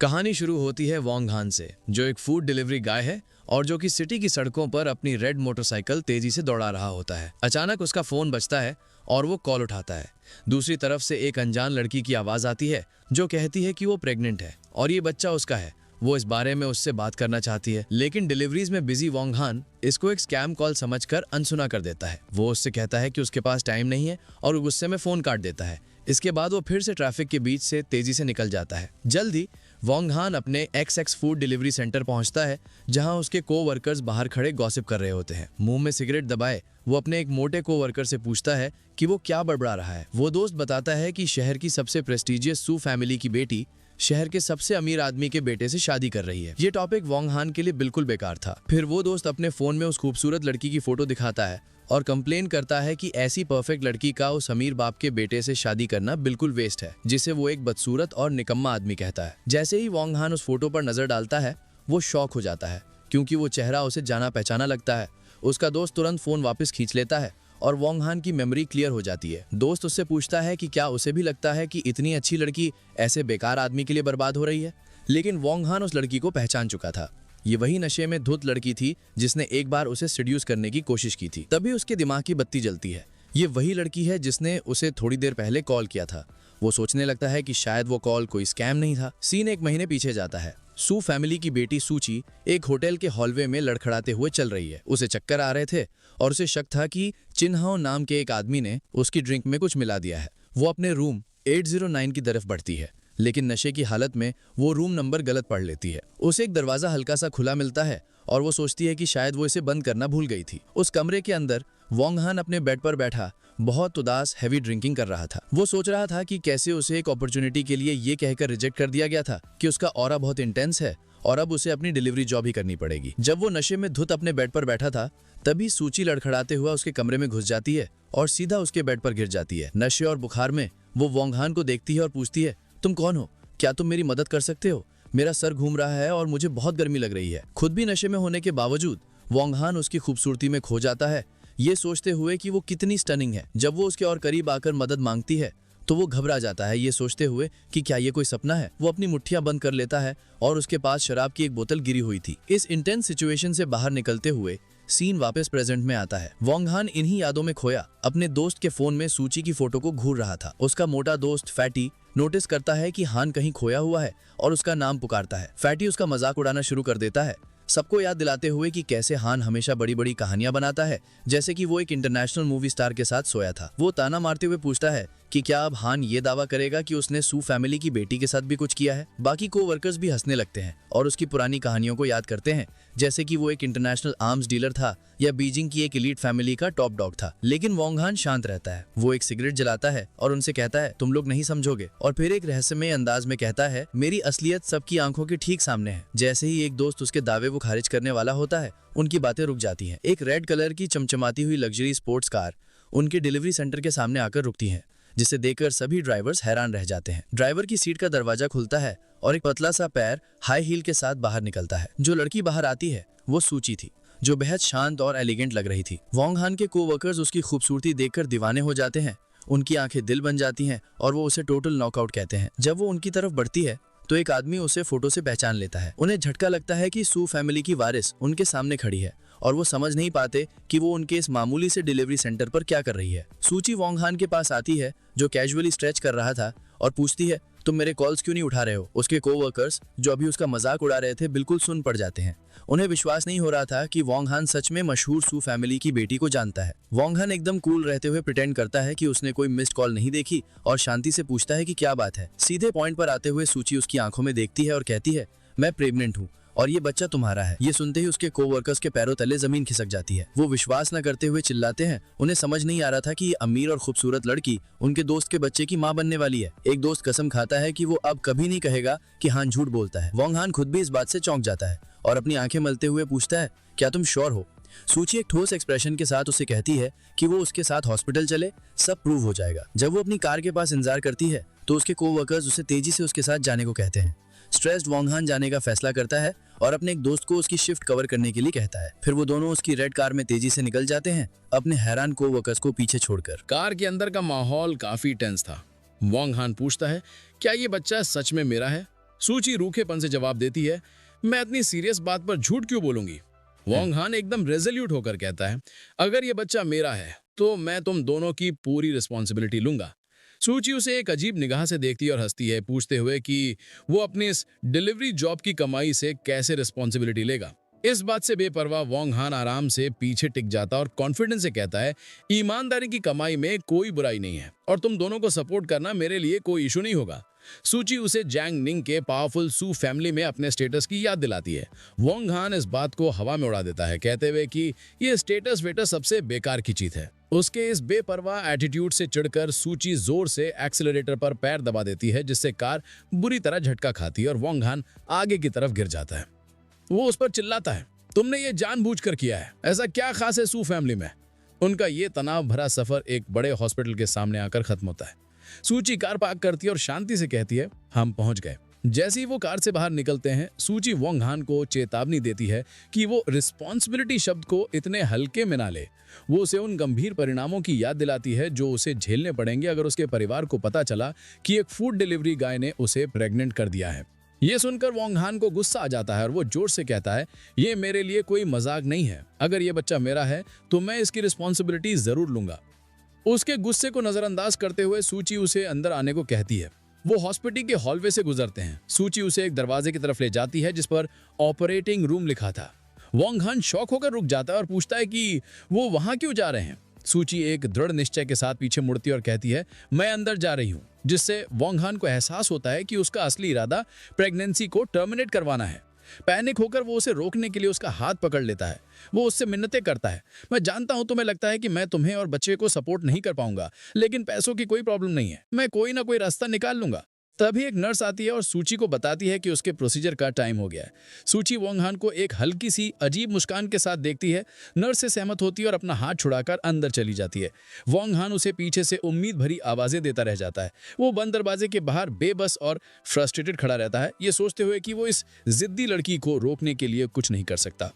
कहानी शुरू होती है वोंग हान से, जो एक फूड डिलीवरी गाय है और जो कि सिटी की सड़कों पर अपनी रेड मोटरसाइकिल तेजी से दौड़ा रहा होता है। अचानक उसका फोन बजता है और वो कॉल उठाता है। दूसरी तरफ से एक अनजान लड़की की आवाज आती है जो कहती है कि वो प्रेग्नेंट है और ये बच्चा उसका है। वो इस बारे में उससे बात करना चाहती है, लेकिन डिलीवरीज में बिजी वोंग हान इसको एक स्कैम कॉल समझकर अनसुना कर देता है। वो उससे कहता है कि उसके पास टाइम नहीं है और वो गुस्से में फोन काट देता है। इसके बाद वो फिर से ट्रैफिक के बीच से तेजी से निकल जाता है। जल्द ही वोंग हान अपने एक्स फूड डिलीवरी सेंटर पहुंचता है, जहां उसके को-वर्कर्स बाहर खड़े गॉसिप कर रहे होते हैं। मुंह में सिगरेट दबाए वो अपने एक मोटे को-वर्कर से पूछता है कि वो क्या बड़बड़ा रहा है। वो दोस्त बताता है कि शहर की सबसे प्रेस्टिजियस सू फैमिली की बेटी शहर के सबसे अमीर आदमी के बेटे से शादी कर रही है। ये टॉपिक वोंग हान के लिए बिल्कुल बेकार था। फिर वो दोस्त अपने फोन में उस खूबसूरत लड़की की फोटो दिखाता है और कंप्लेन करता है कि ऐसी परफेक्ट लड़की का उस अमीर बाप के बेटे से शादी करना बिल्कुल वेस्ट है, जिसे वो एक बदसूरत और निकम्मा आदमी कहता है। जैसे ही वोंग हान उस फोटो पर नजर डालता है, वो शॉक हो जाता है क्योंकि वो चेहरा उसे जाना पहचाना लगता है। उसका दोस्त तुरंत फोन वापस खींच लेता है और वोंग हान की मेमोरी क्लियर हो जाती है। दोस्त उससे पूछता है कि क्या उसे भी लगता है कि इतनी अच्छी लड़की ऐसे बेकार आदमी के लिए बर्बाद हो रही है, लेकिन वोंग हान उस लड़की को पहचान चुका था। ये वही नशे में धुत लड़की थी जिसने एक बार उसे सिड्यूस करने की कोशिश की थी। तभी उसके दिमाग की बत्ती जलती है। ये वही लड़की है जिसने उसे थोड़ी देर पहले कॉल किया था। वो सोचने लगता है कि शायद वो कॉल कोई स्कैम नहीं था। सीन एक महीने पीछे जाता है। सू फैमिली की बेटी सूची एक होटल के हॉलवे में लड़खड़ाते हुए चल रही है। उसे चक्कर आ रहे थे और उसे शक था कि चिन्हाओ नाम के एक आदमी ने उसकी ड्रिंक में कुछ मिला दिया है। वो अपने रूम 809 की तरफ बढ़ती है, लेकिन नशे की हालत में वो रूम नंबर गलत पढ़ लेती है। उसे एक दरवाजा हल्का सा खुला मिलता है और वो सोचती है कि शायद वो इसे बंद करना भूल गई थी। उस कमरे के अंदर वोंग हान अपने बेड पर बैठा बहुत उदास हैवी ड्रिंकिंग कर रहा था। वो सोच रहा था कि कैसे उसे एक अपॉर्चुनिटी के लिए ये कहकर रिजेक्ट कर दिया गया था कि उसका ऑरा बहुत इंटेंस है और अब उसे अपनी डिलीवरी जॉब ही करनी पड़ेगी। जब वो नशे में धुत अपने बेड पर बैठा था, तभी सूची लड़खड़ाते हुआ उसके कमरे में घुस जाती है और सीधा उसके बेड पर गिर जाती है। नशे और बुखार में वो वोंग हान को देखती है और पूछती है, तुम कौन हो? क्या तुम मेरी मदद कर सकते हो? मेरा सर घूम रहा है और मुझे बहुत गर्मी लग रही है। खुद भी नशे में होने के बावजूद वोंग हान उसकी खूबसूरती में खो जाता है, ये सोचते हुए कि वो कितनी स्टनिंग है। जब वो उसके और करीब आकर मदद मांगती है तो वो घबरा जाता है, ये सोचते हुए कि क्या ये कोई सपना है। वो अपनी मुट्ठियां बंद कर लेता है और उसके पास शराब की एक बोतल गिरी हुई थी। इस इंटेंस सिचुएशन से बाहर निकलते हुए सीन वापस प्रेजेंट में आता है। वोंग हान इन्हीं यादों में खोया अपने दोस्त के फोन में सूची की फोटो को घूर रहा था। उसका मोटा दोस्त फैटी नोटिस करता है कि हान कहीं खोया हुआ है और उसका नाम पुकारता है। फैटी उसका मजाक उड़ाना शुरू कर देता है, सबको याद दिलाते हुए कि कैसे हान हमेशा बड़ी बड़ी कहानियां बनाता है, जैसे कि वो एक इंटरनेशनल मूवी स्टार के साथ सोया था। वो ताना मारते हुए पूछता है कि क्या अब हान ये दावा करेगा कि उसने सू फैमिली की बेटी के साथ भी कुछ किया है। बाकी को-वर्कर्स भी हंसने लगते हैं और उसकी पुरानी कहानियों को याद करते हैं, जैसे कि वो एक इंटरनेशनल आर्म्स डीलर था या बीजिंग की एक एलीट फैमिली का टॉप डॉग था। लेकिन वोंग हान शांत रहता है। वो एक सिगरेट जलाता है और उनसे कहता है, तुम लोग नहीं समझोगे, और फिर एक रहस्यमय अंदाज में कहता है, मेरी असलियत सबकी आंखों के ठीक सामने है। जैसे ही एक दोस्त उसके दावे को खारिज करने वाला होता है, उनकी बातें रुक जाती हैं। एक रेड कलर की चमचमाती हुई लग्जरी स्पोर्ट्स कार उनके डिलीवरी सेंटर के सामने आकर रुकती है, जिसे देखकर सभी ड्राइवर्स हैरान रह जाते हैं। ड्राइवर की सीट का दरवाजा खुलता है और एक पतला सा पैर हाई हील के साथ बाहर निकलता है। जो लड़की बाहर आती है वो सूची थी, जो बेहद शांत और एलिगेंट लग रही थी। वोंग हान के को-वर्कर्स उसकी खूबसूरती देखकर दीवाने हो जाते हैं। उनकी आंखें दिल बन जाती हैं और वो उसे टोटल नॉकआउट कहते हैं। जब वो उनकी तरफ बढ़ती है तो एक आदमी उसे फोटो से पहचान लेता है। उन्हें झटका लगता है कि सू फैमिली की वारिस उनके सामने खड़ी है और वो समझ नहीं पाते कि वो उनके इस मामूली से डिलीवरी सेंटर पर क्या कर रही है। सूची वोंग हान के पास आती है, जो कैजुअली स्ट्रेच कर रहा था, और पूछती है, तुम मेरे कॉल्स क्यों नहीं उठा रहे हो? उसके को-वर्कर्स जो अभी उसका मजाक उड़ा रहे थे बिल्कुल सुन पड़ जाते हैं। उन्हें विश्वास नहीं हो रहा था कि वोंग हान सच में मशहूर सू फैमिली की बेटी को जानता है। वोंग हान एकदम कूल रहते हुए प्रिटेंड करता है कि उसने कोई मिस्ड कॉल नहीं देखी और शांति से पूछता है कि क्या बात है। सीधे पॉइंट पर आते हुए सूची उसकी आंखों में देखती है और कहती है, मैं प्रेग्नेंट हूँ और ये बच्चा तुम्हारा है। ये सुनते ही उसके को-वर्कर्स के पैरों तले जमीन खिसक जाती है। वो विश्वास न करते हुए चिल्लाते हैं। उन्हें समझ नहीं आ रहा था कि ये अमीर और खूबसूरत लड़की उनके दोस्त के बच्चे की मां बनने वाली है। एक दोस्त कसम खाता है कि वो अब कभी नहीं कहेगा कि हान झूठ बोलता है। वोंग हान खुद भी इस बात से चौंक जाता है और अपनी आंखें मलते हुए पूछता है, क्या तुम श्योर हो? सूची एक ठोस एक्सप्रेशन के साथ उसे कहती है कि वो उसके साथ हॉस्पिटल चले, सब प्रूव हो जाएगा। जब वो अपनी कार के पास इंतजार करती है तो उसके को-वर्कर्स उसे तेजी से उसके साथ जाने को कहते हैं। स्ट्रेस्ड वोंग हान जाने का फैसला करता है और अपने एक दोस्त को उसकी शिफ्ट कवर करने के लिए कहता है। फिर वो दोनों उसकी रेड कार में तेजी से निकल जाते हैं, अपने हैरान को-वर्कर्स को पीछे छोड़कर। कार के अंदर का माहौल काफी टेंस था। वोंग हान पूछता है, क्या ये बच्चा सच में मेरा है? सूची रूखेपन से जवाब देती है, मैं इतनी सीरियस बात पर झूठ क्यों बोलूंगी। वोंग हान एकदम रेजोल्यूट होकर कहता है, अगर ये बच्चा मेरा है तो मैं तुम दोनों की पूरी रिस्पॉन्सिबिलिटी लूंगा। सूची उसे एक अजीब निगाह से देखती है और हंसती है, पूछते हुए कि वो अपनी इस डिलीवरी जॉब की कमाई से कैसे रिस्पॉन्सिबिलिटी लेगा। इस बात से बेपरवाह वोंग हान आराम से पीछे टिक जाता और कॉन्फिडेंस से कहता है, ईमानदारी की कमाई में कोई बुराई नहीं है और तुम दोनों को सपोर्ट करना मेरे लिए कोई इशू नहीं होगा। सूची उसे जैंग निंग के पावरफुल सू फैमिली में अपने स्टेटस की याद दिलाती है। वोंग हान इस बात को हवा में उड़ा देता है, कहते हुए कि ये स्टेटस वेटस सबसे बेकार की चीज है। उसके इस बेपरवाह एटीट्यूड से चिढ़कर सूची जोर से एक्सीलरेटर पर पैर दबा देती है, जिससे कार बुरी तरह झटका खाती है और वोंग हान आगे की तरफ गिर जाता है। वो उस पर चिल्लाता है, तुमने ये जानबूझकर किया है, ऐसा क्या खास है सू फैमिली में। उनका ये तनाव भरा सफर एक बड़े हॉस्पिटल के सामने आकर खत्म होता है। सूची कार पार्क करती है और शांति से कहती है, हम पहुंच गए। जैसे ही वो कार से बाहर निकलते हैं, सूची वोंग हान को चेतावनी देती है कि वो रिस्पॉन्सिबिलिटी शब्द को इतने हल्के में ना ले। वो उसे उन गंभीर परिणामों की याद दिलाती है जो उसे झेलने पड़ेंगे अगर उसके परिवार को पता चला कि एक फूड डिलीवरी गाय ने उसे प्रेग्नेंट कर दिया है। ये सुनकर वोंग हान को गुस्सा आ जाता है और वो जोर से कहता है, ये मेरे लिए कोई मजाक नहीं है, अगर ये बच्चा मेरा है तो मैं इसकी रिस्पॉन्सिबिलिटी जरूर लूंगा। उसके गुस्से को नजरअंदाज करते हुए सूची उसे अंदर आने को कहती है। वो हॉस्पिटल के हॉलवे से गुजरते हैं। सूची उसे एक दरवाजे की तरफ ले जाती है जिस पर ऑपरेटिंग रूम लिखा था। वोंग हान शॉक होकर रुक जाता है और पूछता है कि वो वहां क्यों जा रहे हैं। सूची एक दृढ़ निश्चय के साथ पीछे मुड़ती है और कहती है, मैं अंदर जा रही हूँ, जिससे वोंग हान को एहसास होता है कि उसका असली इरादा प्रेगनेंसी को टर्मिनेट करवाना है। पैनिक होकर वो उसे रोकने के लिए उसका हाथ पकड़ लेता है। वो उससे मिन्नतें करता है, मैं जानता हूं तुम्हें लगता है कि मैं तुम्हें और बच्चे को सपोर्ट नहीं कर पाऊंगा, लेकिन पैसों की कोई प्रॉब्लम नहीं है, मैं कोई ना कोई रास्ता निकाल लूंगा। तभी एक नर्स आती है और सूची को बताती है कि उसके प्रोसीजर का टाइम हो गया है। सूची वोंग हान को एक हल्की सी अजीब मुस्कान के साथ देखती है, नर्स से सहमत होती है और अपना हाथ छुड़ाकर अंदर चली जाती है। वोंग हान उसे पीछे से उम्मीद भरी आवाजें देता रह जाता है। वो बंद दरवाजे के बाहर बेबस और फ्रस्ट्रेटेड खड़ा रहता है, ये सोचते हुए कि वो इस जिद्दी लड़की को रोकने के लिए कुछ नहीं कर सकता।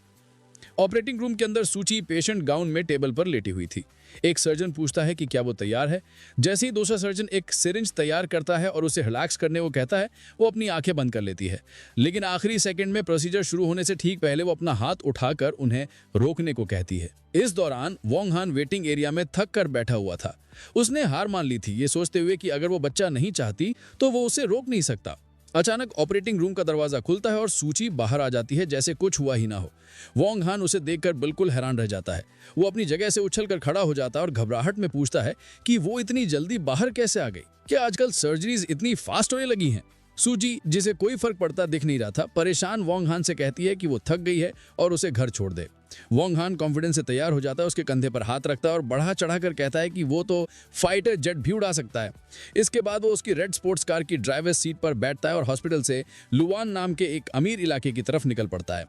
ऑपरेटिंग रूम के अंदर सूची पेशेंट गाउन में टेबल पर लेटी हुई थी। एक सर्जन पूछता है कि क्या वो तैयार है। जैसे ही दूसरा सर्जन एक सिरिंज तैयार करता है और उसे रिलैक्स करने को कहता है, वो अपनी आंखें बंद कर लेती है। लेकिन आखिरी सेकंड में प्रोसीजर शुरू होने से ठीक पहले वो अपना हाथ उठाकर उन्हें रोकने को कहती है। इस दौरान वोंग हान वेटिंग एरिया में थक कर बैठा हुआ था। उसने हार मान ली थी, ये सोचते हुए कि अगर वो बच्चा नहीं चाहती तो वो उसे रोक नहीं सकता। अचानक ऑपरेटिंग रूम का दरवाजा खुलता है और सूची बाहर आ जाती है जैसे कुछ हुआ ही ना हो। वोंग हान उसे देखकर बिल्कुल हैरान रह जाता है। वो अपनी जगह से उछलकर खड़ा हो जाता है और घबराहट में पूछता है कि वो इतनी जल्दी बाहर कैसे आ गई। क्या आजकल सर्जरीज इतनी फास्ट होने लगी हैं? सूची, जिसे कोई फर्क पड़ता दिख नहीं रहा था, परेशान वोंग हान से कहती है कि वो थक गई है और उसे घर छोड़ दे। वोंग हान कॉन्फिडेंस से तैयार हो जाता है, उसके कंधे पर हाथ रखता है और बढ़ा चढ़ाकर कहता है कि वो तो फाइटर जेट भी उड़ा सकता है। इसके बाद वो उसकी रेड स्पोर्ट्स कार की ड्राइवर सीट पर बैठता है और हॉस्पिटल से लुवान नाम के एक अमीर इलाके की तरफ निकल पड़ता है।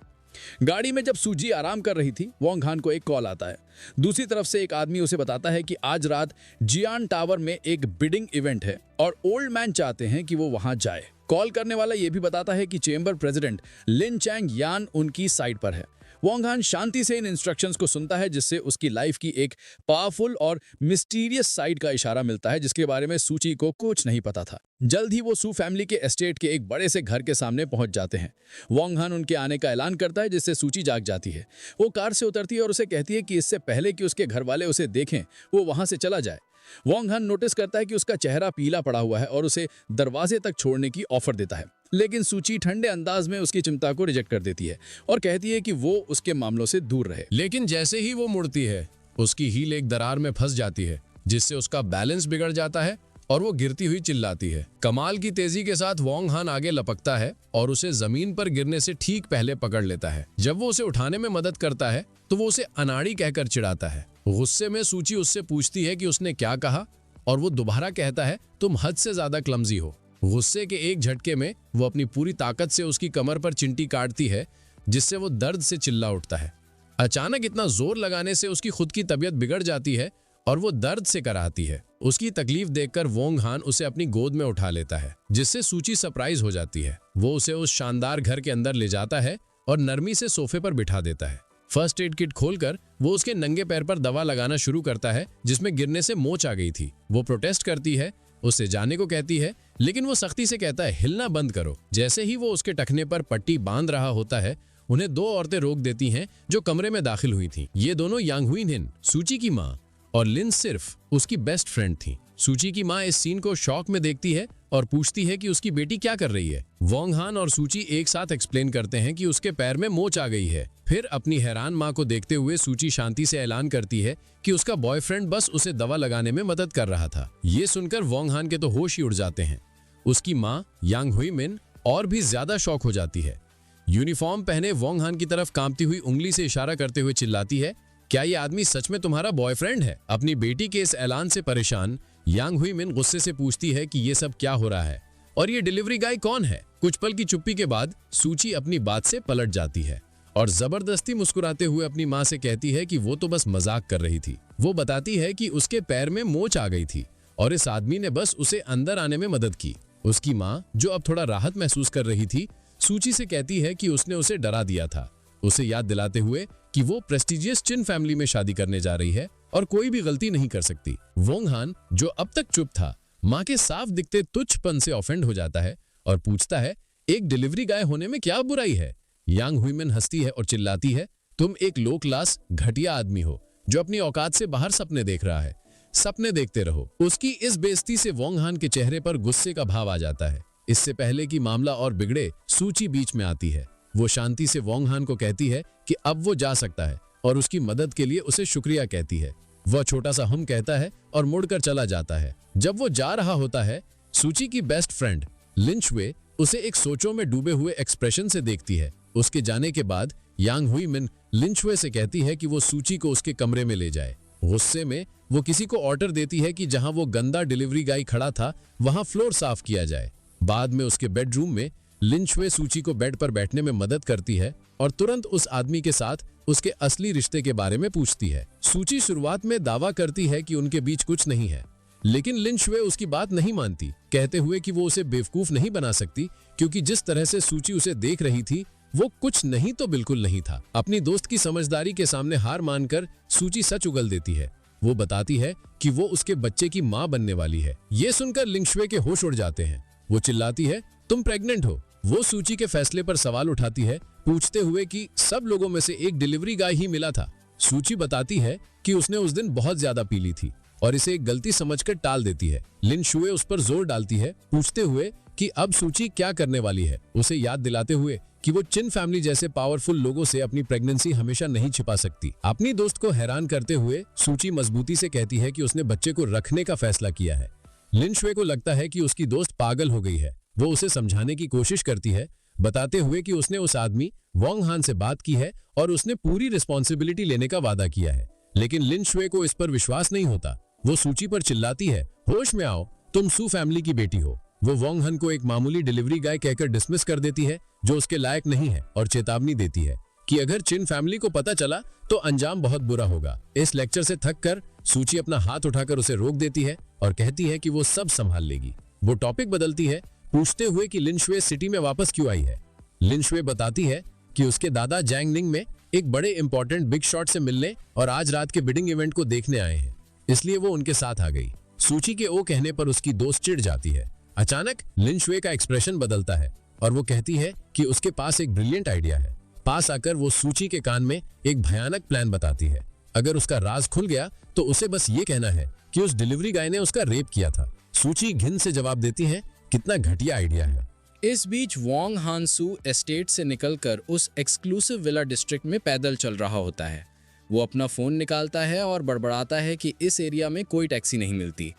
गाड़ी में जब सूजी आराम कर रही थी, वोंग हान को एक कॉल आता है। दूसरी तरफ से एक आदमी उसे बताता है कि आज रात जियान टावर में एक बिडिंग इवेंट है और ओल्ड मैन चाहते हैं कि वो वहां जाए। कॉल करने वाला ये भी बताता है कि चेंबर प्रेसिडेंट लिन चैंग यान उनकी साइड पर है। वोंग हान शांति से इन इंस्ट्रक्शंस को सुनता है, जिससे उसकी लाइफ की एक पावरफुल और मिस्टीरियस साइड का इशारा मिलता है जिसके बारे में सूची को कुछ नहीं पता था। जल्द ही वो सू फैमिली के एस्टेट के एक बड़े से घर के सामने पहुंच जाते हैं। वोंग हान उनके आने का ऐलान करता है, जिससे सूची जाग जाती है। वो कार से उतरती है और उसे कहती है कि इससे पहले कि उसके घर वाले उसे देखें, वो वहां से चला जाए। वोंग हान नोटिस करता है कि उसका चेहरा पीला पड़ा हुआ है और उसे दरवाजे तक छोड़ने की ऑफर देता है, लेकिन सूची ठंडे अंदाज में उसकी चिंता को रिजेक्ट कर देती है और कहती है कि वो उसके मामलों से दूर रहे। लेकिन जैसे ही वो मुड़ती है, उसकी हील एक दरार में फंस जाती है, जिससे उसका बैलेंस बिगड़ जाता है और वो गिरती हुई चिल्लाती है। कमाल की तेजी के साथ वोंग हान आगे लपकता है और उसे जमीन पर गिरने से ठीक पहले पकड़ लेता है। जब वो उसे उठाने में मदद करता है तो वो उसे अनाड़ी कहकर चिढ़ाता है। गुस्से में सूची उससे पूछती है कि उसने क्या कहा और वो दोबारा कहता है, तुम हद से ज्यादा क्लमजी हो। गुस्से के एक झटके में वो अपनी पूरी ताकत से उसकी कमर पर चिंटी काटती है, जिससे वो दर्द से चिल्ला उठता है। अचानक इतना जोर लगाने से उसकी खुद की तबीयत बिगड़ जाती है और वो दर्द से कराहती है। उसकी तकलीफ देखकर वोंग हान उसे अपनी गोद में उठा लेता है, जिससे सूची सरप्राइज हो जाती है। वो उसे उस शानदार घर के अंदर ले जाता है और नरमी से सोफे पर बिठा देता है। फर्स्ट एड किट खोलकर वो उसके नंगे पैर पर दवा लगाना शुरू करता है, जिसमें गिरने से मोच आ गई थी। वो प्रोटेस्ट करती है, उससे जाने को कहती है, लेकिन वो सख्ती से कहता है हिलना बंद करो। जैसे ही वो उसके टखने पर पट्टी बांध रहा होता है, उन्हें दो औरतें रोक देती हैं जो कमरे में दाखिल हुई थीं। ये दोनों यांग हुई हिन, सूची की माँ, और लिन सिर्फ उसकी बेस्ट फ्रेंड थी। सूची की माँ इस सीन को शॉक में देखती है और पूछती है कि उसकी बेटी क्या कर रही है। वोंग हान और सूची एक साथ एक्सप्लेन करते हैं कि उसके पैर में मोच आ गई है। फिर अपनी हैरान माँ को देखते हुए सूची शांति से ऐलान करती है कि उसका बॉयफ्रेंड बस उसे दवा लगाने में मदद कर रहा था। ये सुनकर वोंग हान के तो होश ही उड़ जाते हैं। उसकी माँ यांग हुई मिन और भी ज्यादा शॉक हो जाती है। यूनिफॉर्म पहने वोंग हान की तरफ कांपती हुई उंगली से इशारा करते हुए चिल्लाती है, क्या ये आदमी सच में तुम्हारा बॉयफ्रेंड है? अपनी बेटी के इस ऐलान से परेशान यांग हुई मिन गुस्से से पूछती है कि ये सब क्या हो रहा है और ये डिलीवरी गाय कौन है? कुछ पल की चुप्पी के बाद सूची अपनी बात से पलट जाती है और जबरदस्ती मुस्कुराते हुए अपनी माँ से कहती है कि वो तो बस मजाक कर रही थी। वो बताती है कि उसके पैर में मोच आ गई थी और इस आदमी ने बस उसे अंदर आने में मदद की। उसकी माँ, जो अब थोड़ा राहत महसूस कर रही थी, सूची से कहती है कि उसने उसे डरा दिया था, उसे याद दिलाते हुए कि वो प्रेस्टिजियस चिन फैमिली में शादी करने जा रही है और कोई भी गलती नहीं कर सकती। वोंग हान, जो अब तक चुप था, माँ के साफ दिखते तुच्छपन से ऑफेंड हो जाता है और पूछता है, एक डिलीवरी गाय होने में क्या बुराई है? यांग हुईमिन हंसती है और चिल्लाती है, तुम एक लो क्लास घटिया आदमी हो जो अपनी औकात से बाहर सपने देख रहा है। सपने देखते रहो। उसकी इस बेइज्जती से वोंग हान के चेहरे पर गुस्से का भाव आ जाता है। इससे पहले कि मामला और बिगड़े, सूची बीच में आती है। वो शांति से वोंग हान को कहती है कि अब वो जा सकता है और उसकी मदद के लिए उसे शुक्रिया कहती है। वह छोटा सा हम कहता है और मुड़कर चला जाता है। जब वो जा रहा होता है, सूची की बेस्ट फ्रेंड लिन शुए उसे एक सोचों में डूबे हुए एक्सप्रेशन से देखती है। उसके जाने के बाद यांग हुई मिन लिन शुए से कहती है कि वो सूची को उसके कमरे में ले जाए। गुस्से में वो किसी को ऑर्डर देती है कि जहां वो गंदा डिलीवरी गाय खड़ा था, वहां फ्लोर साफ किया जाए। बाद में उसके बेडरूम में लिन शुए सूची को बेड पर बैठने में मदद करती है और तुरंत उस आदमी के साथ उसके असली रिश्ते के बारे में पूछती है। सूची शुरुआत में दावा करती है कि उनके बीच कुछ नहीं है, लेकिन लिन शुए उसकी बात नहीं मानती, कहते हुए कि वो उसे बेवकूफ नहीं बना सकती क्योंकि जिस तरह से सूची उसे देख रही थी, वो कुछ नहीं तो बिल्कुल नहीं था। अपनी दोस्त की समझदारी के सामने हार मानकर सूची सच उगल देती है। वो बताती है कि वो उसके बच्चे की माँ बनने वाली है। ये सुनकर लिन शुए के होश उड़ जाते हैं। वो चिल्लाती है, तुम प्रेग्नेंट हो। वो सूची के फैसले पर सवाल उठाती है, पूछते हुए कि सब लोगों में से एक डिलीवरी गाय ही मिला था। सूची बताती है कि उसने उस दिन बहुत ज्यादा पी ली थी और इसे एक गलती समझकर टाल देती है। लिन शुए उस पर जोर डालती है, पूछते हुए कि अब सूची क्या करने वाली है, उसे याद दिलाते हुए कि वो चिन फैमिली जैसे पावरफुल लोगों से अपनी प्रेगनेंसी हमेशा नहीं छिपा सकती। अपनी दोस्त को हैरान करते हुए सूची मजबूती से कहती है कि उसने बच्चे को रखने का फैसला किया है। लिन शुए को लगता है कि उसकी दोस्त पागल हो गई है। वो उसे समझाने की कोशिश करती है, बताते हुए कि उसने उस आदमी वोंग हान से बात की है और उसने पूरी रिस्पॉन्सिबिलिटी लेने का वादा किया है। लेकिन लिन शुए को इस पर विश्वास नहीं होता। वो सूची पर चिल्लाती है, होश में आओ, तुम सू फैमिली की बेटी हो। वो वोंग हान को एक मामूली डिलीवरी गाय कहकर डिसमिस कर देती है जो उसके लायक नहीं है और चेतावनी देती है कि अगर चिन फैमिली को पता चला तो अंजाम बहुत बुरा होगा। इस लेक्चर से थककर सूची अपना हाथ उठाकर उसे रोक देती है और कहती है कि वो सब संभाल लेगी। वो टॉपिक बदलती है, पूछते हुए कि लिन शुए सिटी में वापस क्यों आई है। लिन शुए बताती है कि उसके दादा जैंग निंग में एक बड़े इंपॉर्टेंट बिग शॉट से मिलने और आज रात के बिडिंग इवेंट को देखने आए हैं, इसलिए वो उनके साथ आ गई। सूची के ओ कहने पर उसकी दोस्त चिढ़ जाती है। अचानक लिन शुए का एक्सप्रेशन बदलता है और वो कहती है कि उसके पास एक ब्रिलियंट आइडिया है। पास आकर वो सूची के कान में एक भयानक प्लान बताती है। अगर उसका राज खुल गया तो उसे बस ये कहना है कि उस डिलीवरी गाय ने उसका रेप किया था। सूची घिन से जवाब देती है, कितना घटिया आइडिया है। इस बीच वोंग हान सू एस्टेट से निकलकर उस एक्सक्लूसिव विला डिस्ट्रिक्ट में पैदल चल रहा होता है। वो अपना फोन निकालता है और बड़बड़ाता है कि इस एरिया में कोई टैक्सी नहीं मिलती।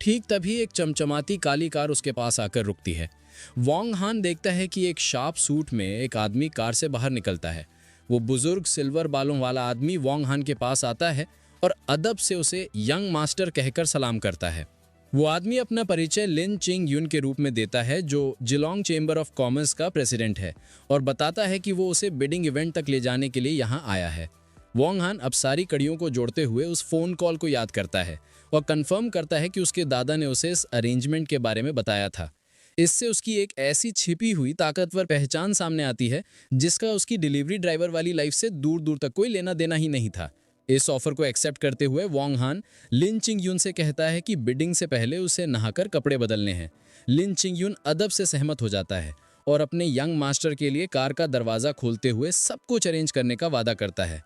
ठीक तभी एक चमचमाती काली कार उसके पास आकर रुकती है। वोंग हान देखता है कि एक शार्प सूट में एक आदमी कार से बाहर निकलता है। वो बुजुर्ग सिल्वर बालों वाला आदमी वोंग हान के पास आता है और अदब से उसे यंग मास्टर कहकर सलाम करता है। वो आदमी अपना परिचय लिन चिंग यून के रूप में देता है, जो जिलोंग चेंबर ऑफ कॉमर्स का प्रेसिडेंट है, और बताता है कि वो उसे बिडिंग इवेंट तक ले जाने के लिए यहाँ आया है। वोंग हान अब सारी कड़ियों को जोड़ते हुए उस फोन कॉल को याद करता है और कंफर्म करता है कि उसके दादा ने उसे इस अरेंजमेंट के बारे में बताया था। इससे उसकी एक ऐसी छिपी हुई ताकतवर पहचान सामने आती है जिसका उसकी डिलीवरी ड्राइवर वाली लाइफ से दूर दूर तक कोई लेना देना ही नहीं था। इस ऑफर को एक्सेप्ट करते हुए वोंग हान लिन चिंग यून से कहता है कि बिडिंग से पहले उसे नहाकर कपड़े बदलने हैं। लिन चिंग यून अदब से सहमत हो जाता है और अपने यंग मास्टर के लिए कार का दरवाजा खोलते हुए सब कुछ अरेंज करने का वादा करता है।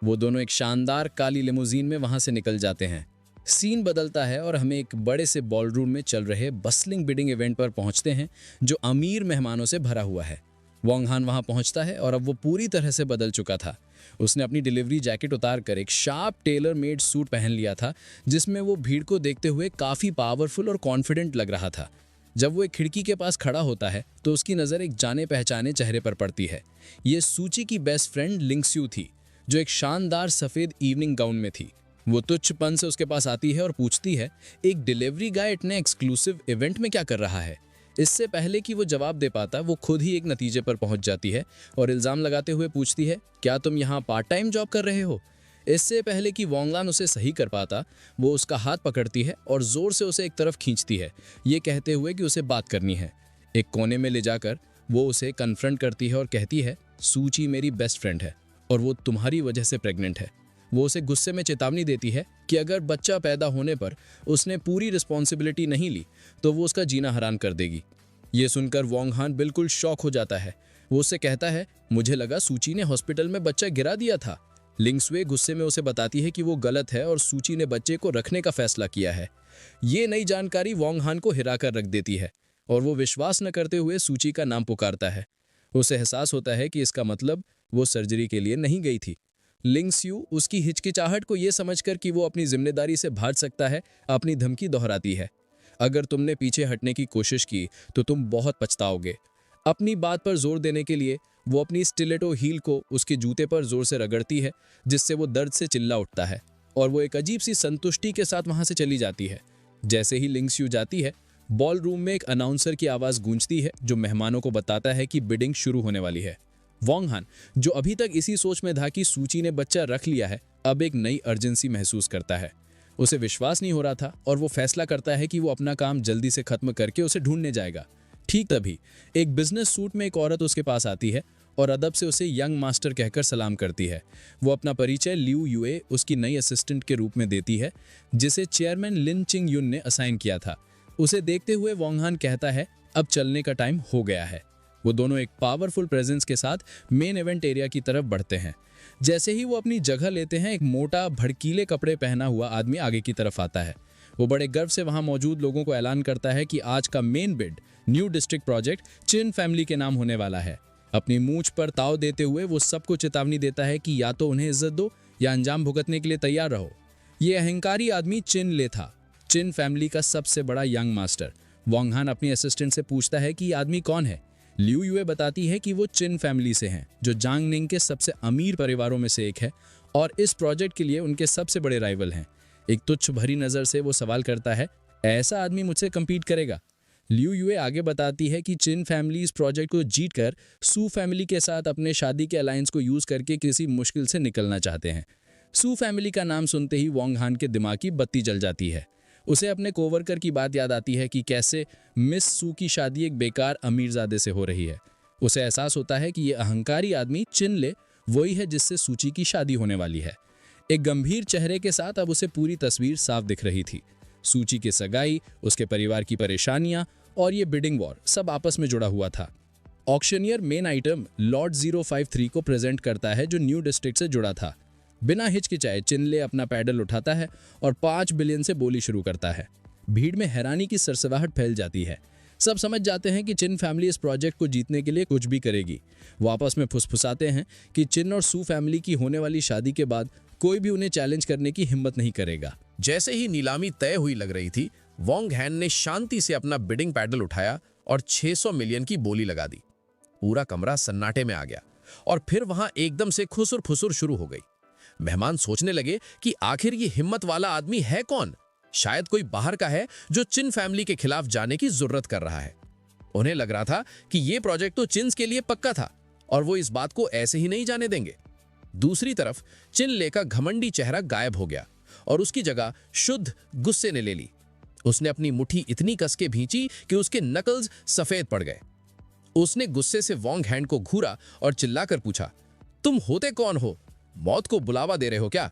वो दोनों एक शानदार काली लिमोजीन में वहां से निकल जाते हैं। सीन बदलता है और हमें एक बड़े से बॉलरूम में चल रहे बस्लिंग बिडिंग इवेंट पर पहुंचते हैं जो अमीर मेहमानों से भरा हुआ है। वोंग हान वहां पहुंचता है और अब वो पूरी तरह से बदल चुका था। उसने अपनी डिलीवरी जैकेट उतार कर एक शार्प टेलर मेड सूट पहन लिया था जिसमें वो भीड़ को देखते हुए काफी पावरफुल और कॉन्फिडेंट लग रहा था। जब वो एक खिड़की के पास खड़ा होता है तो उसकी नज़र एक जाने पहचाने चेहरे पर पड़ती है। ये सूची की बेस्ट फ्रेंड लिंगस्यू थी जो एक शानदार सफ़ेद इवनिंग गाउन में थी। वो तुच्छपन से उसके पास आती है और पूछती है, एक डिलीवरी गाय इतने एक्सक्लूसिव इवेंट में क्या कर रहा है? इससे पहले कि वो जवाब दे पाता वो खुद ही एक नतीजे पर पहुंच जाती है और इल्ज़ाम लगाते हुए पूछती है, क्या तुम यहाँ पार्ट टाइम जॉब कर रहे हो? इससे पहले कि वोंग हान उसे सही कर पाता वो उसका हाथ पकड़ती है और ज़ोर से उसे एक तरफ खींचती है, ये कहते हुए कि उसे बात करनी है। एक कोने में ले जाकर वो उसे कन्फ्रंट करती है और कहती है, सूची मेरी बेस्ट फ्रेंड है और वो तुम्हारी वजह से प्रेग्नेंट है। वो उसे गुस्से में चेतावनी देती है कि अगर बच्चा पैदा होने पर उसने पूरी रिस्पॉन्सिबिलिटी नहीं ली तो वो उसका जीना हराम कर देगी। ये सुनकर वोंग हान बिल्कुल शॉक हो जाता है। वो उससे कहता है, मुझे लगा सूची ने हॉस्पिटल में बच्चा गिरा दिया था। लिंगस्वे गुस्से में उसे बताती है कि वो गलत है और सूची ने बच्चे को रखने का फैसला किया है। ये नई जानकारी वोंग हान को हिराकर रख देती है और वो विश्वास न करते हुए सूची का नाम पुकारता है। उसे एहसास होता है कि इसका मतलब वो सर्जरी के लिए नहीं गई थी। लिंगस्यू उसकी हिचकिचाहट को ये समझकर कि वो अपनी जिम्मेदारी से भाग सकता है अपनी धमकी दोहराती है, अगर तुमने पीछे हटने की कोशिश की तो तुम बहुत पछताओगे। अपनी बात पर जोर देने के लिए वो अपनी स्टिलेटो हील को उसके जूते पर जोर से रगड़ती है जिससे वो दर्द से चिल्ला उठता है और वो एक अजीब सी संतुष्टि के साथ वहां से चली जाती है। जैसे ही लिंगस्यू जाती है बॉल रूम में एक अनाउंसर की आवाज़ गूंजती है जो मेहमानों को बताता है कि बिडिंग शुरू होने वाली है। वोंग हान जो अभी तक इसी सोच में था कि सूची ने बच्चा रख लिया है अब एक नई अर्जेंसी महसूस करता है। उसे विश्वास नहीं हो रहा था और वो फैसला करता है कि वो अपना काम जल्दी से खत्म करके उसे ढूंढने जाएगा। ठीक तभी एक बिजनेस सूट में एक औरत उसके पास आती है और अदब से उसे यंग मास्टर कहकर सलाम करती है। वो अपना परिचय लियू यूए उसकी नई असिस्टेंट के रूप में देती है जिसे चेयरमैन लिन चिंग यून ने असाइन किया था। उसे देखते हुए वोंग हान कहता है, अब चलने का टाइम हो गया है। वो दोनों एक पावरफुल प्रेजेंस के साथ मेन इवेंट एरिया की तरफ बढ़ते हैं। जैसे ही वो अपनी जगह लेते हैं एक मोटा भड़कीले कपड़े पहना हुआ आदमी आगे की तरफ आता है। वो बड़े गर्व से वहां मौजूद लोगों को ऐलान करता है कि आज का main bid new district project चिन फैमिली के नाम होने वाला है। अपनी मूंछ पर ताव देते हुए वो सबको चेतावनी देता है कि या तो उन्हें इज्जत दो या अंजाम भुगतने के लिए तैयार रहो। ये अहंकारी आदमी चिन ले था, चिन फैमिली का सबसे बड़ा यंग मास्टर। वोंग हान अपनी असिस्टेंट से पूछता है कि ये आदमी कौन है। लियू यूए बताती है कि वो चिन फैमिली से हैं जो जांग निंग के सबसे अमीर परिवारों में से एक है और इस प्रोजेक्ट के लिए उनके सबसे बड़े राइवल हैं। एक तुच्छ भरी नज़र से वो सवाल करता है, ऐसा आदमी मुझसे कम्पीट करेगा? लियू यूए आगे बताती है कि चिन फैमिली इस प्रोजेक्ट को जीतकर सू फैमिली के साथ अपने शादी के अलायंस को यूज़ करके किसी मुश्किल से निकलना चाहते हैं। सू फैमिली का नाम सुनते ही वोंग हान के दिमाग की बत्ती जल जाती है। उसे अपने कोवर्कर की बात याद आती है कि कैसे मिस सू की शादी एक बेकार अमीरजादे से हो रही है। उसे एहसास होता है कि ये अहंकारी आदमी चिन ले वही है जिससे सूची की शादी होने वाली है। एक गंभीर चेहरे के साथ अब उसे पूरी तस्वीर साफ दिख रही थी। सूची की सगाई, उसके परिवार की परेशानियां और ये बिडिंग वॉर सब आपस में जुड़ा हुआ था। ऑक्शनियर मेन आइटम लॉर्ड 053 को प्रेजेंट करता है जो न्यू डिस्ट्रिक्ट से जुड़ा था। बिना हिचकिचाए चिनले अपना पैडल उठाता है और 5 बिलियन से बोली शुरू करता है। भीड़ में हैरानी की सरसराहट फैल जाती है। सब समझ जाते हैं कि चिन फैमिली इस प्रोजेक्ट को जीतने के लिए कुछ भी करेगी। वो आपस में फुसफुसाते हैं कि चिन और सू फैमिली की होने वाली शादी के बाद कोई भी उन्हें चैलेंज करने की हिम्मत नहीं करेगा। जैसे ही नीलामी तय हुई लग रही थी, वोंग हान ने शांति से अपना बिडिंग पैडल उठाया और 600 मिलियन की बोली लगा दी। पूरा कमरा सन्नाटे में आ गया और फिर वहां एकदम से खुसुर फुसुर शुरू हो गई। मेहमान सोचने लगे कि आखिर ये हिम्मत वाला आदमी है कौन? शायद कोई बाहर का है जो चिन फैमिली के खिलाफ जाने की जरूरत कर रहा है। उन्हें लग रहा था कि ये प्रोजेक्ट तो चिन्स के लिए पक्का था और वो इस बात को ऐसे ही नहीं जाने देंगे। दूसरी तरफ चिन ले का घमंडी चेहरा गायब हो गया और उसकी जगह शुद्ध गुस्से ने ले ली। उसने अपनी मुट्ठी इतनी कस के भींची कि उसके नकल्स सफेद पड़ गए। उसने गुस्से से वोंग हान को घूरा और चिल्लाकर पूछा, तुम होते कौन हो? मौत को बुलावा दे रहे हो क्या?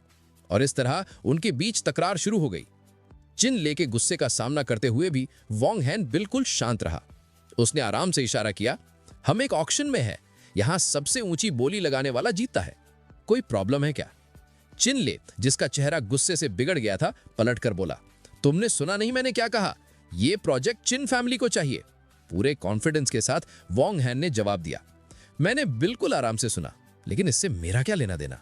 और इस तरह उनके बीच तकरार शुरू हो गई। चिन ले के गुस्से का सामना करते हुए भी वॉन्ग हैन बिल्कुल शांत रहा। उसने आराम से इशारा किया, हम एक ऑक्शन में है, यहां सबसे ऊंची बोली लगाने वाला जीतता है, कोई प्रॉब्लम है क्या? चिन ले, जिसका चेहरा गुस्से से बिगड़ गया था, पलटकर बोला, तुमने सुना नहीं मैंने क्या कहा? यह प्रोजेक्ट चिन फैमिली को चाहिए। पूरे कॉन्फिडेंस के साथ वॉन्ग हैन ने जवाब दिया, मैंने बिल्कुल आराम से सुना, लेकिन इससे मेरा क्या लेना देना?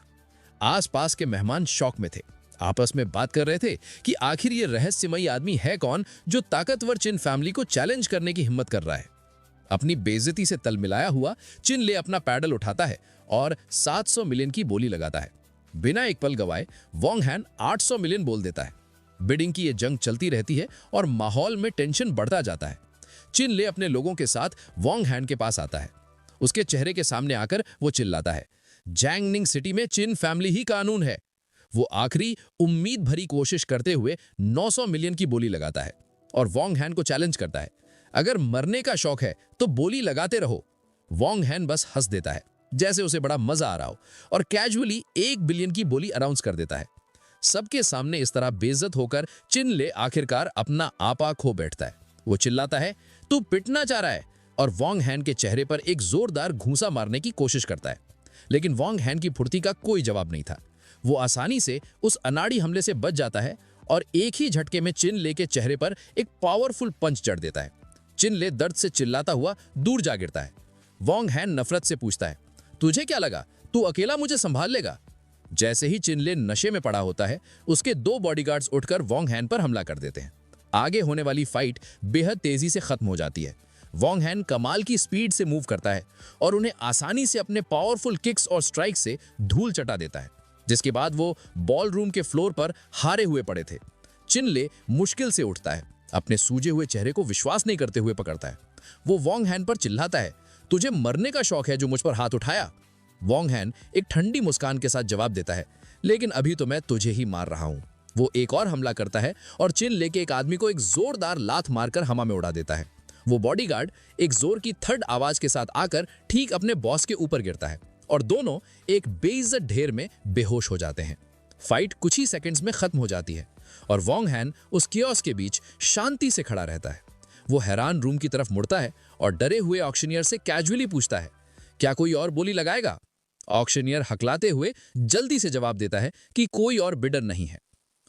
आसपास के मेहमान शॉक में थे, आपस में बात कर रहे थे कि आखिर ये रहस्यमयी आदमी है कौन जो ताकतवर चिन फैमिली को चैलेंज करने की हिम्मत कर रहा है। अपनी बेइज्जती से तल मिलाया हुआ चिन ले अपना पैडल उठाता है और 700 मिलियन की बोली लगाता है। बिना एक पल गवाए वॉन्ग हैन 800 मिलियन बोल देता है। बिडिंग की ये जंग चलती रहती है और माहौल में टेंशन बढ़ता जाता है। चिन ले अपने लोगों के साथ वॉन्ग हैन के पास आता है। उसके चेहरे के सामने आकर वो चिल्लाता है, जैंगनिंग सिटी में चिन फैमिली ही कानून है। वो आखिरी उम्मीद भरी कोशिश करते हुए 900 मिलियन की बोली लगाता है और वॉन्ग हैन को चैलेंज करता है, अगर मरने का शौक है तो बोली लगाते रहो। वॉन्ग हैन बस हंस देता है, जैसे उसे बड़ा मजा आ रहा हो, और कैजुअली 1 बिलियन की बोली अनाउंस कर देता है। सबके सामने इस तरह बेइज्जत होकर चिन ले आखिरकार अपना आपा खो बैठता है। वो चिल्लाता है, तू पिटना चाह रहा है, और वॉन्ग हैन के चेहरे पर एक जोरदार घूंसा मारने की कोशिश करता है। लेकिन वॉन्ग हैन की फुर्ती का कोई जवाब नहीं था। वो आसानी से उस अनाड़ी हमले से बच जाता है और एक ही झटके में चिन ले के चेहरे पर एक पावरफुल पंच जड़ देता है। चिन ले दर्द से चिल्लाता हुआ दूर जा गिरता है। वॉन्ग हैन नफरत से पूछता है, तुझे क्या लगा तू अकेला मुझे संभाल लेगा? जैसे ही चिन ले नशे में पड़ा होता है, उसके 2 बॉडीगार्ड्स उठकर वॉन्ग हैन पर हमला कर देते हैं। आगे होने वाली फाइट बेहद तेजी से खत्म हो जाती है। वॉन्ग हैन कमाल की स्पीड से मूव करता है और उन्हें आसानी से अपने पावरफुल किक्स और स्ट्राइक से धूल चटा देता है, जिसके बाद वो बॉल रूम के फ्लोर पर हारे हुए पड़े थे। चिन ले मुश्किल से उठता है, अपने सूजे हुए चेहरे को विश्वास नहीं करते हुए पकड़ता है। वो वॉन्ग हैन पर चिल्लाता है, तुझे मरने का शौक है जो मुझ पर हाथ उठाया? वॉन्ग हैन एक ठंडी मुस्कान के साथ जवाब देता है, लेकिन अभी तो मैं तुझे ही मार रहा हूं। वो एक और हमला करता है और चिन लेके एक आदमी को एक जोरदार लात मारकर हवा में उड़ा देता है। वो बॉडीगार्ड एक जोर की थर्ड आवाज के साथ आकर ठीक अपने बॉस के ऊपर गिरता है और दोनों एक बेइज्जत ढेर में बेहोश हो जाते हैं। फाइट कुछ ही सेकंड्स में खत्म हो जाती है और वॉन्ग हैन उस कियोस्क के बीच शांति से खड़ा रहता है। वो हैरान रूम की तरफ मुड़ता है और डरे हुए ऑक्शनियर से कैजुअली पूछता है, क्या कोई और बोली लगाएगा? ऑक्शनियर हकलाते हुए जल्दी से जवाब देता है कि कोई और बिडर नहीं है।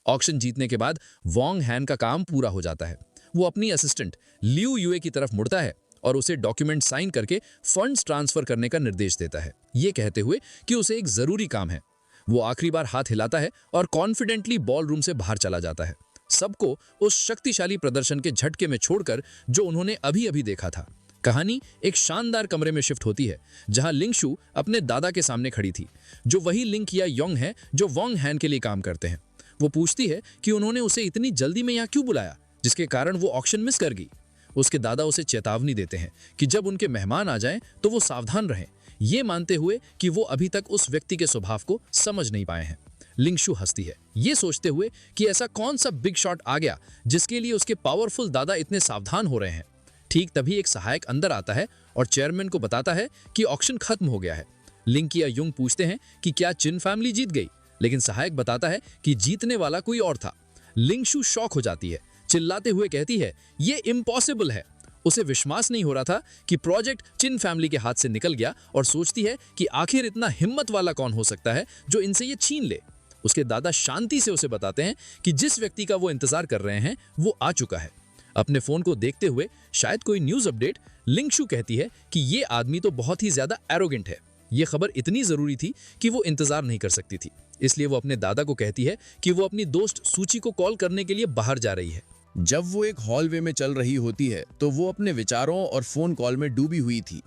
ऑक्शन जीतने के बाद वॉन्ग हैन का काम पूरा हो जाता है। वो अपनी असिस्टेंट लियू यूए की तरफ मुड़ता है और उसे डॉक्यूमेंट साइन करके फंड्स ट्रांसफर करने का निर्देश देता है, ये कहते हुए कि उसे एक जरूरी काम है। वो आखिरी बार हाथ हिलाता है और कॉन्फिडेंटली बॉल रूम से बाहर चला जाता है, सबको उस शक्तिशाली प्रदर्शन के झटके में छोड़कर जो उन्होंने अभी अभी देखा था। कहानी एक शानदार कमरे में शिफ्ट होती है जहां लिंगशु अपने दादा के सामने खड़ी थी, जो वही लिंग या योंग है जो वॉन्ग हैन के लिए काम करते हैं। वो पूछती है कि उन्होंने उसे इतनी जल्दी में यहाँ क्यों बुलाया, जिसके कारण वो ऑक्शन मिस कर गई। उसके दादा उसे चेतावनी देते हैं कि जब उनके मेहमान आ जाएं तो वो सावधान रहें, ये मानते हुए कि वो अभी तक उस व्यक्ति के स्वभाव को समझ नहीं पाए हैं। लिंगशु हंसती है, ये सोचते हुए कि ऐसा कौन सा बिग शॉट आ गया जिसके लिए उसके पावरफुल दादा इतने सावधान हो रहे हैं। ठीक तभी एक सहायक अंदर आता है और चेयरमैन को बताता है कि ऑक्शन खत्म हो गया है। लिंग या युंग पूछते हैं कि क्या चिन फैमिली जीत गई, लेकिन सहायक बताता है कि जीतने वाला कोई और था। लिंगशु शॉक हो जाती है, चिल्लाते हुए कहती है, ये इम्पॉसिबल है। उसे विश्वास नहीं हो रहा था कि प्रोजेक्ट चिन फैमिली के हाथ से निकल गया और सोचती है कि आखिर इतना हिम्मत वाला कौन हो सकता है जो इनसे ये छीन ले। उसके दादा शांति से उसे बताते हैं कि जिस व्यक्ति का वो इंतजार कर रहे हैं वो आ चुका है। अपने फोन को देखते हुए शायद कोई न्यूज अपडेट, लिंगशु कहती है कि ये आदमी तो बहुत ही ज्यादा एरोगेंट है। ये खबर इतनी जरूरी थी कि वो इंतजार नहीं कर सकती थी, इसलिए वो अपने दादा को कहती है कि वो अपनी दोस्त सूची को कॉल करने के लिए बाहर जा रही है। जब वो एक हॉलवे में चल रही होती है तो वो अपने विचारों और फोन कॉल में डूबी हुई थी।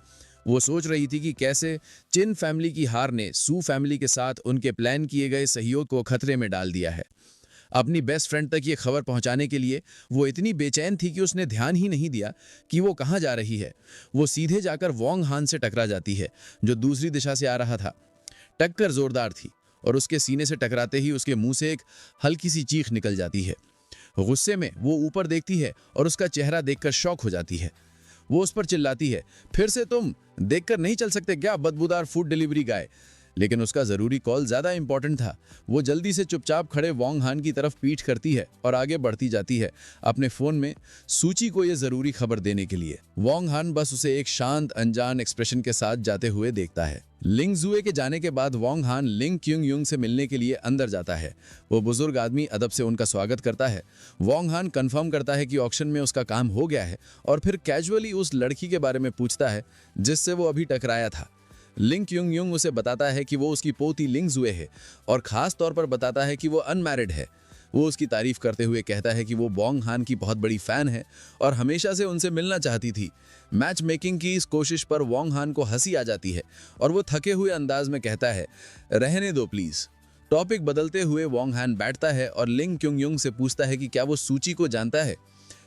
वो सोच रही थी कि कैसे चिन फैमिली की हार ने सू फैमिली के साथ उनके प्लान किए गए सहयोग को खतरे में डाल दिया है। अपनी बेस्ट फ्रेंड तक ये खबर पहुंचाने के लिए वो इतनी बेचैन थी कि उसने ध्यान ही नहीं दिया कि वो कहाँ जा रही है। वो सीधे जाकर वॉन्ग हान से टकरा जाती है जो दूसरी दिशा से आ रहा था। टक्कर जोरदार थी और उसके सीने से टकराते ही उसके मुंह से एक हल्की सी चीख निकल जाती है। गुस्से में वो ऊपर देखती है और उसका चेहरा देखकर शॉक हो जाती है। वो उस पर चिल्लाती है, फिर से तुम देखकर नहीं चल सकते क्या, बदबूदार फूड डिलीवरी गाय? लेकिन उसका जरूरी कॉल ज्यादा इंपॉर्टेंट था। वो जल्दी से चुपचाप खड़े वोंग हान की तरफ पीठ करती है और आगे बढ़ती जाती है अपने फोन में सूची को ये जरूरी खबर देने के लिए। वोंग हान बस उसे एक शांत अनजान एक्सप्रेशन के साथ जाते हुए देखता है। लिंग जुए के जाने के बाद वोंग हान लिंग क्युंग युंग से मिलने के लिए अंदर जाता है। वो बुजुर्ग आदमी अदब से उनका स्वागत करता है। वोंग हान कंफर्म करता है कि ऑक्शन में उसका काम हो गया है और फिर कैजुअली उस लड़की के बारे में पूछता है जिससे वो अभी टकराया था। लिंग क्युंग युंग उसे बताता है कि वो उसकी पोती लिंग जुए है और खास तौर पर बताता है कि वो अनमैरिड है। वो उसकी तारीफ करते हुए कहता है कि वो वोंग हान की बहुत बड़ी फैन है और हमेशा से उनसे मिलना चाहती थी। मैच मेकिंग की इस कोशिश पर वोंग हान को हंसी आ जाती है और वो थके हुए अंदाज में कहता है, रहने दो प्लीज। टॉपिक बदलते हुए वोंग हान बैठता है और लिंग क्युंग युंग से पूछता है कि क्या वो सूची को जानता है।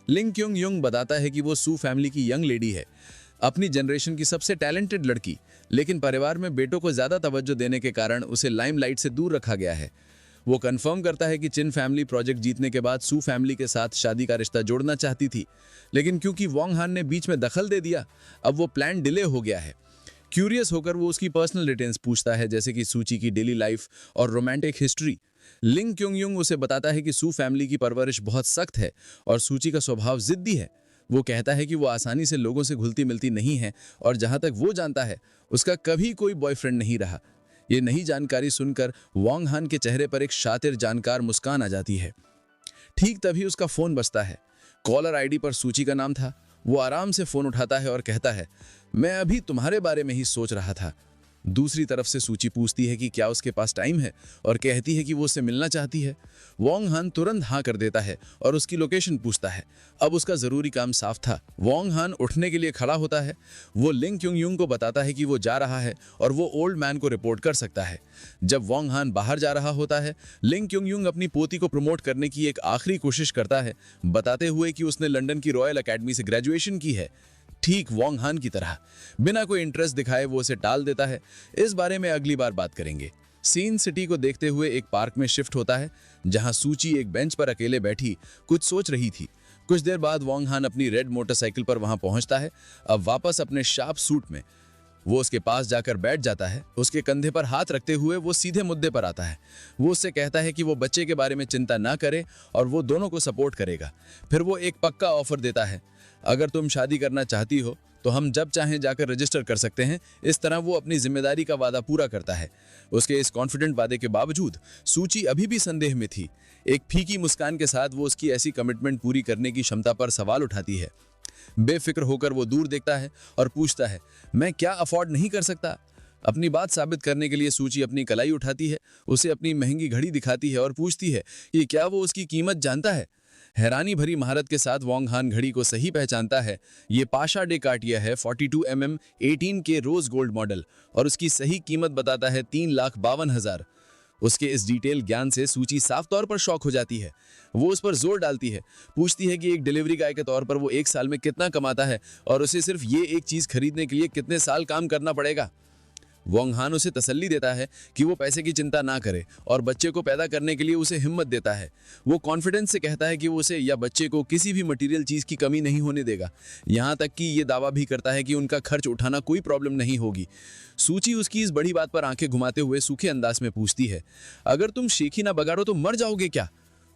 लिंग क्युंग युंग बताता है कि वो सू फैमिली की यंग लेडी है, अपनी जनरेशन की सबसे टैलेंटेड लड़की, लेकिन परिवार में बेटों को ज्यादा तवज्जो देने के कारण उसे लाइमलाइट से दूर रखा गया है। वो कंफर्म करता है कि चिन फैमिली प्रोजेक्ट जीतने के बाद सू फैमिली के साथ शादी का रिश्ता जोड़ना चाहती थी, लेकिन क्योंकि वोंग हान ने बीच में दखल दे दिया, अब वो प्लान डिले हो गया है। क्यूरियस होकर वो उसकी पर्सनल डिटेल्स पूछता है, जैसे कि सूची की डेली लाइफ और रोमांटिक हिस्ट्री। लिंग क्युंग युंग उसे बताता है कि सू फैमिली की परवरिश बहुत सख्त है और सूची का स्वभाव जिद्दी है। वो कहता है कि वो आसानी से लोगों से घुलती मिलती नहीं है और जहां तक वो जानता है उसका कभी कोई बॉयफ्रेंड नहीं रहा। ये नई जानकारी सुनकर वोंग हान के चेहरे पर एक शातिर जानकार मुस्कान आ जाती है। ठीक तभी उसका फोन बजता है। कॉलर आईडी पर सूची का नाम था। वो आराम से फोन उठाता है और कहता है, मैं अभी तुम्हारे बारे में ही सोच रहा था। दूसरी तरफ से सूची पूछती है कि क्या उसके पास टाइम है और कहती है कि वो उससे मिलना चाहती है। वोंग हान तुरंत हाँ कर देता है और उसकी लोकेशन पूछता है। अब उसका जरूरी काम साफ था। वोंग हान उठने के लिए खड़ा होता है। वो लिंग क्युंग युंग को बताता है कि वो जा रहा है और वो ओल्ड मैन को रिपोर्ट कर सकता है। जब वोंग हान बाहर जा रहा होता है, लिंग क्युंग युंग अपनी पोती को प्रमोट करने की एक आखिरी कोशिश करता है, बताते हुए कि उसने लंदन की रॉयल अकेडमी से ग्रेजुएशन की है, ठीक वोंग हान की तरह। बिना कोई इंटरेस्ट दिखाए वो उसे टाल देता है। इस बारे में अगली बार बात करेंगे। सीन सिटी को देखते हुए एक पार्क में शिफ्ट होता है, जहां सूची एक बेंच पर अकेले बैठी कुछ सोच रही थी। कुछ देर बाद वोंग हान अपनी रेड मोटरसाइकिल पर वहां पहुंचता है, अब वापस अपने शार्प सूट में। वो उसके पास जाकर बैठ जाता है। उसके कंधे पर हाथ रखते हुए वो सीधे मुद्दे पर आता है। वो उससे कहता है कि वो बच्चे के बारे में चिंता ना करे और वो दोनों को सपोर्ट करेगा। फिर वो एक पक्का ऑफर देता है, अगर तुम शादी करना चाहती हो तो हम जब चाहें जाकर रजिस्टर कर सकते हैं। इस तरह वो अपनी जिम्मेदारी का वादा पूरा करता है। उसके इस कॉन्फिडेंट वादे के बावजूद सूची अभी भी संदेह में थी। एक फीकी मुस्कान के साथ वो उसकी ऐसी कमिटमेंट पूरी करने की क्षमता पर सवाल उठाती है। बेफिक्र होकर वो दूर देखता है और पूछता है, मैं क्या अफोर्ड नहीं कर सकता? अपनी बात साबित करने के लिए सूची अपनी कलाई उठाती है, उसे अपनी महंगी घड़ी दिखाती है और पूछती है कि क्या वो उसकी कीमत जानता है। हैरानी भरी महारत के साथ वोंग हान घड़ी को सही पहचानता है। ये पाशा डे कार्टियर है, 42 mm 18K rose gold model, और उसकी सही कीमत बताता है 3,52,000। उसके इस डिटेल ज्ञान से सूची साफ तौर पर शॉक हो जाती है। वो उस पर जोर डालती है, पूछती है कि एक डिलीवरी गाय के तौर पर वो एक साल में कितना कमाता है और उसे सिर्फ ये एक चीज खरीदने के लिए कितने साल काम करना पड़ेगा। वोंग हान उसे तसल्ली देता है कि वो पैसे की चिंता ना करे और बच्चे को पैदा करने के लिए उसे हिम्मत देता है। वो कॉन्फिडेंस से कहता है कि वो उसे या बच्चे को किसी भी मटेरियल चीज की कमी नहीं होने देगा। यहाँ तक कि ये दावा भी करता है कि उनका खर्च उठाना कोई प्रॉब्लम नहीं होगी। सूची उसकी इस बड़ी बात पर आंखें घुमाते हुए सूखे अंदाज में पूछती है, अगर तुम शेखी ना बगाड़ो तो मर जाओगे क्या?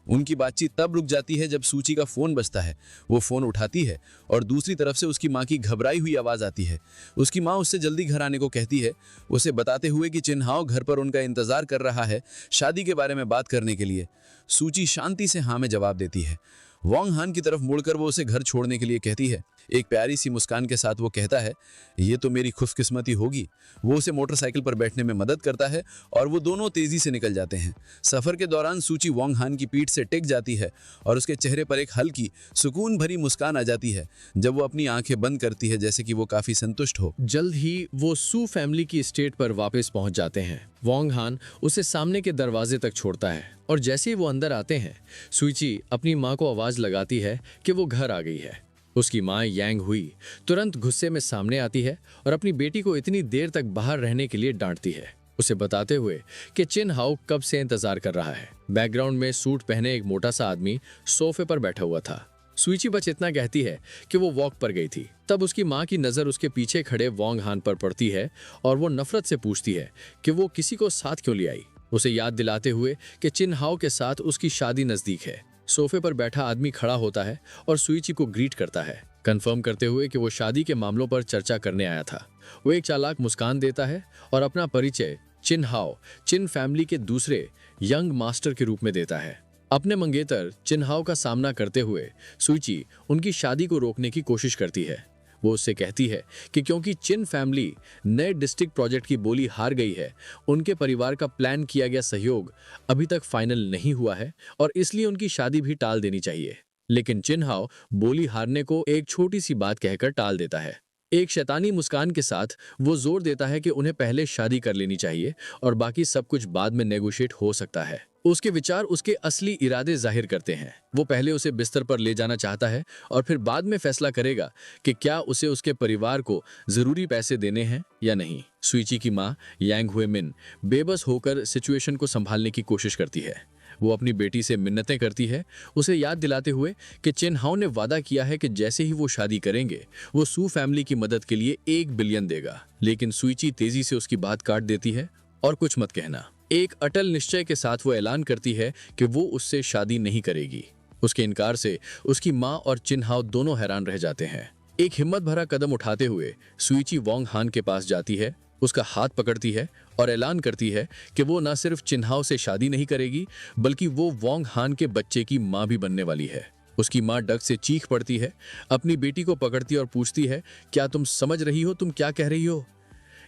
उनकी बातचीत तब रुक जाती है जब सूची का फोन बजता है। वो फोन उठाती है और दूसरी तरफ से उसकी माँ की घबराई हुई आवाज आती है। उसकी माँ उससे जल्दी घर आने को कहती है, उसे बताते हुए कि चिन्हाओ घर पर उनका इंतजार कर रहा है शादी के बारे में बात करने के लिए। सूची शांति से हाँ में जवाब देती है। वोंग हान की तरफ मुड़कर वो उसे घर छोड़ने के लिए कहती है। एक प्यारी सी मुस्कान के साथ वो कहता है, ये तो मेरी खुशकिस्मती होगी। वो उसे मोटरसाइकिल पर बैठने में मदद करता है और वो दोनों तेजी से निकल जाते हैं। सफर के दौरान सूची वोंग हान की पीठ से टिक जाती है और उसके चेहरे पर एक हल्की सुकून भरी मुस्कान आ जाती है जब वो अपनी आंखें बंद करती है, जैसे कि वो काफी संतुष्ट हो। जल्द ही वो सू फैमिली की एस्टेट पर वापस पहुंच जाते हैं। वोंग हान उसे सामने के दरवाजे तक छोड़ता है और जैसे ही वो अंदर आते हैं, सूची अपनी माँ को आवाज लगाती है कि वो घर आ गई है। उसकी माँ यांग हुई तुरंत गुस्से में सामने आती है और अपनी बेटी को इतनी देर तक बाहर रहने के लिए डांटती है, उसे बताते हुए कि चिन हाउ कब से इंतजार कर रहा है। बैकग्राउंड में सूट पहने एक मोटा सा आदमी सोफे पर बैठा हुआ था। सुईची बस इतना कहती है कि वो वॉक पर गई थी। तब उसकी माँ की नज़र उसके पीछे खड़े वोंग हान पर पड़ती है और वो नफरत से पूछती है कि वो किसी को साथ क्यों ले आई, उसे याद दिलाते हुए कि चिन हाओ के साथ उसकी शादी नज़दीक है। सोफे पर बैठा आदमी खड़ा होता है और सुईची को ग्रीट करता है, कंफर्म करते हुए कि वो शादी के मामलों पर चर्चा करने आया था। वो एक चालाक मुस्कान देता है और अपना परिचय चिन हाओ, चिन फैमिली के दूसरे यंग मास्टर के रूप में देता है। अपने मंगेतर चिन हाओ का सामना करते हुए सुईची उनकी शादी को रोकने की कोशिश करती है। वो उससे कहती है कि क्योंकि चिन फैमिली नए डिस्ट्रिक्ट प्रोजेक्ट की बोली हार गई है, उनके परिवार का प्लान किया गया सहयोग अभी तक फाइनल नहीं हुआ है और इसलिए उनकी शादी भी टाल देनी चाहिए। लेकिन चिन हाओ बोली हारने को एक छोटी सी बात कहकर टाल देता है। एक शैतानी मुस्कान के साथ वो जोर देता है कि उन्हें पहले शादी कर लेनी चाहिए और बाकी सब कुछ बाद में नेगोशिएट हो सकता है। उसके विचार उसके असली इरादे जाहिर करते हैं। वो पहले उसे बिस्तर पर ले जाना चाहता है और फिर बाद में फैसला करेगा कि क्या उसे उसके परिवार को जरूरी पैसे देने हैं या नहीं। सुईची की माँ यांग हुए मिन बेबस होकर सिचुएशन को संभालने की कोशिश करती है। वो अपनी बेटी से मिन्नतें करती है, उसे याद दिलाते हुए कि चिन हाओ ने वादा किया है कि जैसे ही वो शादी करेंगे वो सू फैमिली की मदद के लिए 1 बिलियन देगा। लेकिन सुईची तेजी से उसकी बात काट देती है और कुछ मत कहना। एक अटल निश्चय के साथ वो ऐलान करती है कि वो उससे शादी नहीं करेगी। उसके इनकार से उसकी माँ और चिन हाओ दोनों हैरान रह जाते हैं। एक हिम्मत भरा कदम उठाते हुए सुईची वोंग हान के पास जाती है, उसका हाथ पकड़ती है और ऐलान करती है कि वो न सिर्फ चिन हाओ से शादी नहीं करेगी बल्कि वो वोंग हान के बच्चे की माँ भी बनने वाली है। उसकी माँ डग से चीख पड़ती है, अपनी बेटी को पकड़ती और पूछती है, क्या तुम समझ रही हो तुम क्या कह रही हो?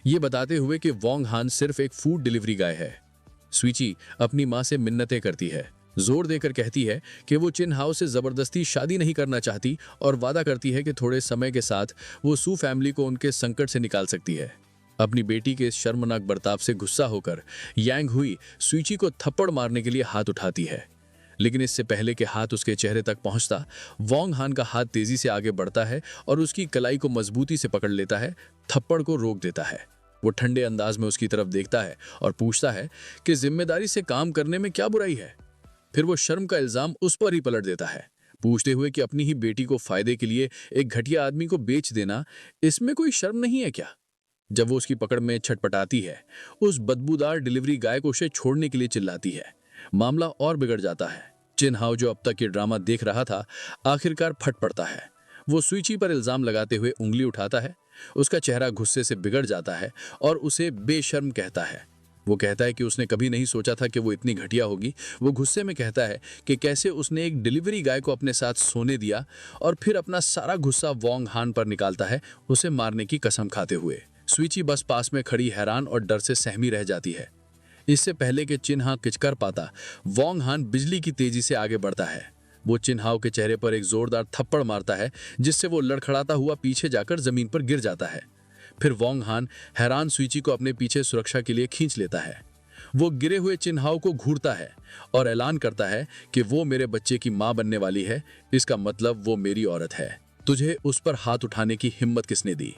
ये बताते हुए कि वोंग हान सिर्फ एक फूड डिलीवरी गाय है। सुईची अपनी माँ से मिन्नतें करती है, जोर देकर कहती है कि वो चिन हाओ से जबरदस्ती शादी नहीं करना चाहती और वादा करती है कि थोड़े समय के साथ वो सू फैमिली को उनके संकट से निकाल सकती है। अपनी बेटी के इस शर्मनाक बर्ताव से गुस्सा होकर यांग हुई सुईची को थप्पड़ मारने के लिए हाथ उठाती है। लेकिन इससे पहले कि हाथ उसके चेहरे तक पहुंचता, वोंग हान का हाथ तेजी से आगे बढ़ता है और उसकी कलाई को मजबूती से पकड़ लेता है, थप्पड़ को रोक देता है। वो ठंडे अंदाज में उसकी तरफ देखता है और पूछता है कि जिम्मेदारी से काम करने में क्या बुराई है। फिर वो शर्म का इल्जाम उस पर ही पलट देता है, पूछते हुए कि अपनी ही बेटी को फायदे के लिए एक घटिया आदमी को बेच देना, इसमें कोई शर्म नहीं है क्या? जब वो उसकी पकड़ में छटपटाती है, उस बदबूदार डिलीवरी गाय को उसे छोड़ने के लिए चिल्लाती है। मामला और बिगड़ जाता है। चिन हाओ जो अब तक ये ड्रामा देख रहा था, आखिरकार फट पड़ता है। वो सुईची पर इल्जाम लगाते हुए उंगली उठाता है। उसका चेहरा गुस्से से बिगड़ जाता है और उसे बेशर्म कहता है। वो कहता है कि उसने कभी नहीं सोचा था कि वो इतनी घटिया होगी। वो गुस्से में कहता है कि कैसे उसने एक डिलीवरी गाय को अपने साथ सोने दिया और फिर अपना सारा गुस्सा वोंग हान पर निकालता है, उसे मारने की कसम खाते हुए। सुईची बस पास में खड़ी हैरान और डर से सहमी रह जाती है। इससे पहले कि चिन हाओ कुछ कर पाता, वोंग हान बिजली की तेजी से आगे बढ़ता है। वो चिन हाओ के चेहरे पर एक जोरदार थप्पड़ मारता है, जिससे वो लड़खड़ाता हुआ पीछे जाकर जमीन पर गिर जाता है। फिर वोंग हान हैरान सुईची को अपने पीछे सुरक्षा के लिए खींच लेता है। वो गिरे हुए चिन हाओ को घूरता है और ऐलान करता है कि वो मेरे बच्चे की मां बनने वाली है, इसका मतलब वो मेरी औरत है। तुझे उस पर हाथ उठाने की हिम्मत किसने दी?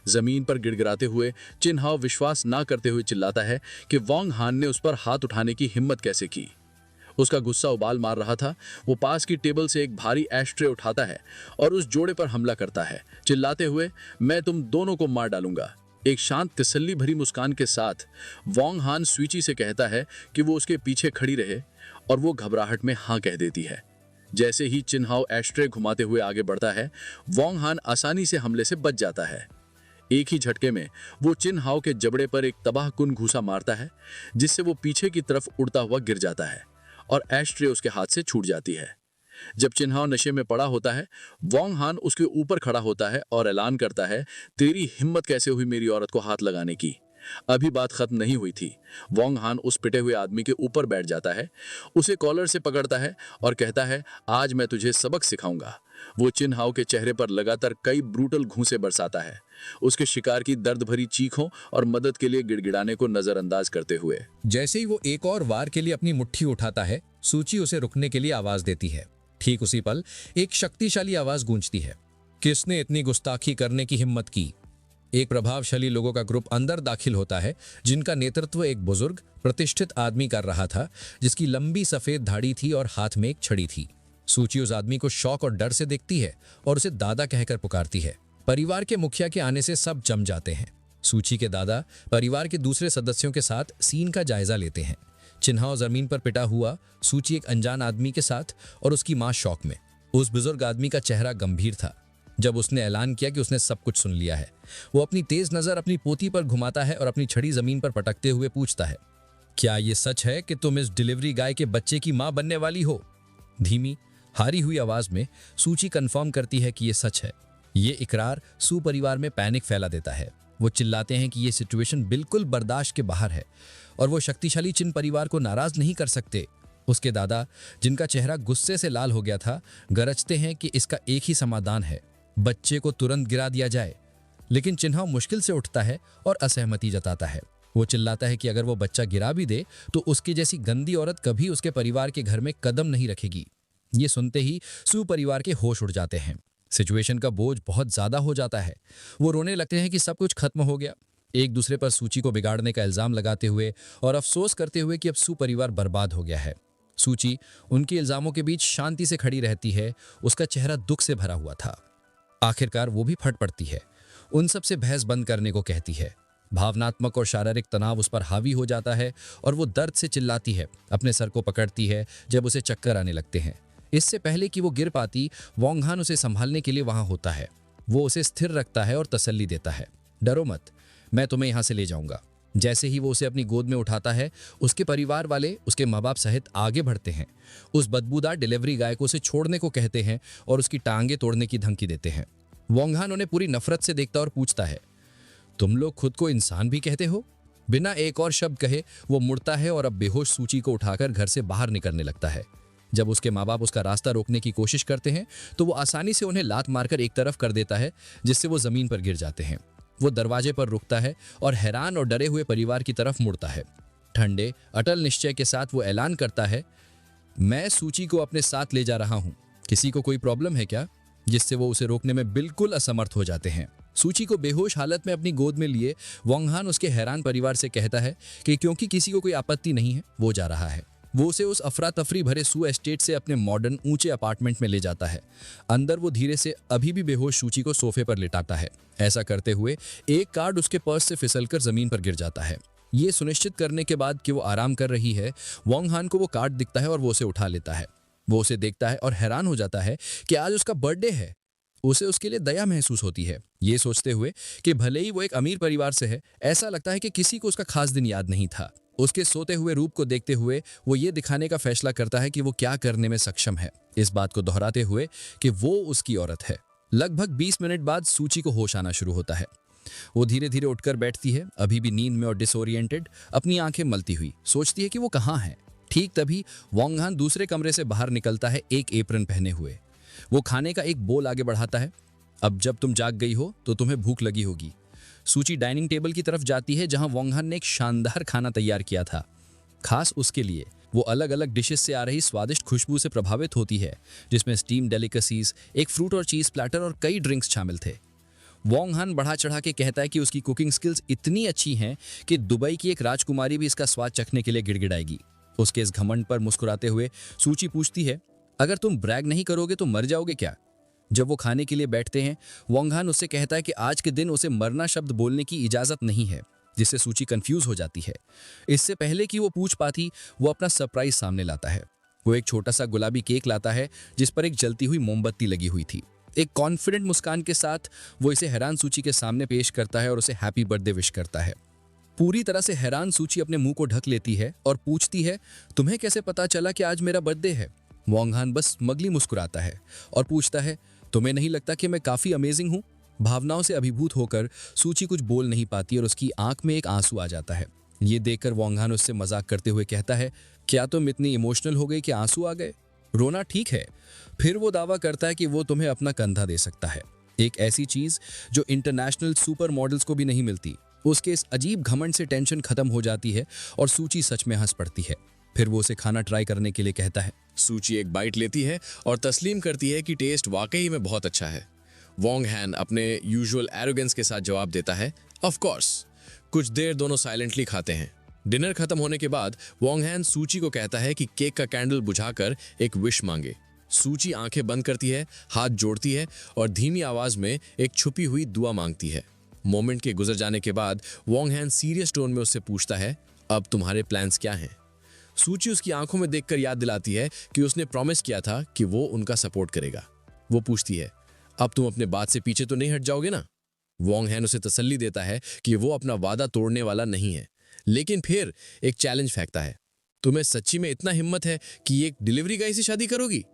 जमीन पर गिड़गिड़ाते हुए चिन हाओ विश्वास ना करते हुए चिल्लाता है कि वोंग हान ने उस पर हाथ उठाने की हिम्मत कैसे की। उसका गुस्सा उबाल मार रहा था। वो पास की टेबल से एक भारी एशट्रे उठाता है और उस जोड़े पर हमला करता है, चिल्लाते हुए, मैं तुम दोनों को मार डालूंगा। एक शांत तसल्ली भरी मुस्कान के साथ वोंग हान सुईची से कहता है कि वो उसके पीछे खड़ी रहे और वो घबराहट में हाँ कह देती है। जैसे ही चिन हाओ एशट्रे घुमाते हुए आगे बढ़ता है, वोंग हान आसानी से हमले से बच जाता है। एक ही झटके में वो चिन हाओ के जबड़े पर एक तबाहकुन घूसा मारता है, जिससे वो पीछे की तरफ उड़ता हुआ गिर जाता है और एशट्रे उसके हाथ से छूट जाती है। जब चिन हाओ नशे में पड़ा होता है, वोंग हान उसके ऊपर खड़ा होता है और ऐलान करता है, तेरी हिम्मत कैसे हुई मेरी औरत को हाथ लगाने की? अभी बात खत्म नहीं हुई थी। वोंग हान उस पिटे हुए आदमी के ऊपर बैठ जाता है, उसे कॉलर से पकड़ता है और कहता है, आज मैं तुझे सबक सिखाऊंगा। वो चिन हाओ के चेहरे पर लगातार कई ब्रूटल घूंसे बरसाता है, उसके शिकार की दर्द भरी चीखों और मदद के लिए गिड़गिड़ाने को नजरअंदाज करते हुए। जैसे ही वो एक और वार के लिए अपनी मुट्ठी उठाता है, सूची उसे रुकने के लिए आवाज देती है। ठीक उसी पल एक शक्तिशाली आवाज गूंजती है, किसने इतनी गुस्ताखी करने की हिम्मत की? एक प्रभावशाली लोगों का ग्रुप अंदर दाखिल होता है, जिनका नेतृत्व एक बुजुर्ग प्रतिष्ठित आदमी कर रहा था, जिसकी लंबी सफेद दाढ़ी थी और हाथ में एक छड़ी थी। सूची उस आदमी को शौक और डर से देखती है और उसे दादा कहकर पुकारती है। परिवार के मुखिया के आने से सब जम जाते हैं। सूची के दादा परिवार के दूसरे सदस्यों के साथ सीन का जायजा लेते हैं। चिन्हाव जमीन पर पिटा हुआ, सूची एक अनजान आदमी के साथ और उसकी मां शौक में। उस बुजुर्ग आदमी का चेहरा गंभीर था। जब उसने ऐलान किया कि उसने सब कुछ सुन लिया है, वो अपनी तेज नजर अपनी पोती पर घुमाता है और अपनी छड़ी जमीन पर पटकते हुए पूछता है, क्या ये सच है कि तुम इस डिलीवरी गाय के बच्चे की मां बनने वाली हो? धीमी हारी हुई आवाज में सूची कंफर्म करती है कि ये सच है। ये इकरार सू परिवार में पैनिक फैला देता है। वो चिल्लाते हैं कि ये सिचुएशन बिल्कुल बर्दाश्त के बाहर है और वो शक्तिशाली चिन परिवार को नाराज नहीं कर सकते। उसके दादा, जिनका चेहरा गुस्से से लाल हो गया था, गरजते हैं कि इसका एक ही समाधान है, बच्चे को तुरंत गिरा दिया जाए। लेकिन चिन्हाव मुश्किल से उठता है और असहमति जताता है। वो चिल्लाता है कि अगर वो बच्चा गिरा भी दे तो उसकी जैसी गंदी औरत कभी उसके परिवार के घर में कदम नहीं रखेगी। ये सुनते ही सू परिवार के होश उड़ जाते हैं। सिचुएशन का बोझ बहुत ज्यादा हो जाता है। वो रोने लगते हैं कि सब कुछ खत्म हो गया, एक दूसरे पर सूची को बिगाड़ने का इल्जाम लगाते हुए और अफसोस करते हुए कि अब सू परिवार बर्बाद हो गया है। सूची उनके इल्जामों के बीच शांति से खड़ी रहती है। उसका चेहरा दुख से भरा हुआ था। आखिरकार वो भी फट पड़ती है। उन सब से बहस बंद करने को कहती है। भावनात्मक और शारीरिक तनाव उस पर हावी हो जाता है और वो दर्द से चिल्लाती है, अपने सर को पकड़ती है जब उसे चक्कर आने लगते हैं। इससे पहले कि वो गिर पाती, वोंग हान उसे संभालने के लिए वहां होता है। वो उसे स्थिर रखता है और तसल्ली देता है, डरो मत, मैं तुम्हें यहां से ले जाऊंगा। जैसे ही वो उसे अपनी गोद में उठाता है, उसके परिवार वाले उसके माँ बाप सहित आगे बढ़ते हैं। उस बदबूदार डिलीवरी गाय को उसे छोड़ने को कहते हैं और उसकी टांगे तोड़ने की धमकी देते हैं। वोंग हान उन्हें पूरी नफरत से देखता और पूछता है, तुम लोग खुद को इंसान भी कहते हो? बिना एक और शब्द कहे वो मुड़ता है और अब बेहोश सूची को उठाकर घर से बाहर निकलने लगता है। जब उसके माँ बाप उसका रास्ता रोकने की कोशिश करते हैं तो वो आसानी से उन्हें लात मारकर एक तरफ कर देता है, जिससे वो जमीन पर गिर जाते हैं। वो दरवाजे पर रुकता है और हैरान और डरे हुए परिवार की तरफ मुड़ता है। ठंडे अटल निश्चय के साथ वो ऐलान करता है, मैं सूची को अपने साथ ले जा रहा हूं, किसी को कोई प्रॉब्लम है क्या? जिससे वो उसे रोकने में बिल्कुल असमर्थ हो जाते हैं। सूची को बेहोश हालत में अपनी गोद में लिए वोंग हान उसके हैरान परिवार से कहता है कि क्योंकि किसी को कोई आपत्ति नहीं है, वो जा रहा है। वो उसे उस अफरा तफरी भरे सू एस्टेट से अपने मॉडर्न ऊंचे अपार्टमेंट में ले जाता है। अंदर वो धीरे से अभी भी बेहोश सूची को सोफे पर लिटाता है। ऐसा करते हुए एक कार्ड उसके पर्स से फिसलकर जमीन पर गिर जाता है। ये सुनिश्चित करने के बाद कि वो आराम कर रही है, वोंग हान को वो कार्ड दिखता है और वो उसे उठा लेता है। वो उसे देखता है और हैरान हो जाता है कि आज उसका बर्थडे है। उसे उसके लिए दया महसूस होती है, ये सोचते हुए कि भले ही वो एक अमीर परिवार से है, ऐसा लगता है कि किसी को उसका खास दिन याद नहीं था। उसके सोते हुए रूप को देखते हुए वो ये दिखाने का फैसला करता है कि वो क्या करने में सक्षम है, इस बात को दोहराते हुए कि वो उसकी औरत है। लगभग 20 मिनट बाद सूची को होश आना शुरू होता है। वो धीरे धीरे उठकर बैठती है, अभी भी नींद में और डिसोरिएंटेड, अपनी आंखें मलती हुई। सोचती है कि वो कहाँ है। ठीक तभी वोंग हान दूसरे कमरे से बाहर निकलता है, एक एप्रन पहने हुए। वो खाने का एक बोल आगे बढ़ाता है। अब जब तुम जाग गई हो तो तुम्हें भूख लगी होगी। सूची डाइनिंग टेबल की तरफ जाती है जहां वोंग हान ने एक शानदार खाना तैयार किया था, खास उसके लिए। वो अलग अलग डिशेस से आ रही स्वादिष्ट खुशबू से प्रभावित होती है, जिसमें स्टीम डेलिकेसीज, एक फ्रूट और चीज प्लेटर और कई ड्रिंक्स शामिल थे। वोंग हान बढ़ा चढ़ा के कहता है कि उसकी कुकिंग स्किल्स इतनी अच्छी हैं कि दुबई की एक राजकुमारी भी इसका स्वाद चखने के लिए गिड़गिड़ाएगी। उसके इस घमंड पर मुस्कुराते हुए सूची पूछती है, अगर तुम ब्रैग नहीं करोगे तो मर जाओगे क्या? जब वो खाने के लिए बैठते हैं, वोंग हान उससे कहता है कि आज के दिन उसे मरना शब्द बोलने की इजाजत नहीं है, जिससे सूची कंफ्यूज हो जाती है। इससे पहले कि वो पूछ पाती, वो अपना सरप्राइज सामने लाता है। वो एक छोटा सा गुलाबी केक लाता है जिस पर एक जलती हुई मोमबत्ती लगी हुई थी। एक कॉन्फिडेंट मुस्कान के साथ वो इसे हैरान सूची के सामने पेश करता है और उसे हैप्पी बर्थडे विश करता है। पूरी तरह से हैरान सूची अपने मुंह को ढक लेती है और पूछती है, तुम्हें कैसे पता चला कि आज मेरा बर्थडे है? वोंग हान बस स्मगली मुस्कुराता है और पूछता है, तुम्हें नहीं लगता कि मैं काफी अमेजिंग हूं? भावनाओं से अभिभूत होकर सूची कुछ बोल नहीं पाती और उसकी आंख में एक आंसू आ जाता है। ये देखकर वोंग हान उससे मजाक करते हुए कहता है, क्या तुम इतनी इमोशनल हो गई कि आंसू आ गए? रोना ठीक है। फिर वो दावा करता है कि वो तुम्हें अपना कंधा दे सकता है, एक ऐसी चीज जो इंटरनेशनल सुपर मॉडल्स को भी नहीं मिलती। उसके इस अजीब घमंड से टेंशन खत्म हो जाती है और सूची सच में हंस पड़ती है। फिर वो उसे खाना ट्राई करने के लिए कहता है। सूची एक बाइट लेती है और तस्लीम करती है कि टेस्ट वाकई में बहुत अच्छा है। वोंग हान अपने यूजुअल एरोगेंस के साथ जवाब देता है, ऑफ कोर्स। कुछ देर दोनों साइलेंटली खाते हैं। डिनर खत्म होने के बाद वोंग हान सूची को कहता है कि केक का कैंडल बुझाकर एक विश मांगे। सूची आंखें बंद करती है, हाथ जोड़ती है और धीमी आवाज में एक छुपी हुई दुआ मांगती है। मोमेंट के गुजर जाने के बाद वॉन्ग हैन सीरियस टोन में उससे पूछता है, अब तुम्हारे प्लान्स क्या हैं? सूची उसकी आंखों में देखकर याद दिलाती है कि उसने प्रॉमिस किया था कि वो उनका सपोर्ट करेगा। वो पूछती है, अब तुम अपने बात से पीछे तो नहीं हट जाओगे ना? वॉन्ग हैन उसे तसल्ली देता है कि वो अपना वादा तोड़ने वाला नहीं है, लेकिन फिर एक चैलेंज फेंकता है, तुम्हें सच्ची में इतना हिम्मत है कि एक डिलीवरी गाय से शादी करोगी?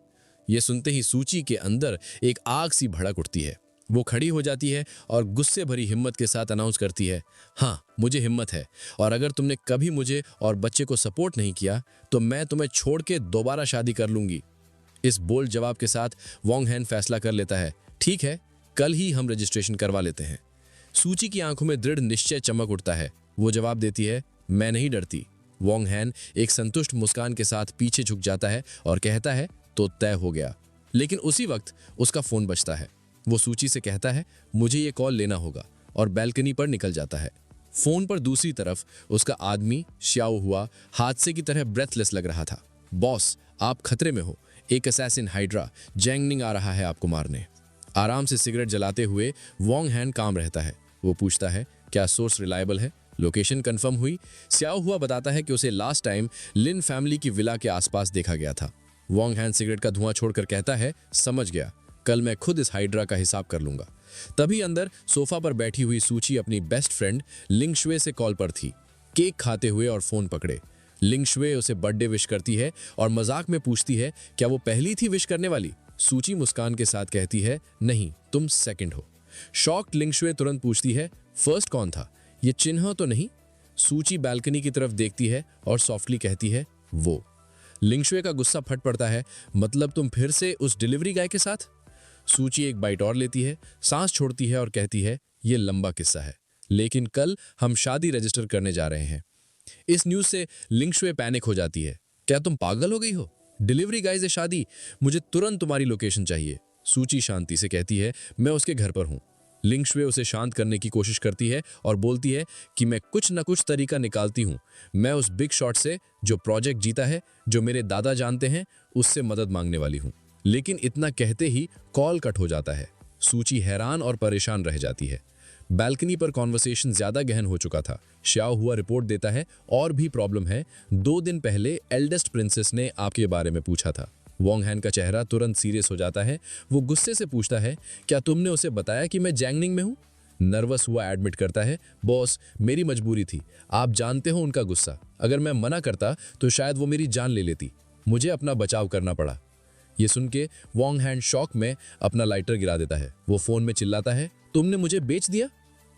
ये सुनते ही सूची के अंदर एक आग सी भड़क उठती है। वो खड़ी हो जाती है और गुस्से भरी हिम्मत के साथ अनाउंस करती है, हाँ मुझे हिम्मत है, और अगर तुमने कभी मुझे और बच्चे को सपोर्ट नहीं किया तो मैं तुम्हें छोड़ के दोबारा शादी कर लूंगी। इस बोल्ड जवाब के साथ वॉन्ग हैन फैसला कर लेता है, ठीक है, कल ही हम रजिस्ट्रेशन करवा लेते हैं। सूची की आंखों में दृढ़ निश्चय चमक उठता है। वो जवाब देती है, मैं नहीं डरती। वॉन्ग हैन एक संतुष्ट मुस्कान के साथ पीछे झुक जाता है और कहता है, तो तय हो गया। लेकिन उसी वक्त उसका फोन बजता है। वो सूची से कहता है, मुझे ये कॉल लेना होगा, और बैल्कनी पर निकल जाता है। फोन पर दूसरी तरफ उसका आदमी श्याओ हुआ हादसे की तरह ब्रेथलेस लग रहा था। बॉस, आप खतरे में हो, एक असैसिन हाइड्रा जैंगनिंग आ रहा है आपको मारने। आराम से सिगरेट जलाते हुए वॉन्ग हैन काम रहता है। वो पूछता है, क्या सोर्स रिलायबल है? लोकेशन कंफर्म हुई? श्याओ हुआ बताता है कि उसे लास्ट टाइम लिन फैमिली की विला के आसपास देखा गया था। वॉन्ग हैन सिगरेट का धुआं छोड़कर कहता है, समझ गया, कल मैं खुद इस हाइड्रा का हिसाब कर लूंगा। तभी अंदर सोफा पर बैठी हुई सूची अपनी बेस्ट फ्रेंड लिंग शुए से कॉल पर थी, केक खाते हुए और फोन पकड़े। लिंग शुए उसे बर्थडे विश करती है और मजाक में पूछती है, क्या वो पहली थी विश करने वाली? सूची मुस्कान के साथ कहती है, नहीं, तुम सेकंड हो। शॉक्ड लिंग शुए तुरंत पूछती है, फर्स्ट कौन था? ये चिन्ह तो नहीं? सूची बैल्कनी की तरफ देखती है और सॉफ्टली कहती है, वो। लिंग शुए का गुस्सा फट पड़ता है, मतलब तुम फिर से उस डिलीवरी गाय के साथ? सूची एक बाइट और लेती है, सांस छोड़ती है और कहती है, ये लंबा किस्सा है, लेकिन कल हम शादी रजिस्टर करने जा रहे हैं। इस न्यूज से लिंग शुए पैनिक हो जाती है, क्या तुम पागल हो गई हो? डिलीवरी गाय से शादी? मुझे तुरंत तुम्हारी लोकेशन चाहिए। सूची शांति से कहती है, मैं उसके घर पर हूं। लिंग शुए उसे शांत करने की कोशिश करती है और बोलती है कि मैं कुछ न कुछ तरीका निकालती हूं। मैं उस बिग शॉट से, जो प्रोजेक्ट जीता है, जो मेरे दादा जानते हैं, उससे मदद मांगने वाली हूं। लेकिन इतना कहते ही कॉल कट हो जाता है। सूची हैरान और परेशान रह जाती है। बैल्कनी पर कॉन्वर्सेशन ज्यादा गहन हो चुका था। श्याओ हुआ रिपोर्ट देता है, और भी प्रॉब्लम है, 2 दिन पहले एल्डेस्ट प्रिंसेस ने आपके बारे में पूछा था। वॉन्ग हैन का चेहरा तुरंत सीरियस हो जाता है। वो गुस्से से पूछता है, क्या तुमने उसे बताया कि मैं जैंगनिंग में हूं? नर्वस हुआ एडमिट करता है, बॉस, मेरी मजबूरी थी। आप जानते हो उनका गुस्सा। अगर मैं मना करता तो शायद वो मेरी जान ले लेती। मुझे अपना बचाव करना पड़ा। ये सुन के वॉन्ग हैन शॉक में अपना लाइटर गिरा देता है। वो फोन में चिल्लाता है, तुमने मुझे बेच दिया?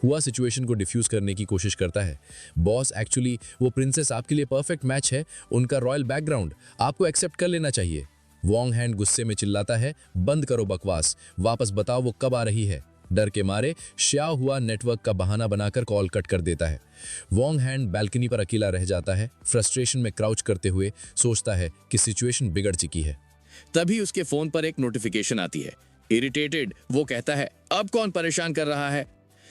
हुआ सिचुएशन को डिफ्यूज करने की कोशिश करता है। बॉस, एक्चुअली वो प्रिंसेस आपके लिए परफेक्ट मैच है। उनका रॉयल बैकग्राउंड आपको एक्सेप्ट कर लेना चाहिए। वॉन्ग हैन गुस्से में चिल्लाता है, बंद करो बकवास, वापस बताओ वो कब आ रही है। डर के मारे श्याओ हुआ नेटवर्क का बहाना बनाकर कॉल कट कर देता है। वॉन्ग हैन बैल्कनी पर अकेला रह जाता है। फ्रस्ट्रेशन में क्राउच करते हुए सोचता है कि सिचुएशन बिगड़ चुकी है। तभी उसके फोन पर एक नोटिफिकेशन आती है। इरिटेटेड वो कहता है, अब कौन परेशान कर रहा है?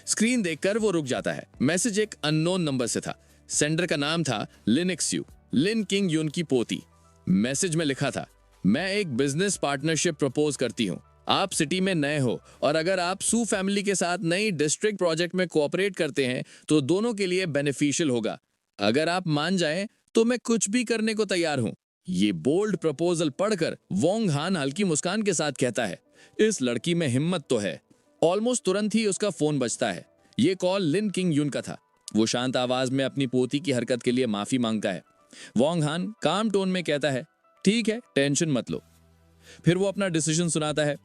स्क्रीन देखकर वो रुक जाता है। मैसेज एक अननोन नंबर से था। सेंडर का नाम था लिनिक्स यू, लिन किंग यून की पोती। मैसेज में लिखा था, मैं एक बिजनेस पार्टनरशिप प्रपोज करती हूँ। आप सिटी में नए हो और अगर आप सू फैमिली के साथ नई डिस्ट्रिक्ट प्रोजेक्ट में कोऑपरेट करते हैं तो दोनों के लिए बेनिफिशियल होगा। अगर आप मान जाएं तो मैं कुछ भी करने को तैयार हूं। ये बोल्ड प्रपोजल पढ़कर वॉन्ग हैन हल्की मुस्कान के साथ कहता है, इस लड़की में हिम्मत तो है। ऑलमोस्ट तुरंत ही उसका फोन बजता है। ये कॉल लिन किंग यून का था। वो शांत आवाज में अपनी पोती की हरकत के लिए माफी मांगता है। वॉन्ग हैन काम टोन में कहता है, ठीक है, टेंशन मत लो। फिर वो अपना डिसीजन सुनाता है,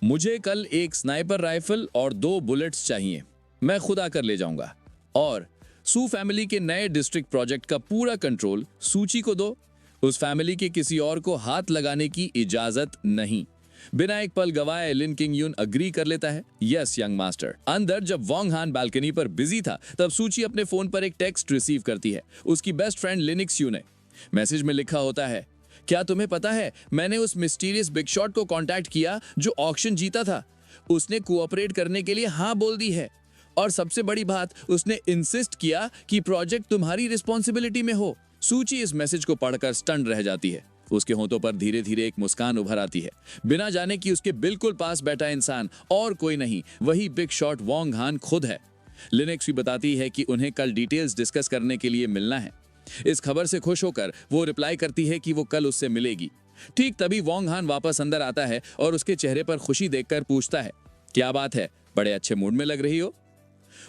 मुझे कल एक स्नाइपर राइफल और 2 बुलेट्स चाहिए। मैं खुद आकर ले जाऊंगा। और सू फैमिली के नए डिस्ट्रिक्ट प्रोजेक्ट का पूरा कंट्रोल सूची को दो। उस फैमिली के किसी और को हाथ लगाने की इजाजत नहीं। बिना एक पल गवाए लिन किंग यून अग्री कर लेता है, यस यंग मास्टर। अंदर जब वॉन्ग हैन बालकनी पर बिजी था तब सूची अपने फोन पर एक टेक्स्ट रिसीव करती है। उसकी बेस्ट फ्रेंड लिनिक्स यू ने। मैसेज में लिखा होता है, क्या तुम्हें पता है मैंने उस मिस्टीरियस बिग शॉट को कांटेक्ट किया जो ऑक्शन जीता था। उसने कोऑपरेट करने के लिए हाँ बोल दी है और सबसे बड़ी बात, उसने इंसिस्ट किया कि प्रोजेक्ट तुम्हारी रिस्पॉन्सिबिलिटी में हो। सूची इस मैसेज को पढ़कर स्टन रह जाती है। उसके होंठों पर धीरे धीरे एक मुस्कान उभर आती है, बिना जाने कि उसके बिल्कुल पास बैठा इंसान और कोई नहीं, वही बिग शॉट वोंग हान खुद है। लिनेक्स भी बताती है कि उन्हें कल डिटेल्स डिस्कस करने के लिए मिलना है। इस खबर से खुश होकर वो रिप्लाई करती है कि वो कल उससे मिलेगी। ठीक तभी वोंग हान वापस अंदर आता है और उसके चेहरे पर खुशी देखकर पूछता है, क्या बात है, बड़े अच्छे मूड में लग रही हो।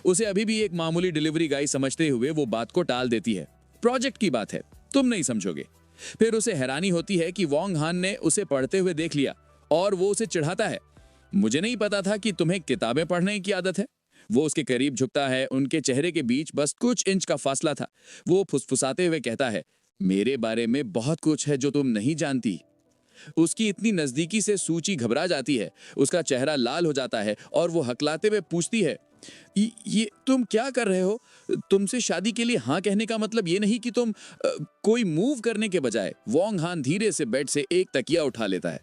उसे अभी भी एक मामूली डिलीवरी गाय समझते हुए वो बात को टाल देती है। प्रोजेक्ट की बात है, तुम नहीं समझोगे। फिर उसे हैरानी होती है कि वोंग हान ने उसे पढ़ते हुए देख लिया और वो उसे चिढ़ाता है, मुझे नहीं पता था कि तुम्हें किताबें पढ़ने की आदत है। वो उसके करीब झुकता है, उनके चेहरे के बीच बस कुछ इंच का फासला था। वो फुसफुसाते हुए कहता है, मेरे बारे में बहुत कुछ है जो तुम नहीं जानती। उसकी इतनी नजदीकी से सूची घबरा जाती है, उसका चेहरा लाल हो जाता है और वो हकलाते हुए पूछती है, ये तुम क्या कर रहे हो? तुमसे शादी के लिए हाँ कहने का मतलब ये नहीं कि तुम कोई मूव करने के बजाय वोंग हान धीरे से बेड से एक तकिया उठा लेता है।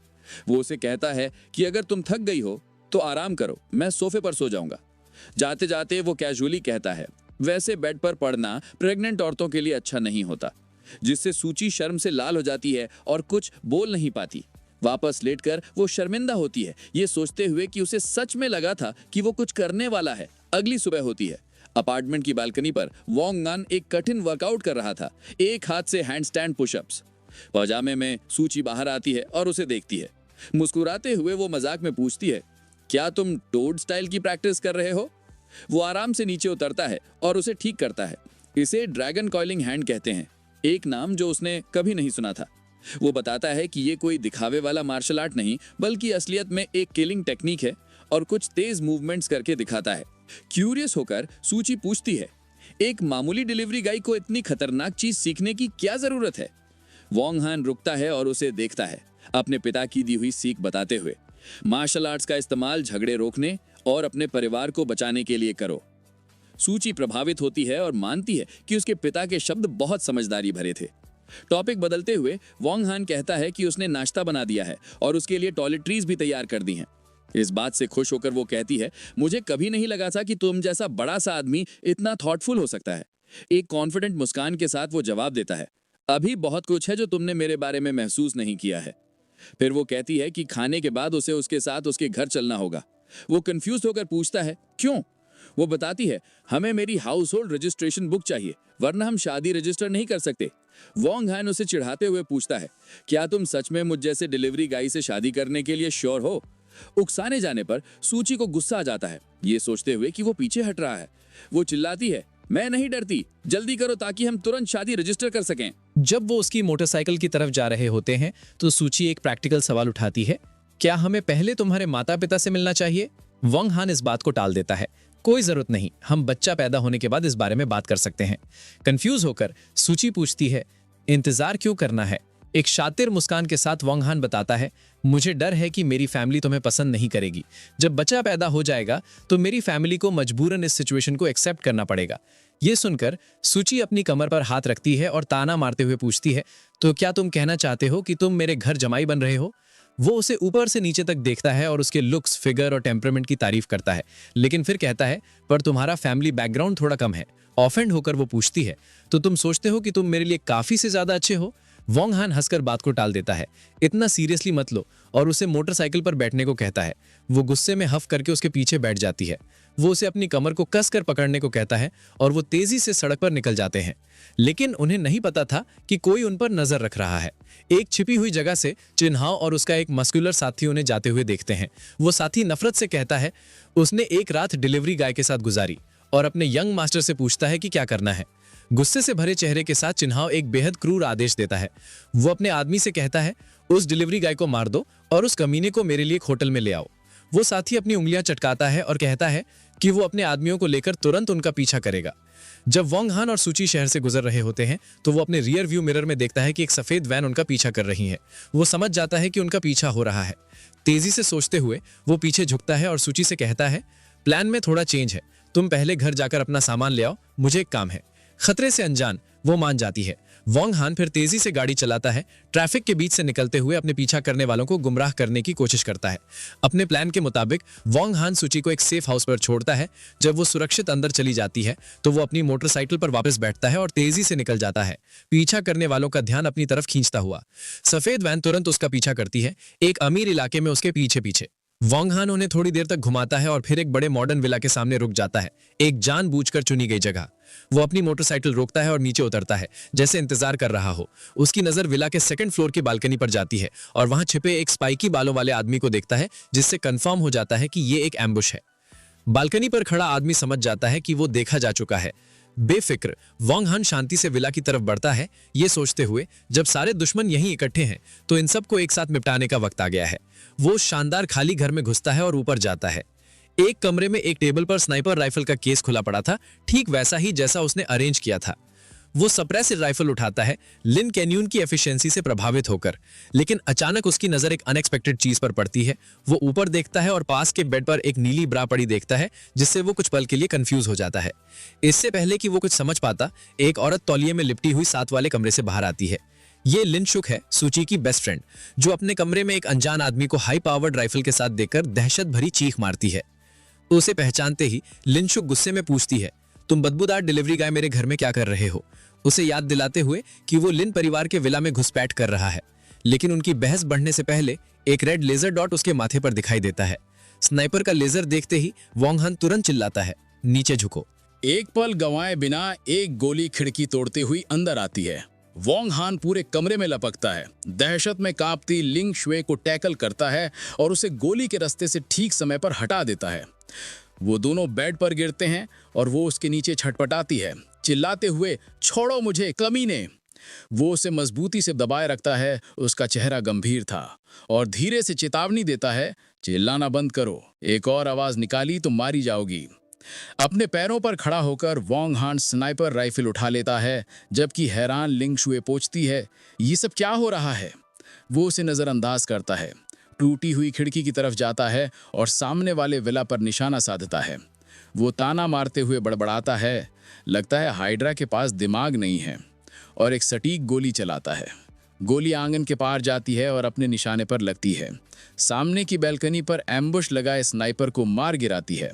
वो उसे कहता है कि अगर तुम थक गई हो तो आराम करो, मैं सोफे पर सो जाऊंगा। जाते जाते वो कैजुअली कहता है, वैसे बेड पर पड़ना प्रेग्नेंट औरतों के लिए अच्छा नहीं होता, जिससे सूची शर्म से लाल हो जाती है और कुछ बोल नहीं पाती। वापस लेटकर वो शर्मिंदा होती है, ये सोचते हुए कि उसे सच में लगा था कि वो कुछ करने वाला है। अगली सुबह होती है। अपार्टमेंट की बालकनी पर वोंग हान एक कठिन वर्कआउट कर रहा था, एक हाथ से हैंडस्टैंड पुशअप्स। पजामे में सूची बाहर आती है और उसे देखती है। मुस्कुराते हुए वो मजाक में पूछती है, क्या तुम टोड स्टाइल की प्रैक्टिस कर रहे हो? वो आराम से नीचे उतरता है और उसे ठीक करता है। इसे ड्रैगन कॉइलिंग हैंड कहते हैं, एक नाम जो उसने कभी नहीं सुना था। वो बताता है कि ये कोई दिखावे वाला मार्शल आर्ट नहीं, बल्कि असलियत में एक किलिंग टेक्निक है और कुछ तेज मूवमेंट्स करके दिखाता है। क्यूरियस होकर सूची पूछती है, एक मामूली डिलीवरी गाय को इतनी खतरनाक चीज सीखने की क्या जरूरत है? वोंग हान रुकता है और उसे देखता है, अपने पिता की दी हुई सीख बताते हुए, मार्शल आर्ट्स का इस्तेमाल झगड़े रोकने और अपने परिवार को बचाने के लिए करो। सूची प्रभावित होती है और मानती है कि उसके पिता के शब्द बहुत समझदारी भरे थे। टॉपिक बदलते हुए वोंग हान कहता है कि उसने नाश्ता बना दिया है और उसके लिए टॉयलेटरीज भी तैयार कर दी हैं। इस बात से खुश होकर वो कहती है, मुझे कभी नहीं लगा था कि तुम जैसा बड़ा सा आदमी इतना थॉटफुल हो सकता है। एक कॉन्फिडेंट मुस्कान के साथ वो जवाब देता है, अभी बहुत कुछ है जो तुमने मेरे बारे में महसूस नहीं किया है। फिर वो कहती है कि खाने के बाद उसे उसके साथ उसके घर चलना होगा। वो कंफ्यूज होकर पूछता है, क्यों? वो बताती है, हमें मेरी हाउस होल्ड रजिस्ट्रेशन बुक चाहिए, वरना हम शादी रजिस्टर नहीं कर सकते। वोंग हान उसे चिढ़ाते हुए पूछता है, क्या तुम सच में मुझ जैसे डिलीवरी गाय से शादी करने के लिए श्योर हो? उकसाने जाने पर सूची को गुस्सा आ जाता है, ये सोचते हुए कि वो पीछे हट रहा है। वो चिल्लाती है, मैं नहीं डरती, जल्दी करो ताकि हम तुरंत शादी रजिस्टर कर सकें। जब वो उसकी मोटरसाइकिल की तरफ जा रहे होते हैं तो सूची एक प्रैक्टिकल सवाल उठाती है, क्या हमें पहले तुम्हारे माता पिता से मिलना चाहिए? वोंग हान इस बात को टाल देता है, कोई जरूरत नहीं, हम बच्चा पैदा होने के बाद इस बारे में बात कर सकते हैं। कंफ्यूज होकर सूची पूछती है, इंतजार क्यों करना है? एक शातिर मुस्कान के साथ वोंग हान बताता है, मुझे डर है कि मेरी फैमिली तुम्हें पसंद नहीं करेगी। जब बच्चा पैदा हो जाएगा तो मेरी फैमिली को मजबूरन इस सिचुएशन को एक्सेप्ट करना पड़ेगा। ये सुनकर सूची अपनी कमर पर हाथ रखती है और ताना मारते हुए पूछती है, तो क्या तुम कहना चाहते हो कि तुम मेरे घर जमाई बन रहे हो? वो उसे ऊपर से नीचे तक देखता है और उसके लुक्स, फिगर और टेम्परामेंट की तारीफ करता है, लेकिन फिर कहता है, पर तुम्हारा फैमिली बैकग्राउंड थोड़ा कम है। ऑफेंड होकर वो पूछती है, तो तुम सोचते हो कि तुम मेरे लिए काफी से ज्यादा अच्छे हो? वोंग हान हंसकर बात को टाल देता है, इतना सीरियसली मत लो, और उसे मोटरसाइकिल पर बैठने को कहता है। वो गुस्से में हफ करके उसके पीछे बैठ जाती है। वो उसे अपनी कमर को कसकर पकड़ने को कहता है और वो तेजी से सड़क पर निकल जाते हैं। लेकिन उन्हें नहीं पता था कि कोई उन पर नजर रख रहा है। एक छिपी हुई जगह से चिन्हाव और उसका एक मस्कुलर साथी उन्हें जाते हुए देखते हैं। वो साथी नफरत से कहता है, उसने एक रात डिलीवरी गाय के साथ गुजारी, और अपने यंग मास्टर से पूछता है कि क्या करना है। गुस्से से भरे चेहरे के साथ चिन्हाव एक बेहद क्रूर आदेश देता है। वो अपने आदमी से कहता है, उस डिलीवरी गाय को मार दो और उस कमीने को मेरे लिए एक होटल में ले आओ। वो साथी अपनी उंगलियां चटकाता है और कहता है कि वो अपने आदमियों को लेकर तुरंत उनका पीछा करेगा। जब वोंग हान और सूची शहर से गुजर रहे होते हैं तो वो अपने रियर व्यू मिरर में देखता है कि एक सफेद वैन उनका पीछा कर रही है। वो समझ जाता है कि उनका पीछा हो रहा है। तेजी से सोचते हुए वो पीछे झुकता है और सूची से कहता है, प्लान में थोड़ा चेंज है, तुम पहले घर जाकर अपना सामान ले आओ, मुझे एक काम है। खतरे से अनजान वो मान जाती है, वोंग हान फिर तेजी से गाड़ी चलाता है, ट्रैफिक के बीच से निकलते हुए अपने पीछा करने वालों को गुमराह करने की कोशिश करता है। अपने प्लान के मुताबिक वोंग हान सूची को एक सेफ हाउस पर छोड़ता है। जब वो सुरक्षित अंदर चली जाती है तो वो अपनी मोटरसाइकिल पर वापस बैठता है और तेजी से निकल जाता है, पीछा करने वालों का ध्यान अपनी तरफ खींचता हुआ। सफेद वैन तुरंत उसका पीछा करती है, एक अमीर इलाके में उसके पीछे पीछे। वोंग हान उन्हें थोड़ी देर तक घुमाता है और फिर एक बड़े मॉडर्न विला के सामने रुक जाता है, एक जानबूझकर चुनी गई जगह। वो अपनी मोटरसाइकिल रोकता है और नीचे उतरता है, जैसे इंतजार कर रहा हो। उसकी नजर विला के सेकंड फ्लोर की बालकनी पर जाती है और वहां छिपे एक स्पाइकी बालों वाले आदमी को देखता है, जिससे कंफर्म हो जाता है कि ये एक एम्बुश है। बालकनी पर खड़ा आदमी समझ जाता है कि वो देखा जा चुका है। बेफिक्र वोंग हान शांति से विला की तरफ बढ़ता है, ये सोचते हुए जब सारे दुश्मन यहीं इकट्ठे हैं तो इन सबको एक साथ निपटाने का वक्त आ गया है। वो शानदार खाली घर में घुसता है और ऊपर जाता है। एक कमरे में एक टेबल पर स्नाइपर राइफल का केस खुला पड़ा था, ठीक वैसा ही जैसा उसने अरेंज किया था। वो सप्रेसिव राइफल उठाता है, लिन कैन्यून की एफिशिएंसी से प्रभावित होकर। लेकिन अचानक उसकी नजर एक अनएक्सपेक्टेड चीज पर पड़ती है। वो ऊपर देखता है और पास के बेड पर एक नीली ब्रा पड़ी देखता है, जिससे वो कुछ पल के लिए कंफ्यूज हो जाता है। इससे पहले कि वो कुछ समझ पाता, एक औरत तौलिए में लिपटी हुई साथ वाले कमरे से बाहर आती है। ये लिन शुक है, सूची की बेस्ट फ्रेंड, जो अपने कमरे में एक अनजान आदमी को हाई पावर्ड राइफल के साथ देखकर दहशत भरी चीख मारती है। उसे पहचानते ही लिन शुक गुस्से में पूछती है, तुम बदबूदार डिलीवरी गाय मेरे घर में क्या कर रहे हो? उसे याद दिलाते हुए कि वो लिन परिवार के विला में घुसपैठ कर रहा है। लेकिन उनकी बहस बढ़ने से पहले एक रेड लेजर डॉट उसके माथे पर दिखाई देता है। स्नाइपर का लेजर देखते ही वोंग हान तुरंत चिल्लाता है, नीचे झुको। एक पल गंवाए बिना एक गोली खिड़की तोड़ते हुई अंदर आती है। वोंग हान पूरे कमरे में लपकता है, दहशत में कांपती लिंग शुए को टैकल करता है और उसे गोली के रास्ते से ठीक समय पर हटा देता है। वो दोनों बेड पर गिरते हैं और वो उसके नीचे छटपटाती है, चिल्लाते हुए, छोड़ो मुझे कमीने। वो उसे मजबूती से दबाए रखता है। उसका चेहरा गंभीर था और धीरे से चेतावनी देता है, चिल्लाना बंद करो, एक और आवाज निकाली तो मारी जाओगी। अपने पैरों पर खड़ा होकर वोंग हान स्नाइपर राइफल उठा लेता है, जबकि हैरान लिंग शुए पूछती है, ये सब क्या हो रहा है? वो उसे नजरअंदाज करता है, टूटी हुई खिड़की की तरफ जाता है और सामने वाले विला पर निशाना साधता है। वो ताना मारते हुए बड़बड़ाता है, लगता है हाइड्रा के पास दिमाग नहीं है, और एक सटीक गोली चलाता है। गोली आंगन के पार जाती है और अपने निशाने पर लगती है। सामने की बैल्कनी पर एम्बुश लगाए स्नाइपर को मार गिराती है।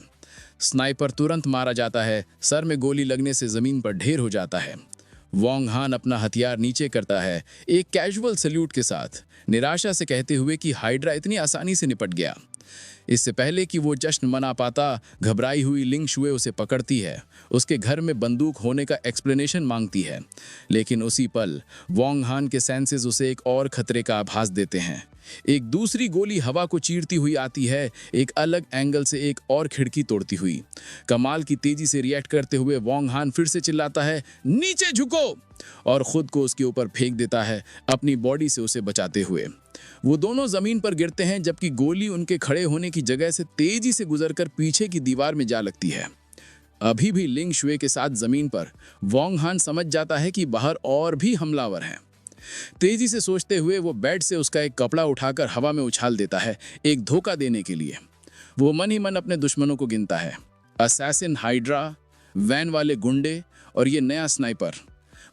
स्नाइपर तुरंत मारा जाता है, सर में गोली लगने से जमीन पर ढेर हो जाता है। वोंग हान अपना हथियार नीचे करता है, एक कैजुअल सल्यूट के साथ, निराशा से कहते हुए कि हाइड्रा इतनी आसानी से निपट गया। इससे पहले कि वो जश्न मना पाता, घबराई हुई लिंग शुए उसे पकड़ती है, उसके घर में बंदूक होने का एक्सप्लेनेशन मांगती है। लेकिन उसी पल वोंग हान के सेंसेस उसे एक और खतरे का आभास देते हैं। एक दूसरी गोली हवा को चीरती हुई आती है, एक अलग एंगल से एक और खिड़की तोड़ती हुई। कमाल की तेजी से रिएक्ट करते हुए वोंग हान फिर से चिल्लाता है, नीचे झुको, और खुद को उसके ऊपर फेंक देता है, अपनी बॉडी से उसे बचाते हुए। वो दोनों जमीन पर गिरते हैं, जबकि गोली उनके खड़े होने की जगह से तेजी से गुजरकर पीछे की दीवार में जा लगती है। अभी भी लिंग शुए के साथ जमीन पर वोंग हान समझ जाता है कि बाहर और भी हमलावर हैं। तेजी से सोचते हुए वो बेड से उसका एक कपड़ा उठाकर हवा में उछाल देता है, एक धोखा देने के लिए। वो मन ही मन अपने दुश्मनों को गिनता है, असैसिन हाइड्रा, वैन वाले गुंडे और ये नया स्नाइपर।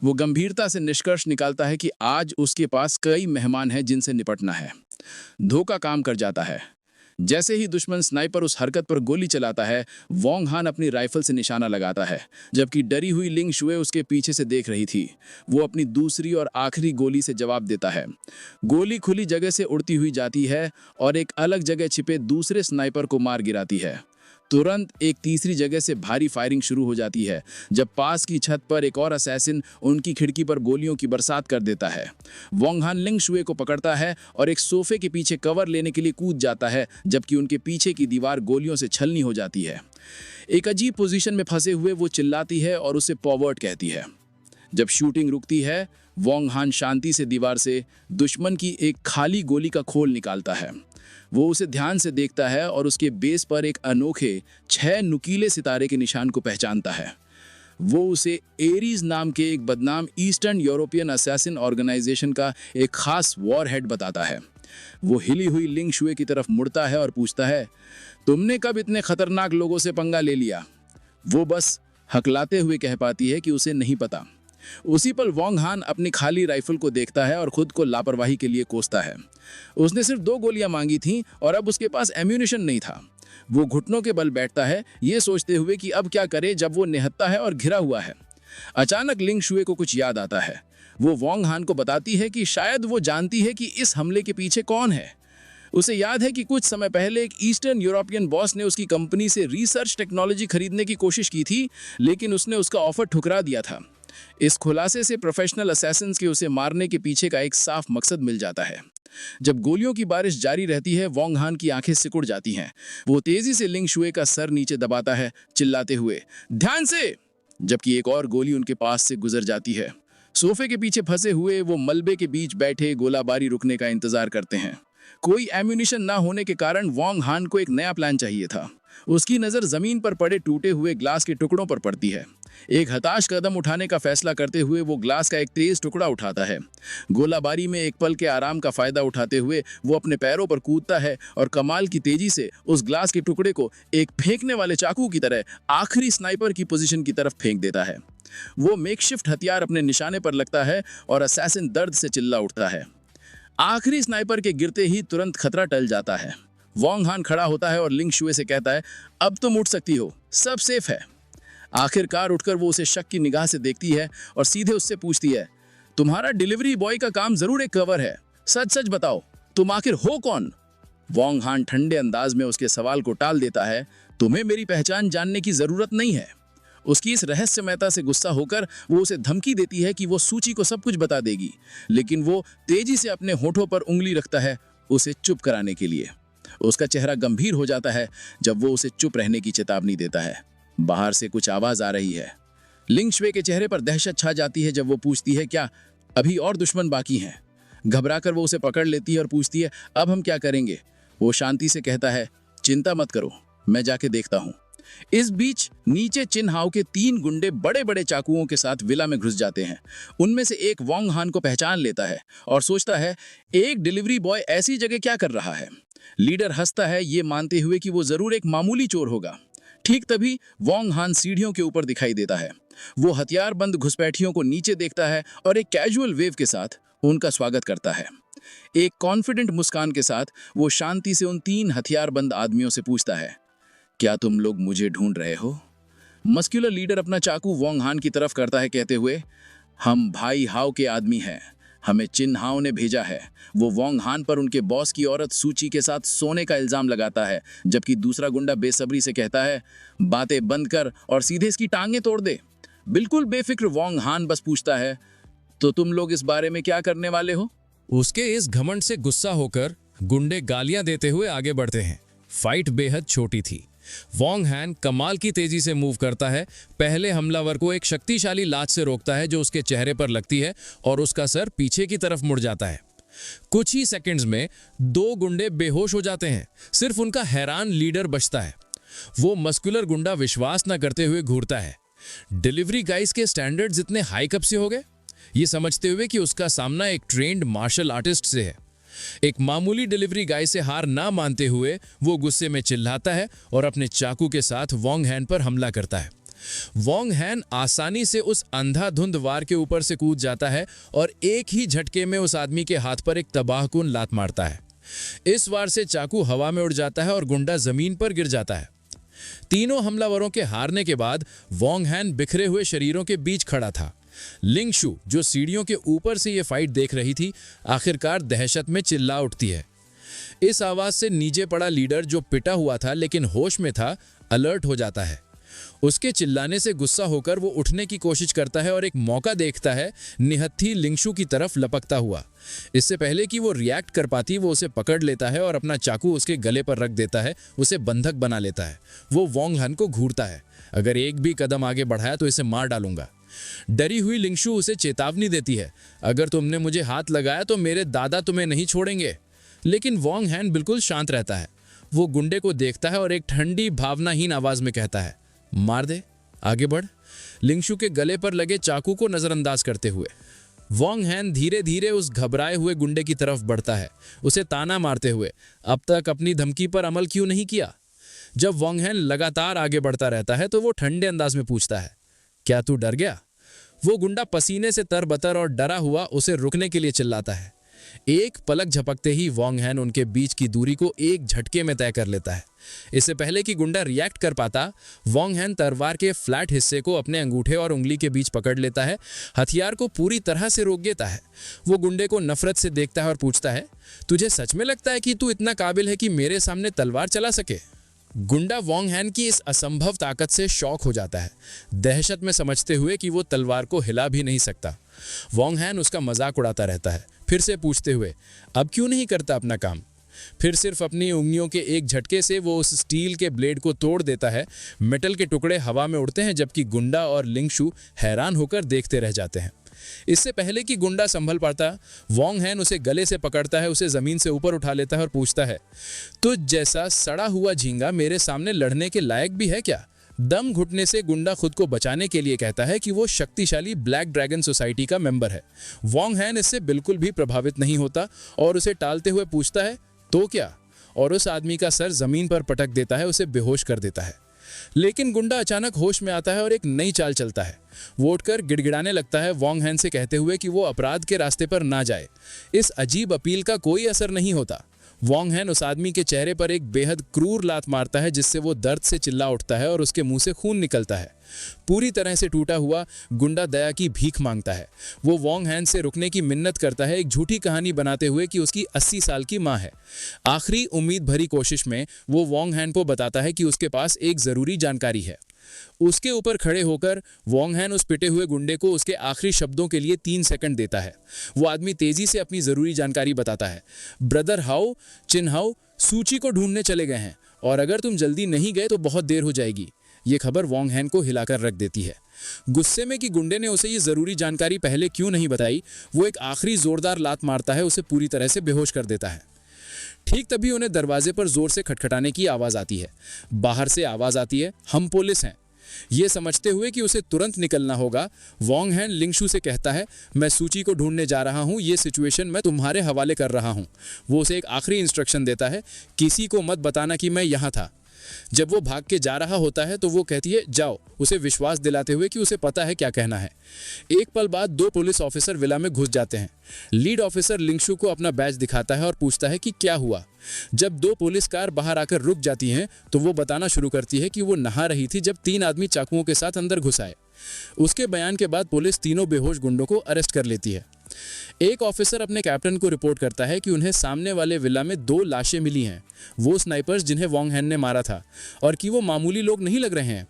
वो गंभीरता से निष्कर्ष निकालता है कि आज उसके पास कई मेहमान हैं जिनसे निपटना है। धोखा काम कर जाता है। जैसे ही दुश्मन स्नाइपर उस हरकत पर गोली चलाता है, वोंग हान अपनी राइफल से निशाना लगाता है, जबकि डरी हुई लिंग शुए उसके पीछे से देख रही थी। वो अपनी दूसरी और आखिरी गोली से जवाब देता है। गोली खुली जगह से उड़ती हुई जाती है और एक अलग जगह छिपे दूसरे स्नाइपर को मार गिराती है। तुरंत एक तीसरी जगह से भारी फायरिंग शुरू हो जाती है, जब पास की छत पर एक और असैसिन उनकी खिड़की पर गोलियों की बरसात कर देता है। वोंग हान लिंग शुए को पकड़ता है और एक सोफे के पीछे कवर लेने के लिए कूद जाता है, जबकि उनके पीछे की दीवार गोलियों से छलनी हो जाती है। एक अजीब पोजीशन में फंसे हुए वो चिल्लाती है और उसे पॉवर्ड कहती है। जब शूटिंग रुकती है, वोंग हान शांति से दीवार से दुश्मन की एक खाली गोली का खोल निकालता है। वो उसे ध्यान से देखता है और उसके बेस पर एक अनोखे 6 नुकीले सितारे के निशान को पहचानता है। वो उसे एरीज नाम के एक बदनाम ईस्टर्न यूरोपियन असैसिन ऑर्गेनाइजेशन का एक खास वॉर हेड बताता है। वो हिली हुई लिंग शुए की तरफ मुड़ता है और पूछता है, तुमने कब इतने खतरनाक लोगों से पंगा ले लिया? वो बस हकलाते हुए कह पाती है कि उसे नहीं पता। उसी पल वोंग हान अपनी खाली राइफल को देखता है और खुद को लापरवाही के लिए कोसता है। उसने सिर्फ 2 गोलियां मांगी थीं और अब उसके पास एम्यूनिशन नहीं था। वो घुटनों के बल बैठता है, ये सोचते हुए कि अब क्या करे जब वो निहत्था है और घिरा हुआ है। अचानक लिंग शुए को कुछ याद आता है। वो वोंग हान को बताती है कि शायद वो जानती है कि इस हमले के पीछे कौन है। उसे याद है कि कुछ समय पहले एक ईस्टर्न यूरोपियन बॉस ने उसकी कंपनी से रिसर्च टेक्नोलॉजी खरीदने की कोशिश की थी, लेकिन उसने उसका ऑफर ठुकरा दिया था। इस खुलासे से प्रोफेशनल असैसिन्स के उसे मारने के पीछे का एक साफ मकसद मिल जाता है। जब गोलियों की बारिश जारी रहती है, वोंग हान की आंखें सिकुड़ जाती हैं। वो तेजी से लिंग शुए का सर नीचे दबाता है, चिल्लाते हुए, ध्यान से, जबकि एक और गोली उनके पास से गुजर जाती है। सोफे के पीछे फंसे हुए वो मलबे के बीच बैठे गोलाबारी रुकने का इंतजार करते हैं। कोई एम्यूनिशन ना होने के कारण वोंग हान को एक नया प्लान चाहिए था। उसकी नजर जमीन पर पड़े टूटे हुए ग्लास के टुकड़ों पर पड़ती है। एक हताश कदम उठाने का फैसला करते हुए वो ग्लास का एक तेज टुकड़ा उठाता है। गोलाबारी में एक पल के आराम का फायदा उठाते हुए वो अपने पैरों पर कूदता है और कमाल की तेजी से उस ग्लास के टुकड़े को एक फेंकने वाले चाकू की तरह आखिरी स्नाइपर की पोजीशन की तरफ फेंक देता है। वो मेकशिफ्ट हथियार अपने निशाने पर लगता है और असैसिन दर्द से चिल्ला उठता है। आखिरी स्नाइपर के गिरते ही तुरंत खतरा टल जाता है। वोंग हान खड़ा होता है और लिंग शुए से कहता है, अब तुम उठ सकती हो, सब सेफ है। आखिरकार उठकर वो उसे शक की निगाह से देखती है और सीधे उससे पूछती है, तुम्हारा डिलीवरी बॉय का काम जरूर एक कवर है, सच सच बताओ, तुम आखिर हो कौन? वोंग हान ठंडे अंदाज में उसके सवाल को टाल देता है, तुम्हें मेरी पहचान जानने की जरूरत नहीं है। उसकी इस रहस्यमयता से गुस्सा होकर वो उसे धमकी देती है कि वो सूची को सब कुछ बता देगी, लेकिन वो तेजी से अपने होठों पर उंगली रखता है उसे चुप कराने के लिए। उसका चेहरा गंभीर हो जाता है जब वो उसे चुप रहने की चेतावनी देता है। बाहर से कुछ आवाज आ रही है। लिंग शुए के चेहरे पर दहशत छा जाती है जब वो पूछती है, क्या अभी और दुश्मन बाकी हैं? घबराकर वो उसे पकड़ लेती है और पूछती है, अब हम क्या करेंगे? वो शांति से कहता है, चिंता मत करो, मैं जाके देखता हूँ। इस बीच नीचे चिन हाओ के 3 गुंडे बड़े बड़े चाकुओं के साथ विला में घुस जाते हैं। उनमें से एक वोंग हान को पहचान लेता है और सोचता है, एक डिलीवरी बॉय ऐसी जगह क्या कर रहा है? लीडर हंसता है, ये मानते हुए कि वो जरूर एक मामूली चोर होगा। ठीक तभी वोंग हान सीढ़ियों के ऊपर दिखाई देता है। वो हथियारबंद घुसपैठियों को नीचे देखता है और एक कैजुअल वेव के साथ उनका स्वागत करता है। एक कॉन्फिडेंट मुस्कान के साथ वो शांति से उन 3 हथियारबंद आदमियों से पूछता है, क्या तुम लोग मुझे ढूंढ रहे हो? मस्कुलर लीडर अपना चाकू वोंग हान की तरफ करता है, कहते हुए, हम भाई हाओ के आदमी हैं, हमें चिन हाओ ने भेजा है। वो वोंग हान पर उनके बॉस की औरत सूची के साथ सोने का इल्जाम लगाता है, जबकि दूसरा गुंडा बेसब्री से कहता है, बातें बंद कर और सीधे इसकी टांगें तोड़ दे। बिल्कुल बेफिक्र वोंग हान बस पूछता है, तो तुम लोग इस बारे में क्या करने वाले हो? उसके इस घमंड से गुस्सा होकर गुंडे गालियां देते हुए आगे बढ़ते हैं। फाइट बेहद छोटी थी। वोंग हान कमाल की तेजी से मूव करता है। पहले हमलावर को एक शक्तिशाली लात से रोकता है जो उसके चेहरे पर लगती है और उसका सर पीछे की तरफ मुड़ जाता है। कुछ ही सेकंड्स में 2 गुंडे बेहोश हो जाते हैं। सिर्फ उनका हैरान लीडर बचता है। वो मस्कुलर गुंडा विश्वास न करते हुए घूरता है, डिलीवरी गाइस के स्टैंडर्ड्स इतने हाई कब से हो गए? ये समझते हुए कि उसका सामना एक ट्रेंड मार्शल आर्टिस्ट से है। एक मामूली डिलीवरी गाय से हार ना मानते हुए वो गुस्से में चिल्लाता है और अपने चाकू के साथ वोंग हान पर हमला करता है। वोंग हान आसानी से उस अंधाधुंध वार के ऊपर से कूद जाता है और एक ही झटके में उस आदमी के हाथ पर एक तबाहकुन लात मारता है। इस वार से चाकू हवा में उड़ जाता है और गुंडा जमीन पर गिर जाता है। तीनों हमलावरों के हारने के बाद वोंग हान बिखरे हुए शरीरों के बीच खड़ा था। लिंग शू, जो सीढ़ियों के ऊपर से ये फाइट देख रही थी, आखिरकार दहशत में चिल्ला उठती है। इस आवाज से नीचे पड़ा लीडर, जो पिटा हुआ था लेकिन होश में था, अलर्ट हो जाता है। उसके चिल्लाने से गुस्सा होकर वो उठने की कोशिश करता है और एक मौका देखता है निहत्थी लिंगशू की तरफ लपकता हुआ। इससे पहले कि वो रिएक्ट कर पाती, वो उसे पकड़ लेता है और अपना चाकू उसके गले पर रख देता है, उसे बंधक बना लेता है। वो वोंग हान को घूरता है, अगर एक भी कदम आगे बढ़ाया तो इसे मार डालूंगा। डरी हुई लिंगशू उसे चेतावनी देती है, अगर तुमने मुझे हाथ लगाया तो मेरे दादा तुम्हें नहीं छोड़ेंगे। लेकिन वोंग हान बिल्कुल शांत रहता है। वो गुंडे को देखता है और एक ठंडी भावनाहीन आवाज में कहता है, मार दे, आगे बढ़। लिंगशू के गले पर लगे चाकू को नजरअंदाज करते हुए वोंग हान धीरे धीरे उस घबराए हुए गुंडे की तरफ बढ़ता है, उसे ताना मारते हुए, अब तक अपनी धमकी पर अमल क्यों नहीं किया? जब वोंग हान लगातार आगे बढ़ता रहता है तो वो ठंडे अंदाज में पूछता है, क्या तू डर गया? वो गुंडा पसीने से तरबतर और डरा हुआ उसे रुकने के लिए चिल्लाता है। एक पलक झपकते ही वॉन्ग हैन उनके बीच की दूरी को एक झटके में तय कर लेता है। इससे पहले कि गुंडा रिएक्ट कर पाता, वॉन्ग हैन तलवार के फ्लैट हिस्से को अपने अंगूठे और उंगली के बीच पकड़ लेता है, हथियार को पूरी तरह से रोक देता है। वो गुंडे को नफरत से देखता है और पूछता है, तुझे सच में लगता है कि तू इतना काबिल है कि मेरे सामने तलवार चला सके? गुंडा वॉन्ग हैन की इस असंभव ताकत से शॉक हो जाता है, दहशत में समझते हुए कि वो तलवार को हिला भी नहीं सकता। वॉन्ग हैन उसका मजाक उड़ाता रहता है, फिर से पूछते हुए, अब क्यों नहीं करता अपना काम? फिर सिर्फ अपनी उंगलियों के एक झटके से वो उस स्टील के ब्लेड को तोड़ देता है। मेटल के टुकड़े हवा में उड़ते हैं, जबकि गुंडा और लिंगशु हैरान होकर देखते रह जाते हैं। इससे पहले कि गुंडा संभल पाता, वॉन्ग हैन उसे गले से पकड़ता है, उसे जमीन से ऊपर उठा लेता है और पूछता है, तो जैसा सड़ा हुआ झींगा मेरे सामने लड़ने के लायक भी है क्या? दम घुटने से गुंडा खुद को बचाने के लिए कहता है कि वो शक्तिशाली ब्लैक ड्रैगन सोसाइटी का मेंबर है। वॉन्ग हैन इससे बिल्कुल भी प्रभावित नहीं होता और उसे टालते हुए पूछता है, तो क्या? और उस आदमी का सर जमीन पर पटक देता है, उसे बेहोश कर देता है। लेकिन गुंडा अचानक होश में आता है और एक नई चाल चलता है। वो उठकर गिड़गिड़ाने लगता है, वॉन्ग हैन से कहते हुए कि वो अपराध के रास्ते पर ना जाए। इस अजीब अपील का कोई असर नहीं होता। वॉन्ग हैन उस आदमी के चेहरे पर एक बेहद क्रूर लात मारता है, जिससे वो दर्द से चिल्ला उठता है और उसके मुंह से खून निकलता है। पूरी तरह से टूटा हुआ गुंडा दया की भीख मांगता है। वो वॉन्ग हैन से रुकने की मिन्नत करता है, एक झूठी कहानी बनाते हुए कि उसकी 80 साल की माँ है। आखिरी उम्मीद भरी कोशिश में वो वॉन्ग हैन को बताता है कि उसके पास एक जरूरी जानकारी है। उसके ऊपर खड़े होकर वॉन्ग हैन उस पिटे हुए गुंडे को उसके आखिरी शब्दों के लिए 3 सेकंड देता है। वो आदमी तेजी से अपनी जरूरी जानकारी बताता है। ब्रदर हाउ चिन हाउ सूची को ढूंढने चले गए हैं और अगर तुम जल्दी नहीं गए तो बहुत देर हो जाएगी। ये खबर वॉन्ग हैन को हिलाकर रख देती है। गुस्से में कि गुंडे ने उसे ये जरूरी जानकारी पहले क्यों नहीं बताई, वो एक आखिरी जोरदार लात मारता है, उसे पूरी तरह से बेहोश कर देता है। ठीक तभी उन्हें दरवाजे पर जोर से खटखटाने की आवाज आती है। बाहर से आवाज आती है, हम पुलिस हैं। ये समझते हुए कि उसे तुरंत निकलना होगा, वॉन्ग हैन लिंगशु से कहता है, मैं सूची को ढूंढने जा रहा हूँ, ये सिचुएशन मैं तुम्हारे हवाले कर रहा हूँ। वो उसे एक आखिरी इंस्ट्रक्शन देता है, किसी को मत बताना कि मैं यहाँ था। जब वो भाग के जा रहा होता है तो वो कहती है, जाओ, उसे विश्वास दिलाते हुए कि उसे पता है क्या कहना है। एक पल बाद 2 पुलिस ऑफिसर विला में घुस जाते हैं। लीड ऑफिसर लिंगशु को अपना बैज दिखाता है और पूछता है कि क्या हुआ। जब 2 पुलिस कार बाहर आकर रुक जाती हैं तो वो बताना शुरू करती है कि वो नहा रही थी जब 3 आदमी चाकुओं के साथ अंदर घुस आए। उसके बयान के बाद पुलिस तीनों बेहोश गुंडों को अरेस्ट कर लेती है। एक ऑफिसर अपने कैप्टन को रिपोर्ट करता है कि उन्हें सामने वाले विला में 2 लाशें मिली हैं, वो स्नाइपर्स जिन्हें वॉन्ग हैन ने मारा था, और कि वो मामूली लोग नहीं लग रहे हैं।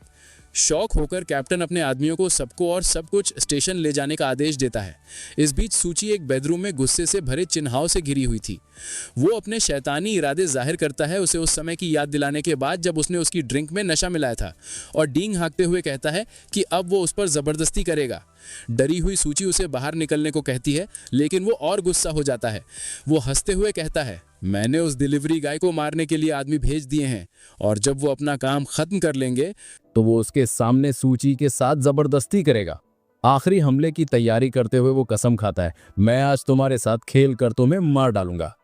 शॉक होकर कैप्टन अपने आदमियों को सबको और सब कुछ स्टेशन ले जाने का आदेश देता है। इस बीच सूची एक बेडरूम में गुस्से से भरे चिन्हाओं से घिरी हुई थी। वो अपने शैतानी इरादे जाहिर करता है, उसे उस समय की याद दिलाने के बाद जब उसने उसकी ड्रिंक में नशा मिलाया था, और डींग हाँकते हुए कहता है कि अब वो उस पर जबरदस्ती करेगा। डरी हुई सूची उसे बाहर निकलने को कहती है, लेकिन वो और गुस्सा हो जाता है। वो हंसते हुए कहता है, मैंने उस डिलीवरी गाय को मारने के लिए आदमी भेज दिए हैं, और जब वो अपना काम खत्म कर लेंगे तो वो उसके सामने सूची के साथ जबरदस्ती करेगा। आखिरी हमले की तैयारी करते हुए वो कसम खाता है, मैं आज तुम्हारे साथ खेल कर तुम्हें मार डालूंगा।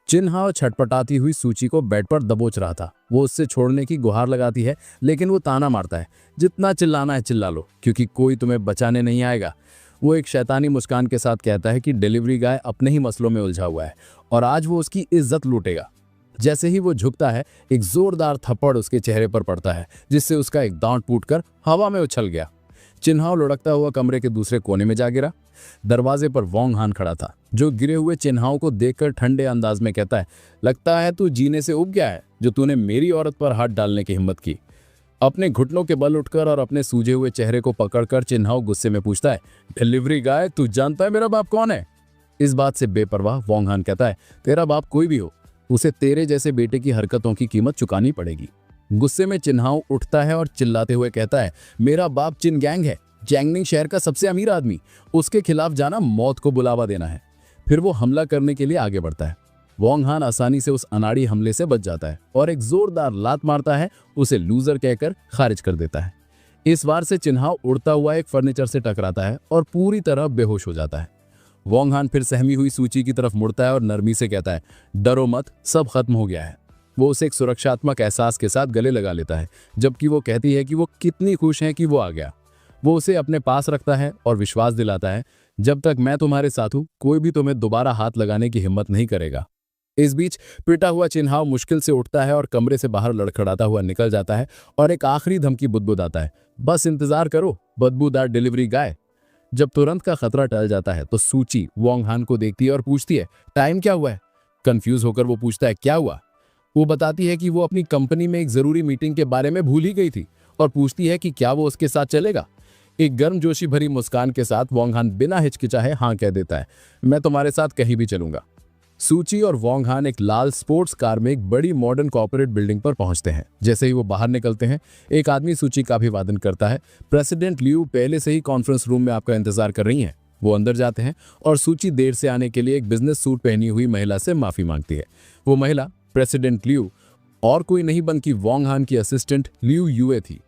चिन्हाओ छटपटाती हुई सूची को बेड पर दबोच रहा था। वो उससे छोड़ने की गुहार लगाती है, लेकिन वो ताना मारता है, जितना चिल्लाना है चिल्ला लो, क्योंकि कोई तुम्हें बचाने नहीं आएगा। वो एक शैतानी मुस्कान के साथ कहता है कि डिलीवरी गाय अपने ही मसलों में उलझा हुआ है और आज वो उसकी इज्जत लूटेगा। जैसे ही वो झुकता है, एक जोरदार थप्पड़ उसके चेहरे पर पड़ता है, जिससे उसका एक दांत टूटकर हवा में उछल गया। चिन्हाव लुढ़कता हुआ कमरे के दूसरे कोने में जा गिरा। दरवाजे पर वॉन्ग हान खड़ा था, जो गिरे हुए चिन्हाव को देखकर ठंडे अंदाज में कहता है, लगता है तू जीने से उब गया है, जो तूने मेरी औरत पर हाथ डालने की हिम्मत की। अपने घुटनों के बल उठकर और अपने सूजे हुए चेहरे को पकड़कर चिन्हाव गुस्से में पूछता है, डिलीवरी गाय, तू जानता है मेरा बाप कौन है? इस बात से बेपरवाह वॉन्ग हान कहता है, तेरा बाप कोई भी हो, उसे तेरे जैसे बेटे की हरकतों की कीमत चुकानी पड़ेगी। गुस्से में चिन्हाव उठता है और चिल्लाते हुए कहता है, मेरा बाप चिन गैंग है, जैंगनिंग शहर का सबसे अमीर आदमी, उसके खिलाफ जाना मौत को बुलावा देना है। फिर वो हमला करने के लिए आगे बढ़ता है। वॉन्ग हान आसानी से उस अनाड़ी हमले से बच जाता है और एक जोरदार लात मारता है, उसे लूजर कहकर खारिज कर देता है। इस बार से चिन्हाव उड़ता हुआ एक फर्नीचर से टकराता है और पूरी तरह बेहोश हो जाता है। वॉन्ग हान फिर सहमी हुई सूची की तरफ मुड़ता है और नरमी से कहता है, डरो मत, सब खत्म हो गया है। वो उसे एक सुरक्षात्मक एहसास के साथ गले लगा लेता है, जबकि वो कहती है कि वो कितनी खुश है कि वो आ गया। वो उसे अपने पास रखता है और विश्वास दिलाता है, जब तक मैं तुम्हारे साथ हूं कोई भी तुम्हें दोबारा हाथ लगाने की हिम्मत नहीं करेगा। इस बीच पिटा हुआ चिन्हाव मुश्किल से उठता है और कमरे से बाहर लड़खड़ाता हुआ निकल जाता है और एक आखिरी धमकी बुदबुदाता है, बस इंतजार करो बदबूदार डिलीवरी गाय। जब तुरंत का खतरा टल जाता है तो सूची वोंग हान को देखती है और पूछती है, टाइम क्या हुआ है? कंफ्यूज होकर वो पूछता है, क्या हुआ? वो बताती है कि वो अपनी कंपनी में एक जरूरी मीटिंग के बारे में भूल ही गई थी और पूछती है कि क्या वो उसके साथ चलेगा। एक गर्मजोशी भरी मुस्कान के साथ वोंग हान बिना हिचकिचाए हाँ कह देता है, मैं तुम्हारे साथ कहीं भी चलूंगा। सूची और वोंग हान एक लाल स्पोर्ट्स कार में एक बड़ी मॉडर्न कॉर्पोरेट बिल्डिंग पर पहुंचते हैं। जैसे ही वो बाहर निकलते हैं एक आदमी सूची का अभिवादन करता है। प्रेसिडेंट लियू पहले से ही कॉन्फ्रेंस रूम में आपका इंतजार कर रही हैं। वो अंदर जाते हैं और सूची देर से आने के लिए एक बिजनेस सूट पहनी हुई महिला से माफी मांगती है। वो महिला प्रेसिडेंट लियू और कोई नहीं बल्कि वोंग हान की असिस्टेंट लियू यूए थी।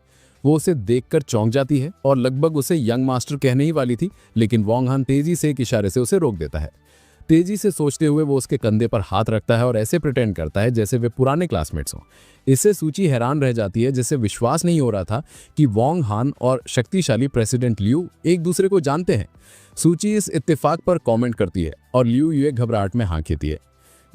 वो उसे देखकर चौंक जाती है और लगभग उसे यंग मास्टर कहने ही वाली थी, लेकिन वोंग हान तेजी से एक इशारे से उसे रोक देता है। तेजी से सोचते हुए वो उसके कंधे पर हाथ रखता है और ऐसे प्रिटेंड करता है जैसे वे पुराने क्लासमेट्स हों। इससे सूची हैरान रह जाती है, जिसे विश्वास नहीं हो रहा था कि वोंग हान और शक्तिशाली प्रेसिडेंट लियू एक दूसरे को जानते हैं। सूची इस इत्तेफाक पर कमेंट करती है और लियू यूए घबराहट में हाँ कहती है।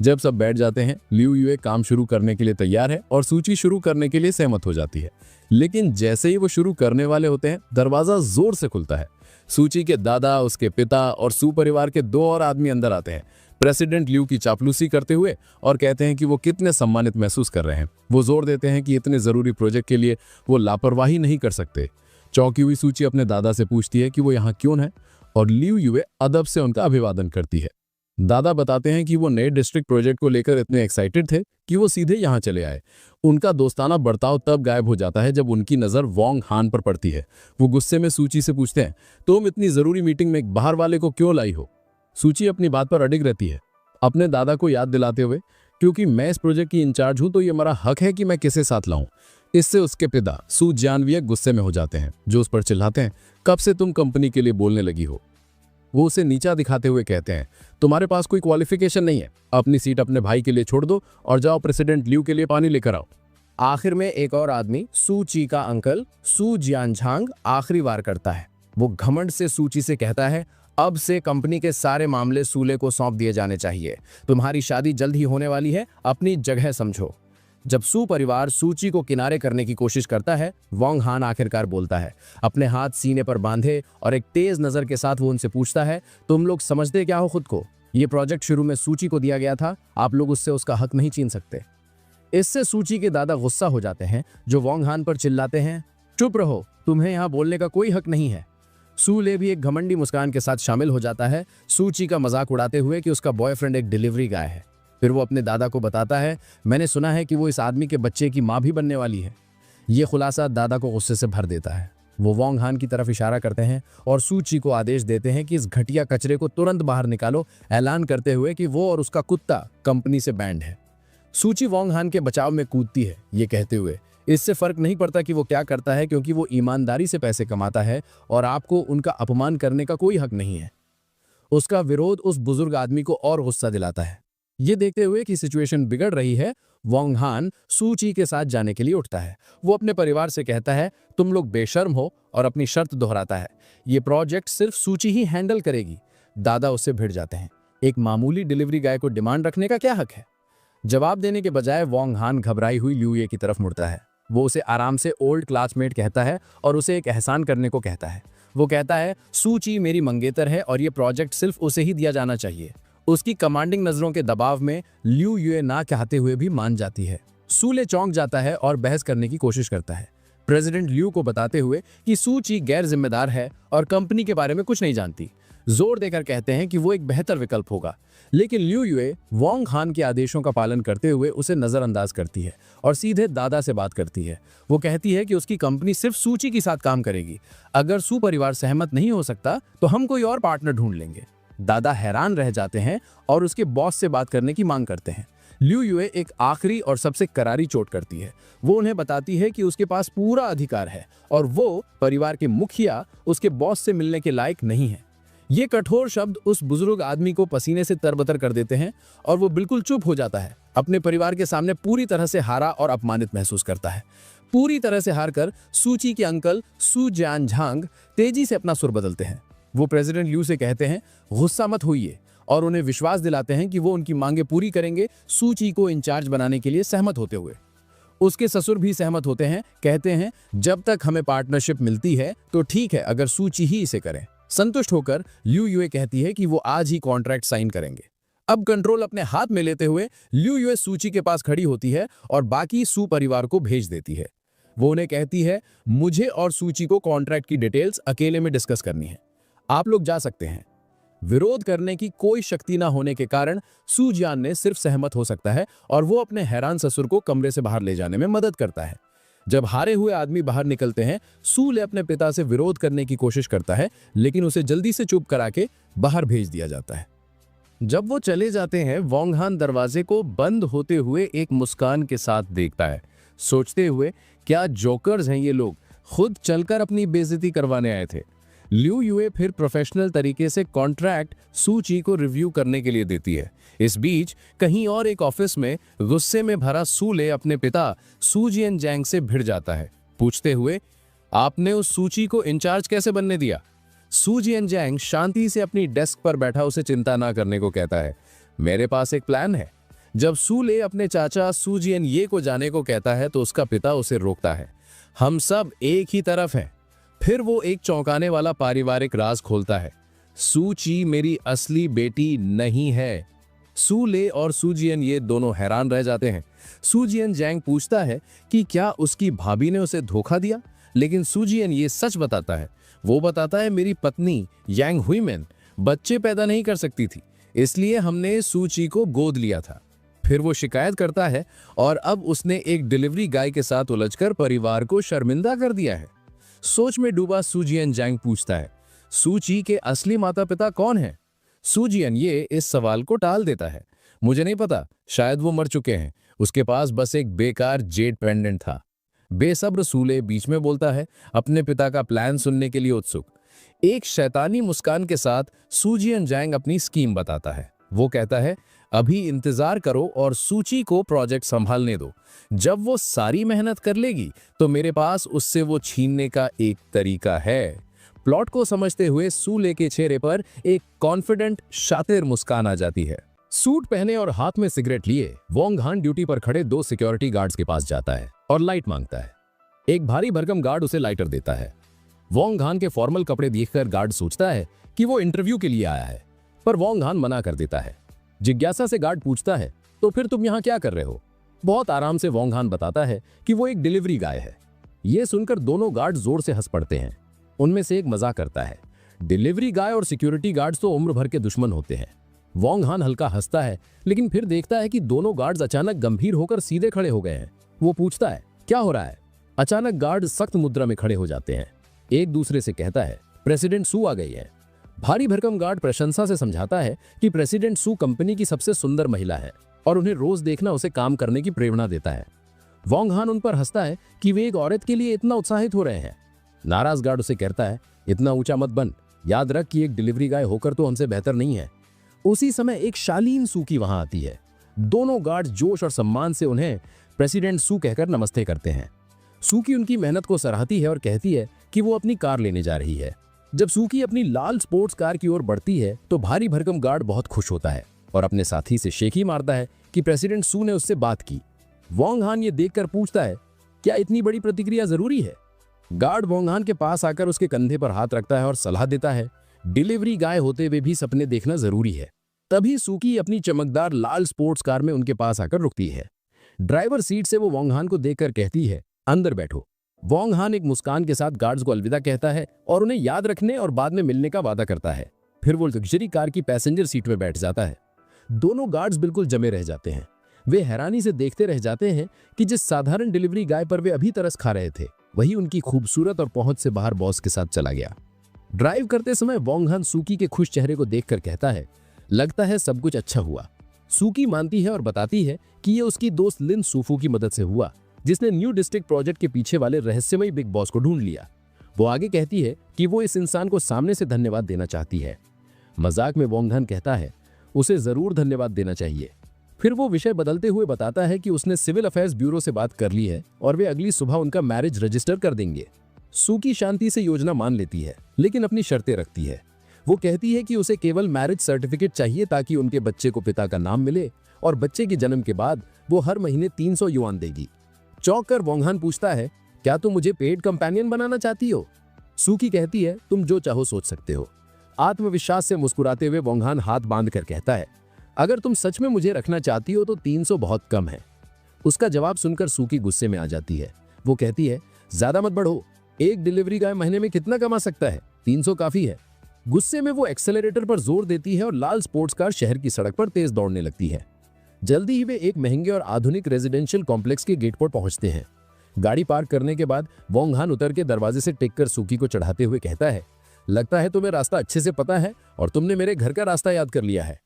जब सब बैठ जाते हैं लियू यूए काम शुरू करने के लिए तैयार है और सूची शुरू करने के लिए सहमत हो जाती है, लेकिन जैसे ही वो शुरू करने वाले होते हैं दरवाजा जोर से खुलता है। सूची के दादा, उसके पिता और सू परिवार के 2 और आदमी अंदर आते हैं, प्रेसिडेंट लियू की चापलूसी करते हुए, और कहते हैं कि वो कितने सम्मानित महसूस कर रहे हैं। वो जोर देते हैं कि इतने जरूरी प्रोजेक्ट के लिए वो लापरवाही नहीं कर सकते। चौंकी हुई सूची अपने दादा से पूछती है कि वो यहाँ क्यों है और लियू यूए अदब से उनका अभिवादन करती है। दादा बताते हैं कि वो नए डिस्ट्रिक्ट प्रोजेक्ट को लेकर इतने एक्साइटेड थे कि वो सीधे यहाँ चले आए। उनका दोस्ताना बर्ताव तब गायब हो जाता है जब उनकी नज़र वोंग हान पर पड़ती है। वो गुस्से में सूची से पूछते हैं, तुम इतनी ज़रूरी मीटिंग में एक बाहर वाले को क्यों लाई हो? सूची अपनी बात पर अडिग रहती है, अपने दादा को याद दिलाते हुए, क्योंकि मैं इस प्रोजेक्ट की इंचार्ज हूँ तो ये मेरा हक है कि मैं किसे साथ लाऊं। इससे उसके पिता सू जानविये गुस्से में हो जाते हैं, जो उस पर चिल्लाते हैं, कब से तुम कंपनी के लिए बोलने लगी हो? वो उसे नीचा दिखाते हुए कहते हैं, तुम्हारे पास कोई क्वालिफिकेशन नहीं है, अपनी सीट अपने भाई के लिए छोड़ दो और जाओ प्रेसिडेंट लियू के लिए पानी लेकर आओ। आखिर में एक और आदमी सूची का अंकल सू जियानझांग आखिरी वार करता है। वो घमंड से सूची से कहता है, अब से कंपनी के सारे मामले सूले को सौंप दिए जाने चाहिए। तुम्हारी शादी जल्द ही होने वाली है, अपनी जगह समझो। जब सू परिवार सूची को किनारे करने की कोशिश करता है, वोंग हान आखिरकार बोलता है। अपने हाथ सीने पर बांधे और एक तेज नजर के साथ वो उनसे पूछता है, तुम लोग समझते क्या हो खुद को? ये प्रोजेक्ट शुरू में सूची को दिया गया था, आप लोग उससे उसका हक नहीं छीन सकते। इससे सूची के दादा गुस्सा हो जाते हैं, जो वोंग हान पर चिल्लाते हैं, चुप रहो, तुम्हें यहाँ बोलने का कोई हक नहीं है। सू ले भी एक घमंडी मुस्कान के साथ शामिल हो जाता है, सूची का मजाक उड़ाते हुए कि उसका बॉयफ्रेंड एक डिलीवरी गाय है। फिर वो अपने दादा को बताता है, मैंने सुना है कि वो इस आदमी के बच्चे की माँ भी बनने वाली है। ये खुलासा दादा को गुस्से से भर देता है। वो वोंग हान की तरफ इशारा करते हैं और सूची को आदेश देते हैं कि इस घटिया कचरे को तुरंत बाहर निकालो, ऐलान करते हुए कि वो और उसका कुत्ता कंपनी से बैंड है। सूची वोंग हान के बचाव में कूदती है, ये कहते हुए, इससे फर्क नहीं पड़ता कि वो क्या करता है, क्योंकि वो ईमानदारी से पैसे कमाता है और आपको उनका अपमान करने का कोई हक नहीं है। उसका विरोध उस बुजुर्ग आदमी को और गुस्सा दिलाता है। ये देखते हुए कि सिचुएशन बिगड़ रही है, वोंग हान सूची के साथ जाने के लिए उठता है। वो अपने परिवार से कहता है, तुम लोग बेशर्म हो, और अपनी शर्त दोहराता है, ये प्रोजेक्ट सिर्फ सूची ही हैंडल करेगी। दादा उससे भिड़ जाते हैं, एक मामूली डिलीवरी गाय को डिमांड रखने का क्या हक है? जवाब देने के बजाय वोंग हान घबराई हुई लियू ये की तरफ मुड़ता है। वो उसे आराम से ओल्ड क्लासमेट कहता है और उसे एक एहसान करने को कहता है। वो कहता है, सूची मेरी मंगेतर है और ये प्रोजेक्ट सिर्फ उसे ही दिया जाना चाहिए। उसकी कमांडिंग नजरों के दबाव में लियू यूए ना कहते हुए भी मान जाती है। सूले चौंक जाता है और बहस करने की कोशिश करता है, प्रेसिडेंट लियू को बताते हुए कि सूची गैर जिम्मेदार है और कंपनी के बारे में कुछ नहीं जानती। जोर देकर कहते हैं कि वो एक बेहतर विकल्प होगा, लेकिन लियू यूए वोंग हान के आदेशों का पालन करते हुए उसे नजरअंदाज करती है और सीधे दादा से बात करती है। वो कहती है कि उसकी कंपनी सिर्फ सूची के साथ काम करेगी। अगर सू परिवार सहमत नहीं हो सकता तो हम कोई और पार्टनर ढूंढ लेंगे। दादा हैरान रह जाते हैं और उसके बॉस से बात करने की मांग करते हैं। लियू यूए एक आखिरी और सबसे करारी चोट करती है। वो उन्हें बताती है कि उसके पास पूरा अधिकार है और वो परिवार के मुखिया उसके बॉस से मिलने के लायक नहीं है। ये कठोर शब्द उस बुजुर्ग आदमी को पसीने से तरबतर कर देते हैं और वो बिल्कुल चुप हो जाता है। अपने परिवार के सामने पूरी तरह से हारा और अपमानित महसूस करता है। पूरी तरह से हारकर सूची के अंकल सू जियानझांग तेजी से अपना सुर बदलते हैं। वो प्रेसिडेंट लियू से कहते हैं गुस्सा मत होइए, और उन्हें विश्वास दिलाते हैं कि वो उनकी मांगे पूरी करेंगे, सूची को इंचार्ज बनाने के लिए सहमत होते हुए। उसके ससुर भी सहमत होते हैं, कहते हैं जब तक हमें पार्टनरशिप मिलती है तो ठीक है, अगर सूची ही इसे करें। संतुष्ट होकर लियू युए कहती है कि वो आज ही कॉन्ट्रैक्ट साइन करेंगे। अब कंट्रोल अपने हाथ में लेते हुए लियू युए सूची के पास खड़ी होती है और बाकी सू परिवार को भेज देती है। वो उन्हें कहती है मुझे और सूची को कॉन्ट्रैक्ट की डिटेल्स अकेले में डिस्कस करनी है, आप लोग जा सकते हैं। विरोध करने की कोई शक्ति ना होने के कारण सू जियान ने सिर्फ सहमत हो सकता है और वो अपने हैरान ससुर को कमरे से बाहर ले जाने में मदद करता है। जब हारे हुए आदमी बाहर निकलते हैं, सूले अपने पिता से विरोध करने की कोशिश करता है, लेकिन उसे जल्दी से चुप करा के बाहर भेज दिया जाता है। जब वो चले जाते हैं, वोंग हान दरवाजे को बंद होते हुए एक मुस्कान के साथ देखता है, सोचते हुए क्या जोकर्स हैं ये लोग, खुद चलकर अपनी बेइज्जती करवाने आए थे। लियू युए फिर प्रोफेशनल तरीके से कॉन्ट्रैक्ट सूची को रिव्यू करने के लिए देती है। इस बीच कहीं और एक ऑफिस में गुस्से में भरा सूले अपने पिता सू जियानझांग से भिड़ जाता है, पूछते हुए आपने उस सूची को इंचार्ज कैसे बनने दिया। सू जियानझांग शांति से अपनी डेस्क पर बैठा उसे चिंता ना करने को कहता है, मेरे पास एक प्लान है। जब सूले अपने चाचा सू जियानये को जाने को कहता है तो उसका पिता उसे रोकता है, हम सब एक ही तरफ हैं। फिर वो एक चौंकाने वाला पारिवारिक राज खोलता है, सूची मेरी असली बेटी नहीं है। सूले और सू जियानये दोनों हैरान रह जाते हैं। सू जियानझांग पूछता है कि क्या उसकी भाभी ने उसे धोखा दिया, लेकिन सू जियानये सच बताता है। वो बताता है मेरी पत्नी यांग हुईमेन बच्चे पैदा नहीं कर सकती थी, इसलिए हमने सूची को गोद लिया था। फिर वो शिकायत करता है और अब उसने एक डिलीवरी गाय के साथ उलझकर परिवार को शर्मिंदा कर दिया है। सोच में डूबा सू जियानझांग पूछता है, सूची के असली माता पिता कौन हैं? सू जियानये इस सवाल को टाल देता है, मुझे नहीं पता, शायद वो मर चुके हैं, उसके पास बस एक बेकार जेड पेंडेंट था। बेसब्र सूले बीच में बोलता है, अपने पिता का प्लान सुनने के लिए उत्सुक। एक शैतानी मुस्कान के साथ सू जियानझांग अपनी स्कीम बताता है। वो कहता है अभी इंतजार करो और सूची को प्रोजेक्ट संभालने दो, जब वो सारी मेहनत कर लेगी तो मेरे पास उससे वो छीनने का एक तरीका है। प्लॉट को समझते हुए सूले के चेहरे पर एक कॉन्फिडेंट शातिर मुस्कान आ जाती है। सूट पहने और हाथ में सिगरेट लिए वोंग हान ड्यूटी पर खड़े 2 सिक्योरिटी गार्ड्स के पास जाता है और लाइट मांगता है। एक भारी भरकम गार्ड उसे लाइटर देता है। वोंग हान के फॉर्मल कपड़े देखकर गार्ड सोचता है कि वो इंटरव्यू के लिए आया है, पर वोंग हान मना कर देता है। जिज्ञासा से गार्ड पूछता है, तो फिर तुम यहाँ क्या कर रहे हो? बहुत आराम से वोंग हान बताता है कि वो एक डिलीवरी गाय है। ये सुनकर दोनों गार्ड जोर से हंस पड़ते हैं। उनमें से एक मजाक करता है, डिलीवरी गाय और सिक्योरिटी गार्ड्स तो उम्र भर के दुश्मन होते हैं। वोंग हान हल्का हंसता है, लेकिन फिर देखता है कि दोनों गार्ड्स अचानक गंभीर होकर सीधे खड़े हो गए हैं। वो पूछता है, क्या हो रहा है? अचानक गार्ड सख्त मुद्रा में खड़े हो जाते हैं। एक दूसरे से कहता है, प्रेसिडेंट सू आ गई है। भारी भरकम गार्ड प्रशंसा से समझाता है कि प्रेसिडेंट सू कंपनी की सबसे सुंदर महिला है और उन्हें रोज देखना उसे काम करने की प्रेरणा देता है। वोंग हान उन पर हंसता है कि वे एक औरत के लिए इतना उत्साहित हो रहे हैं। नाराज गार्ड उसे कहता है, इतना ऊंचा मत बन, याद रख कि एक डिलीवरी गाय होकर तो हमसे बेहतर नहीं है। उसी समय एक शालीन सूकी वहां आती है। दोनों गार्ड जोश और सम्मान से उन्हें प्रेसिडेंट सू कहकर नमस्ते करते हैं। सूकी उनकी मेहनत को सराहती है और कहती है कि वो अपनी कार लेने जा रही है। जब सूकी अपनी लाल स्पोर्ट्स कार की ओर बढ़ती है तो भारी भरकम गार्ड बहुत खुश होता है और अपने साथी से शेखी मारता है कि प्रेसिडेंट सू ने उससे बात की। वोंग हान ये देखकर पूछता है, क्या इतनी बड़ी प्रतिक्रिया जरूरी है? गार्ड वोंग हान के पास आकर उसके कंधे पर हाथ रखता है और सलाह देता है, डिलीवरी गाय होते हुए भी सपने देखना जरूरी है। तभी सूकी अपनी चमकदार लाल स्पोर्ट्स कार में उनके पास आकर रुकती है। ड्राइवर सीट से वो वोंग हान को देखकर कहती है, अंदर बैठो। वोंग हान एक मुस्कान के साथ गार्ड्स को अलविदा कहता है और उन्हें याद रखने और बाद में मिलने का वादा करता है। फिर वो लग्जरी कार की पैसेंजर सीट में बैठ जाता है। दोनों गार्ड्स बिल्कुल जमे रह जाते हैं। वे हैरानी से देखते रह जाते हैं कि जिस साधारण डिलीवरी गाय पर वे अभी तरस खा रहे थे, वही उनकी खूबसूरत और पहुंच से बाहर बॉस के साथ चला गया। ड्राइव करते समय वोंग हान सूकी के खुश चेहरे को देखकर कहता है, लगता है सब कुछ अच्छा हुआ। सूकी मानती है और बताती है कि यह उसकी दोस्त लिन सूफू की मदद से हुआ, जिसने न्यू डिस्ट्रिक्ट प्रोजेक्ट के पीछे वाले रहस्यमयी बिग बॉस को ढूंढ लिया। वो आगे कहती है कि वो इस इंसान को सामने से धन्यवाद देना चाहती है। मजाक में वोंग हान कहता है, उसे जरूर धन्यवाद देना चाहिए। फिर वो विषय बदलते हुए बताता है कि उसने सिविल अफेयर्स ब्यूरो से बात कर ली है और वे अगली सुबह उनका मैरिज रजिस्टर कर देंगे। सूकी शांति से योजना मान लेती है, लेकिन अपनी शर्तें रखती है। वो कहती है कि उसे केवल मैरिज सर्टिफिकेट चाहिए ताकि उनके बच्चे को पिता का नाम मिले, और बच्चे के जन्म के बाद वो हर महीने 300 युआन देगी। चौंक कर वोंगहान पूछता है, क्या तुम मुझे पेड कंपेनियन बनाना चाहती हो? सूकी कहती है, तुम जो चाहो सोच सकते हो। आत्मविश्वास से मुस्कुराते हुए वोंगहान हाथ बांध कर कहता है, अगर तुम सच में मुझे रखना चाहती हो तो 300 बहुत कम है। उसका जवाब सुनकर सूकी गुस्से में आ जाती है। वो कहती है, ज्यादा मत बढ़ो, एक डिलीवरी गाय महीने में कितना कमा सकता है? 300 काफी है। गुस्से में वो एक्सेलरेटर पर जोर देती है और लाल स्पोर्ट्स कार शहर की सड़क पर तेज दौड़ने लगती है। जल्दी ही वे एक महंगे और आधुनिक रेजिडेंशियल कॉम्प्लेक्स के गेट पर पहुंचते हैं। गाड़ी पार्क करने के बाद वोंगहान उतर के दरवाजे से टेक कर सूकी को चढ़ाते हुए कहता है, लगता है तुम्हें रास्ता अच्छे से पता है और तुमने मेरे घर का रास्ता याद कर लिया है।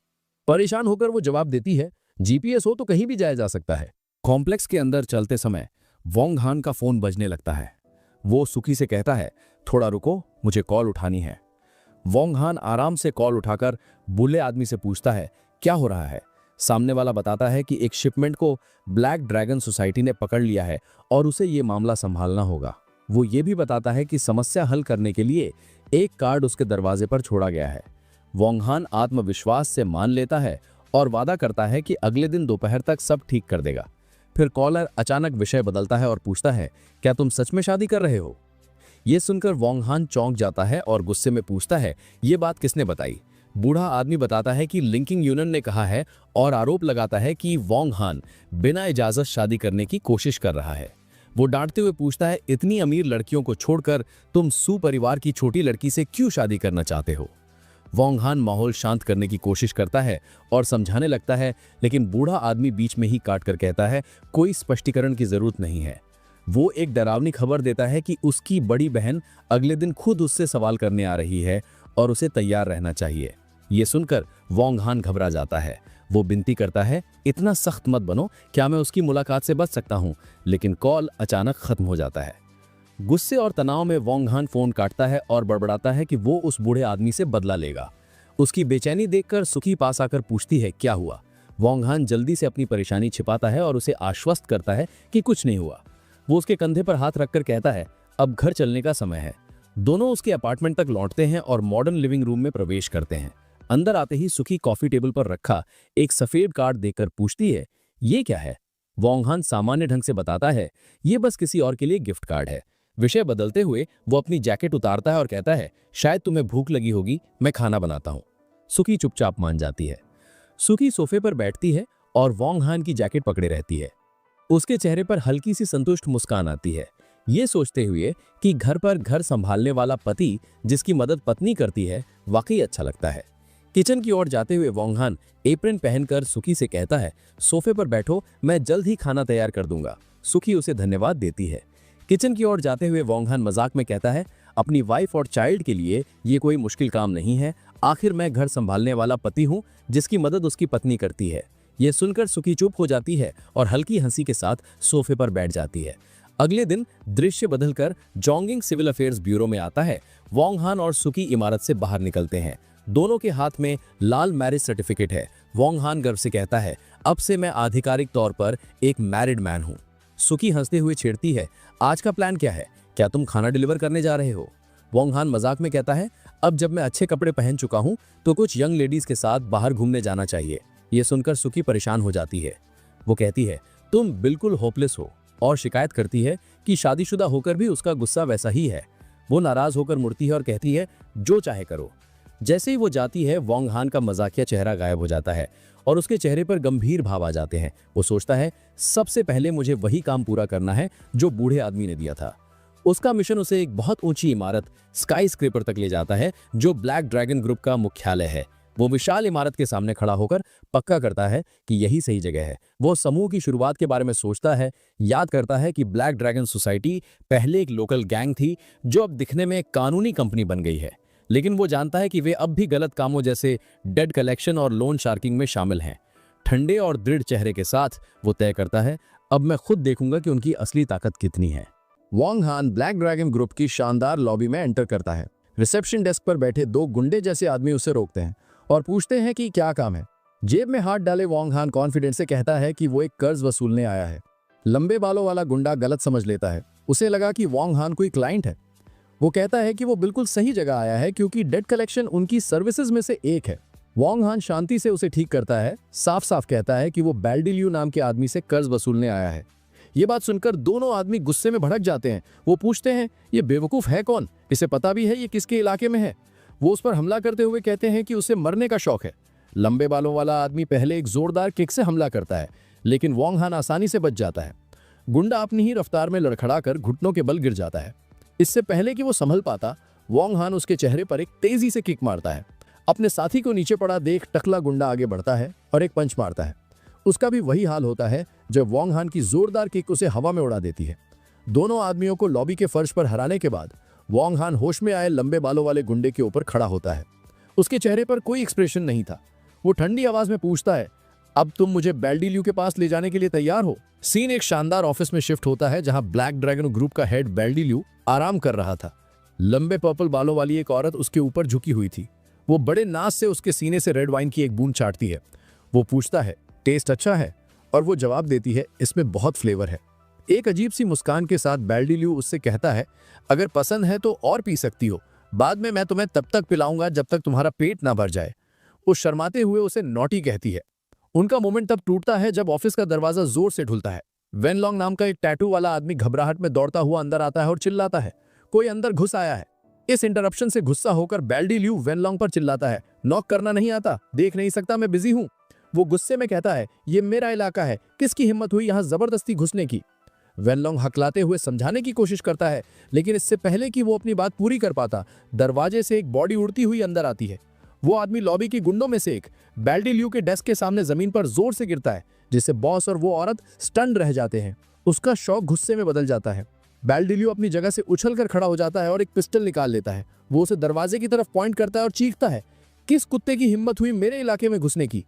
परेशान होकर वो जवाब देती है, जीपीएस हो तो कहीं भी जाया जा सकता है। कॉम्प्लेक्स के अंदर चलते समय वोंगहान का फोन बजने लगता है। वो सूकी से कहता है, थोड़ा रुको, मुझे कॉल उठानी है। वोंगहान आराम से कॉल उठाकर बूढ़े आदमी से पूछता है, क्या हो रहा है? सामने वाला बताता है कि एक शिपमेंट को ब्लैक ड्रैगन सोसाइटी ने पकड़ लिया है और उसे ये मामला संभालना होगा। वो ये भी बताता है कि समस्या हल करने के लिए एक कार्ड उसके दरवाजे पर छोड़ा गया है। वोंगहान आत्मविश्वास से मान लेता है और वादा करता है कि अगले दिन दोपहर तक सब ठीक कर देगा। फिर कॉलर अचानक विषय बदलता है और पूछता है, क्या तुम सच में शादी कर रहे हो? ये सुनकर वोंगहान चौंक जाता है और गुस्से में पूछता है, ये बात किसने बताई? बूढ़ा आदमी बताता है कि लिंकिंग यूनियन ने कहा है और आरोप लगाता है कि वोंगहान बिना इजाजत शादी करने की कोशिश कर रहा है। वो डांटते हुए पूछता है, इतनी अमीर लड़कियों को छोड़कर तुम सू परिवार की छोटी लड़की से क्यों शादी करना चाहते हो? वोंगहान माहौल शांत करने की कोशिश करता है और समझाने लगता है, लेकिन बूढ़ा आदमी बीच में ही काट कर कहता है, कोई स्पष्टीकरण की जरूरत नहीं है। वो एक डरावनी खबर देता है कि उसकी बड़ी बहन अगले दिन खुद उससे सवाल करने आ रही है और उसे तैयार रहना चाहिए। ये सुनकर वोंगहान घबरा जाता है। वो विनती करता है, इतना सख्त मत बनो, क्या मैं उसकी मुलाकात से बच सकता हूँ? लेकिन कॉल अचानक खत्म हो जाता है। गुस्से और तनाव में वोंगहान फोन काटता है और बड़बड़ाता है कि वो उस बूढ़े आदमी से बदला लेगा। उसकी बेचैनी देखकर सुकी पास आकर पूछती है, क्या हुआ? वोंगहान जल्दी से अपनी परेशानी छिपाता है और उसे आश्वस्त करता है कि कुछ नहीं हुआ। वो उसके कंधे पर हाथ रखकर कहता है, अब घर चलने का समय है। दोनों उसके अपार्टमेंट तक लौटते हैं और मॉडर्न लिविंग रूम में प्रवेश करते हैं। अंदर आते ही सुकी कॉफी टेबल पर रखा एक सफेद कार्ड देखकर पूछती है, ये क्या है? वोंगहान सामान्य ढंग से बताता है, ये बस किसी और के लिए गिफ्ट कार्ड है। विषय बदलते हुए वो अपनी जैकेट उतारता है और कहता है, शायद तुम्हें भूख लगी होगी, मैं खाना बनाता हूं। सुकी चुपचाप मान जाती है। सुकी सोफे पर बैठती है और वोंगहान की जैकेट पकड़े रहती है। उसके चेहरे पर हल्की सी संतुष्ट मुस्कान आती है, ये सोचते हुए कि घर पर घर संभालने वाला पति जिसकी मदद पत्नी करती है वाकई अच्छा लगता है। किचन की ओर जाते हुए वोंगहान एप्रन पहनकर सुकी से कहता है, सोफे पर बैठो, मैं जल्द ही खाना तैयार कर दूंगा। सुकी उसे धन्यवाद देती है। किचन की ओर जाते हुए वोंगहान मजाक में कहता है, अपनी वाइफ और चाइल्ड के लिए ये कोई मुश्किल काम नहीं है, आखिर मैं घर संभालने वाला पति हूँ जिसकी मदद उसकी पत्नी करती है। यह सुनकर सुकी चुप हो जाती है और हल्की हंसी के साथ सोफे पर बैठ जाती है। अगले दिन दृश्य बदलकर जोंगिंग सिविल अफेयर्स ब्यूरो में आता है। वोंगहान और सुकी इमारत से बाहर निकलते हैं। दोनों के हाथ में लाल मैरिज सर्टिफिकेट है। वोंगहान गर्व से कहता है, अब से मैं आधिकारिक तौर पर एक मैरिड मैन हूँ। सुकी हंसते हुए छेड़ती है, आज का प्लान क्या है? क्या तुम खाना डिलीवर करने जा रहे हो? वोंगहान मजाक में कहता है, अब जब मैं अच्छे कपड़े पहन चुका हूँ तो कुछ यंग लेडीज के साथ बाहर घूमने जाना चाहिए। ये सुनकर सुकी परेशान हो जाती है। वो कहती है, तुम बिल्कुल होपलेस हो, और शिकायत करती है कि शादीशुदा होकर भी उसका गुस्सा वैसा ही है। वो नाराज होकर मुड़ती है और कहती है, जो चाहे करो। जैसे ही वो जाती है, वोंगहान का मजाकिया चेहरा गायब हो जाता है और उसके चेहरे पर गंभीर भाव आ जाते हैं। वो सोचता है, सबसे पहले मुझे वही काम पूरा करना है जो बूढ़े आदमी ने दिया था। उसका मिशन उसे एक बहुत ऊंची इमारत स्काई स्क्रेपर तक ले जाता है जो ब्लैक ड्रैगन ग्रुप का मुख्यालय है। वो विशाल इमारत के सामने खड़ा होकर पक्का करता है कि यही सही जगह है। वो समूह की शुरुआत के बारे में सोचता है, याद करता है कि ब्लैक ड्रैगन सोसाइटी पहले एक लोकल गैंग थी जो अब दिखने में एक कानूनी कंपनी बन गई है। लेकिन वो जानता है कि वे अब भी गलत कामों जैसे डेड कलेक्शन और लोन शार्किंग में शामिल हैं। ठंडे और दृढ़ चेहरे के साथ वो तय करता है, अब मैं खुद देखूंगा कि उनकी असली ताकत कितनी है। वोंगहान ब्लैक ड्रैगन ग्रुप की शानदार लॉबी में एंटर करता है। रिसेप्शन डेस्क पर बैठे दो गुंडे जैसे आदमी उसे रोकते हैं और पूछते हैं कि क्या काम है। जेब में हाथ डाले वोंग हान कॉन्फिडेंस से कहता है कि वो एक कर्ज वसूलने आया है। लंबे बालों वाला गुंडा गलत समझ लेता है। उसे लगा कि वोंग हान कोई क्लाइंट है। वो कहता है कि वो बिल्कुल सही जगह आया है क्योंकि डेट कलेक्शन उनकी सर्विसेज में से एक है। वोंग हान शांति से उसे ठीक करता है, साफ साफ कहता है कि वो बैल्डिल्यू नाम के आदमी से कर्ज वसूलने आया है। ये बात सुनकर दोनों आदमी गुस्से में भड़क जाते हैं। वो पूछते हैं ये बेवकूफ है कौन, इसे पता भी है ये किसके इलाके में है। वो उस पर हमला करते हुए कहते हैं कि उसे मरने का शौक है। लंबे बालों वाला आदमी पहले एक जोरदार किक से हमला करता है, लेकिन वोंग हान आसानी से बच जाता है। गुंडा अपनी ही रफ्तार में लड़खड़ाकर घुटनों के बल गिर जाता है। इससे पहले कि वो संभल पाता, वोंग हान उसके चेहरे पर एक तेजी से किक मारता है। अपने साथी को नीचे पड़ा देख टकला गुंडा आगे बढ़ता है और एक पंच मारता है। उसका भी वही हाल होता है जब वोंग हान की जोरदार किक उसे हवा में उड़ा देती है। दोनों आदमियों को लॉबी के फर्श पर हराने के बाद वोंग हान होश में आए लंबे बालों वाले गुंडे के ऊपर खड़ा होता है। उसके चेहरे पर कोई एक्सप्रेशन नहीं था। वो ठंडी आवाज में पूछता है, अब तुम मुझे बैल्डिल्यू के पास ले जाने के लिए तैयार हो? सीन एक शानदार ऑफिस में शिफ्ट होता है जहां ब्लैक ड्रैगन ग्रुप का हेड बैल्डिल्यू आराम कर रहा था। लंबे पर्पल बालों वाली एक औरत उसके ऊपर झुकी हुई थी। वो बड़े नाज से उसके सीने से रेड वाइन की एक बूंद चाटती है। वो पूछता है, टेस्ट अच्छा है? और वो जवाब देती है, इसमें बहुत फ्लेवर है। एक अजीब सी मुस्कान के साथ बैल्डिल्यू उससे कहता है, अगर पसंद है तो और पी सकती हो, बाद में मैं तुम्हें तब तक पिलाऊंगा जब तक तुम्हारा पेट ना भर जाए। वो शर्माते हुए उसे नॉटी कहती है। उनका मोमेंट तब टूटता है जब ऑफिस का दरवाजा जोर से ढुलता है। वेनलॉन्ग नाम का एक टैटू वाला आदमी घबराहट में दौड़ता हुआ अंदर आता है और चिल्लाता है, कोई अंदर घुस आया है। इस इंटरप्शन से गुस्सा होकर बैल्डिल्यू वेनलॉन्ग पर चिल्लाता है, नॉक करना नहीं आता, देख नहीं सकता, मैं बिजी हूं। वो गुस्से में कहता है, ये मेरा इलाका है, किसकी हिम्मत हुई यहां जबरदस्ती घुसने की? वेनलॉन्ग हकलाते हुए समझाने की कोशिश करता है, लेकिन इससे पहले कि वो अपनी बात पूरी कर पाता, दरवाजे से एक बॉडी उड़ती हुई अंदर आती है। वो आदमी लॉबी की गुंडों में से एक बैल्डिल्यू के डेस्क के सामने जमीन पर जोर से गिरता है, जिससे बॉस और वो औरत स्टन रह जाते हैं। उसका शौक गुस्से में बदल जाता है। बैल्डिल्यू अपनी जगह से उछलकर खड़ा हो जाता है और एक पिस्टल निकाल लेता है। वो उसे दरवाजे की तरफ पॉइंट करता है और चीखता है, किस कुत्ते की हिम्मत हुई मेरे इलाके में घुसने की?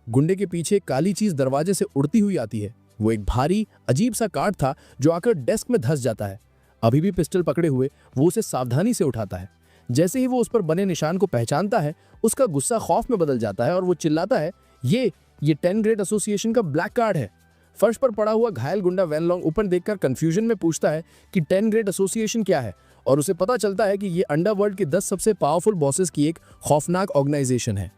गुंडे के पीछे काली चीज दरवाजे से उड़ती हुई आती है। वो एक भारी अजीब सा कार्ड था जो आकर डेस्क में धंस जाता है। अभी भी पिस्टल पकड़े हुए वो उसे सावधानी से उठाता है। जैसे ही वो उस पर बने निशान को पहचानता है, उसका गुस्सा खौफ में बदल जाता है और वो चिल्लाता है, ये 10 ग्रेड एसोसिएशन का ब्लैक कार्ड है। फर्श पर पड़ा हुआ घायल गुंडा वेनलॉन्ग ऊपर देखकर कंफ्यूजन में पूछता है कि 10 ग्रेड एसोसिएशन क्या है, और उसे पता चलता है कि ये अंडरवर्ल्ड के 10 सबसे पावरफुल बॉसेस की एक खौफनाक ऑर्गेनाइजेशन है।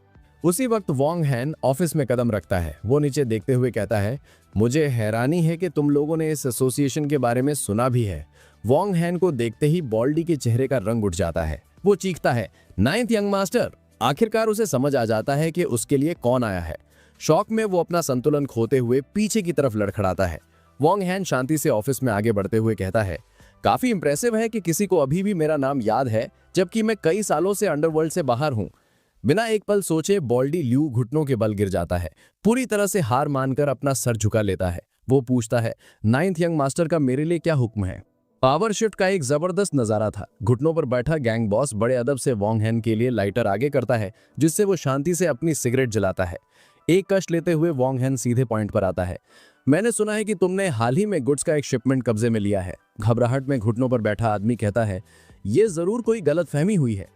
उसी वक्त वोंग हान ऑफिस में कदम रखता है। वो नीचे देखते हुए कहता है, मुझे हैरानी है कि तुम लोगों ने इस एसोसिएशन के बारे में सुना भी है। वोंग हान को देखते ही बॉल्डी के चेहरे का रंग उठ जाता है। वो चीखता है, 9th यंग मास्टर। आखिरकार उसे समझ आ जाता है कि उसके लिए कौन आया है। शौक में वो अपना संतुलन खोते हुए पीछे की तरफ लड़खड़ाता है। वोंग हान शांति से ऑफिस में आगे बढ़ते हुए कहता है, काफी इंप्रेसिव है कि किसी को अभी भी मेरा नाम याद है, जबकि मैं कई सालों से अंडरवर्ल्ड से बाहर हूं। बिना एक पल सोचे बॉल्डी ल्यू घुटनों के बल गिर जाता है। पूरी तरह से हार मानकर अपना सर झुका लेता है। वो पूछता है, 9th यंग मास्टर का मेरे लिए क्या हुक्म है? पावर शिफ्ट का एक जबरदस्त नजारा था। घुटनों पर बैठा गैंग बॉस बड़े अदब से वोंग हान के लिए लाइटर आगे करता है, जिससे वो शांति से अपनी सिगरेट जलाता है। एक कश लेते हुए वोंग हान सीधे पॉइंट पर आता है, मैंने सुना है कि तुमने हाल ही में गुड्स का एक शिपमेंट कब्जे में लिया है। घबराहट में घुटनों पर बैठा आदमी कहता है, ये जरूर कोई गलतफहमी हुई है।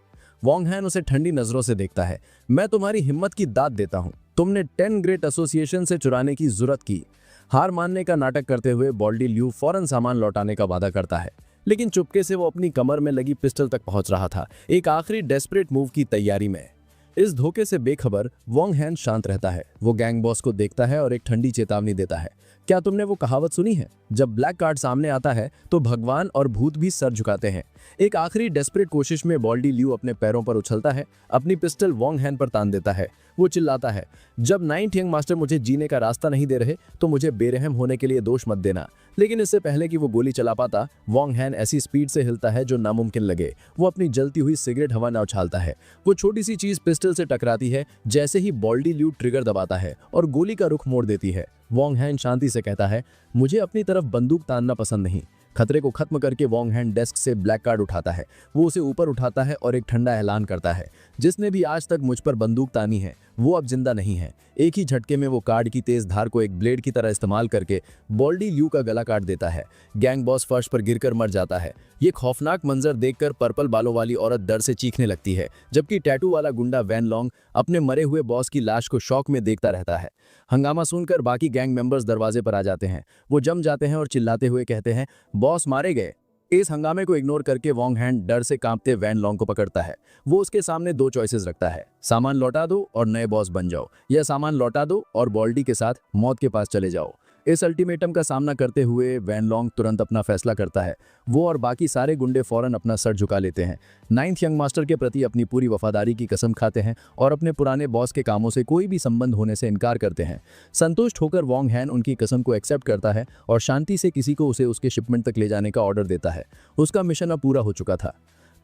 वोंग हान उसे ठंडी नजरों से देखता है, मैं तुम्हारी हिम्मत की दाद देता हूं। तुमने 10 ग्रेट एसोसिएशन से चुराने की जुर्रत की। हार मानने का नाटक करते हुए बॉल्डी ल्यू फौरन सामान लौटाने का वादा करता है, लेकिन चुपके से वो अपनी कमर में लगी पिस्टल तक पहुंच रहा था, एक आखिरी डेस्परेट मूव की तैयारी में। इस धोखे से बेखबर वोंग हान शांत रहता है। वो गैंग बॉस को देखता है और एक ठंडी चेतावनी देता है, क्या तुमने वो कहावत सुनी है, जब ब्लैक कार्ड सामने आता है तो भगवान और भूत भी सर झुकाते हैं। एक आखिरी डेस्परेट कोशिश में बॉल्डी ल्यू अपने पैरों पर उछलता है, अपनी पिस्टल वोंग हान पर तान देता है। वो चिल्लाता है, जब 9th यंग मास्टर मुझे जीने का रास्ता नहीं दे रहे तो मुझे बेरहम होने के लिए दोष मत देना। लेकिन इससे पहले कि वो गोली चला पाता, वोंग हान ऐसी स्पीड से हिलता है जो नामुमकिन लगे। वो अपनी जलती हुई सिगरेट हवा में उछालता है। वो छोटी सी चीज पिस्टल से टकराती है जैसे ही बॉल्डी ल्यू ट्रिगर दबाता है और गोली का रुख मोड़ देती है। वोंग हान शांति से कहता है, मुझे अपनी तरफ बंदूक तानना पसंद नहीं। खतरे को खत्म करके वोंग हान डेस्क से ब्लैक कार्ड उठाता है। वो उसे ऊपर उठाता है और एक ठंडा ऐलान करता है, जिसने भी आज तक मुझ पर बंदूक तानी है वो अब जिंदा नहीं है। एक ही झटके में वो कार्ड की तेज धार को एक ब्लेड की तरह इस्तेमाल करके बॉल्डी ल्यू का गला काट देता है। गैंग बॉस फर्श पर गिरकर मर जाता है। ये खौफनाक मंजर देखकर पर्पल बालों वाली औरत डर से चीखने लगती है, जबकि टैटू वाला गुंडा वैन लॉन्ग अपने मरे हुए बॉस की लाश को शौक में देखता रहता है। हंगामा सुनकर बाकी गैंग मेंबर्स दरवाजे पर आ जाते हैं। वो जम जाते हैं और चिल्लाते हुए कहते हैं, बॉस मारे गए। इस हंगामे को इग्नोर करके वॉन्ग हैंड डर से कांपते वैन लॉन्ग को पकड़ता है। वो उसके सामने दो चॉइसेस रखता है, सामान लौटा दो और नए बॉस बन जाओ, या सामान लौटा दो और बॉल्डी के साथ मौत के पास चले जाओ। इस अल्टीमेटम का सामना करते हुए वैन लॉन्ग तुरंत अपना फैसला करता है। वो और बाकी सारे गुंडे फौरन अपना सर झुका लेते हैं, नाइन्थ यंग मास्टर के प्रति अपनी पूरी वफादारी की कसम खाते हैं और अपने पुराने बॉस के कामों से कोई भी संबंध होने से इनकार करते हैं। संतुष्ट होकर वॉन्ग हैन उनकी कसम को एक्सेप्ट करता है और शांति से किसी को उसे उसके शिपमेंट तक ले जाने का ऑर्डर देता है। उसका मिशन अब पूरा हो चुका था।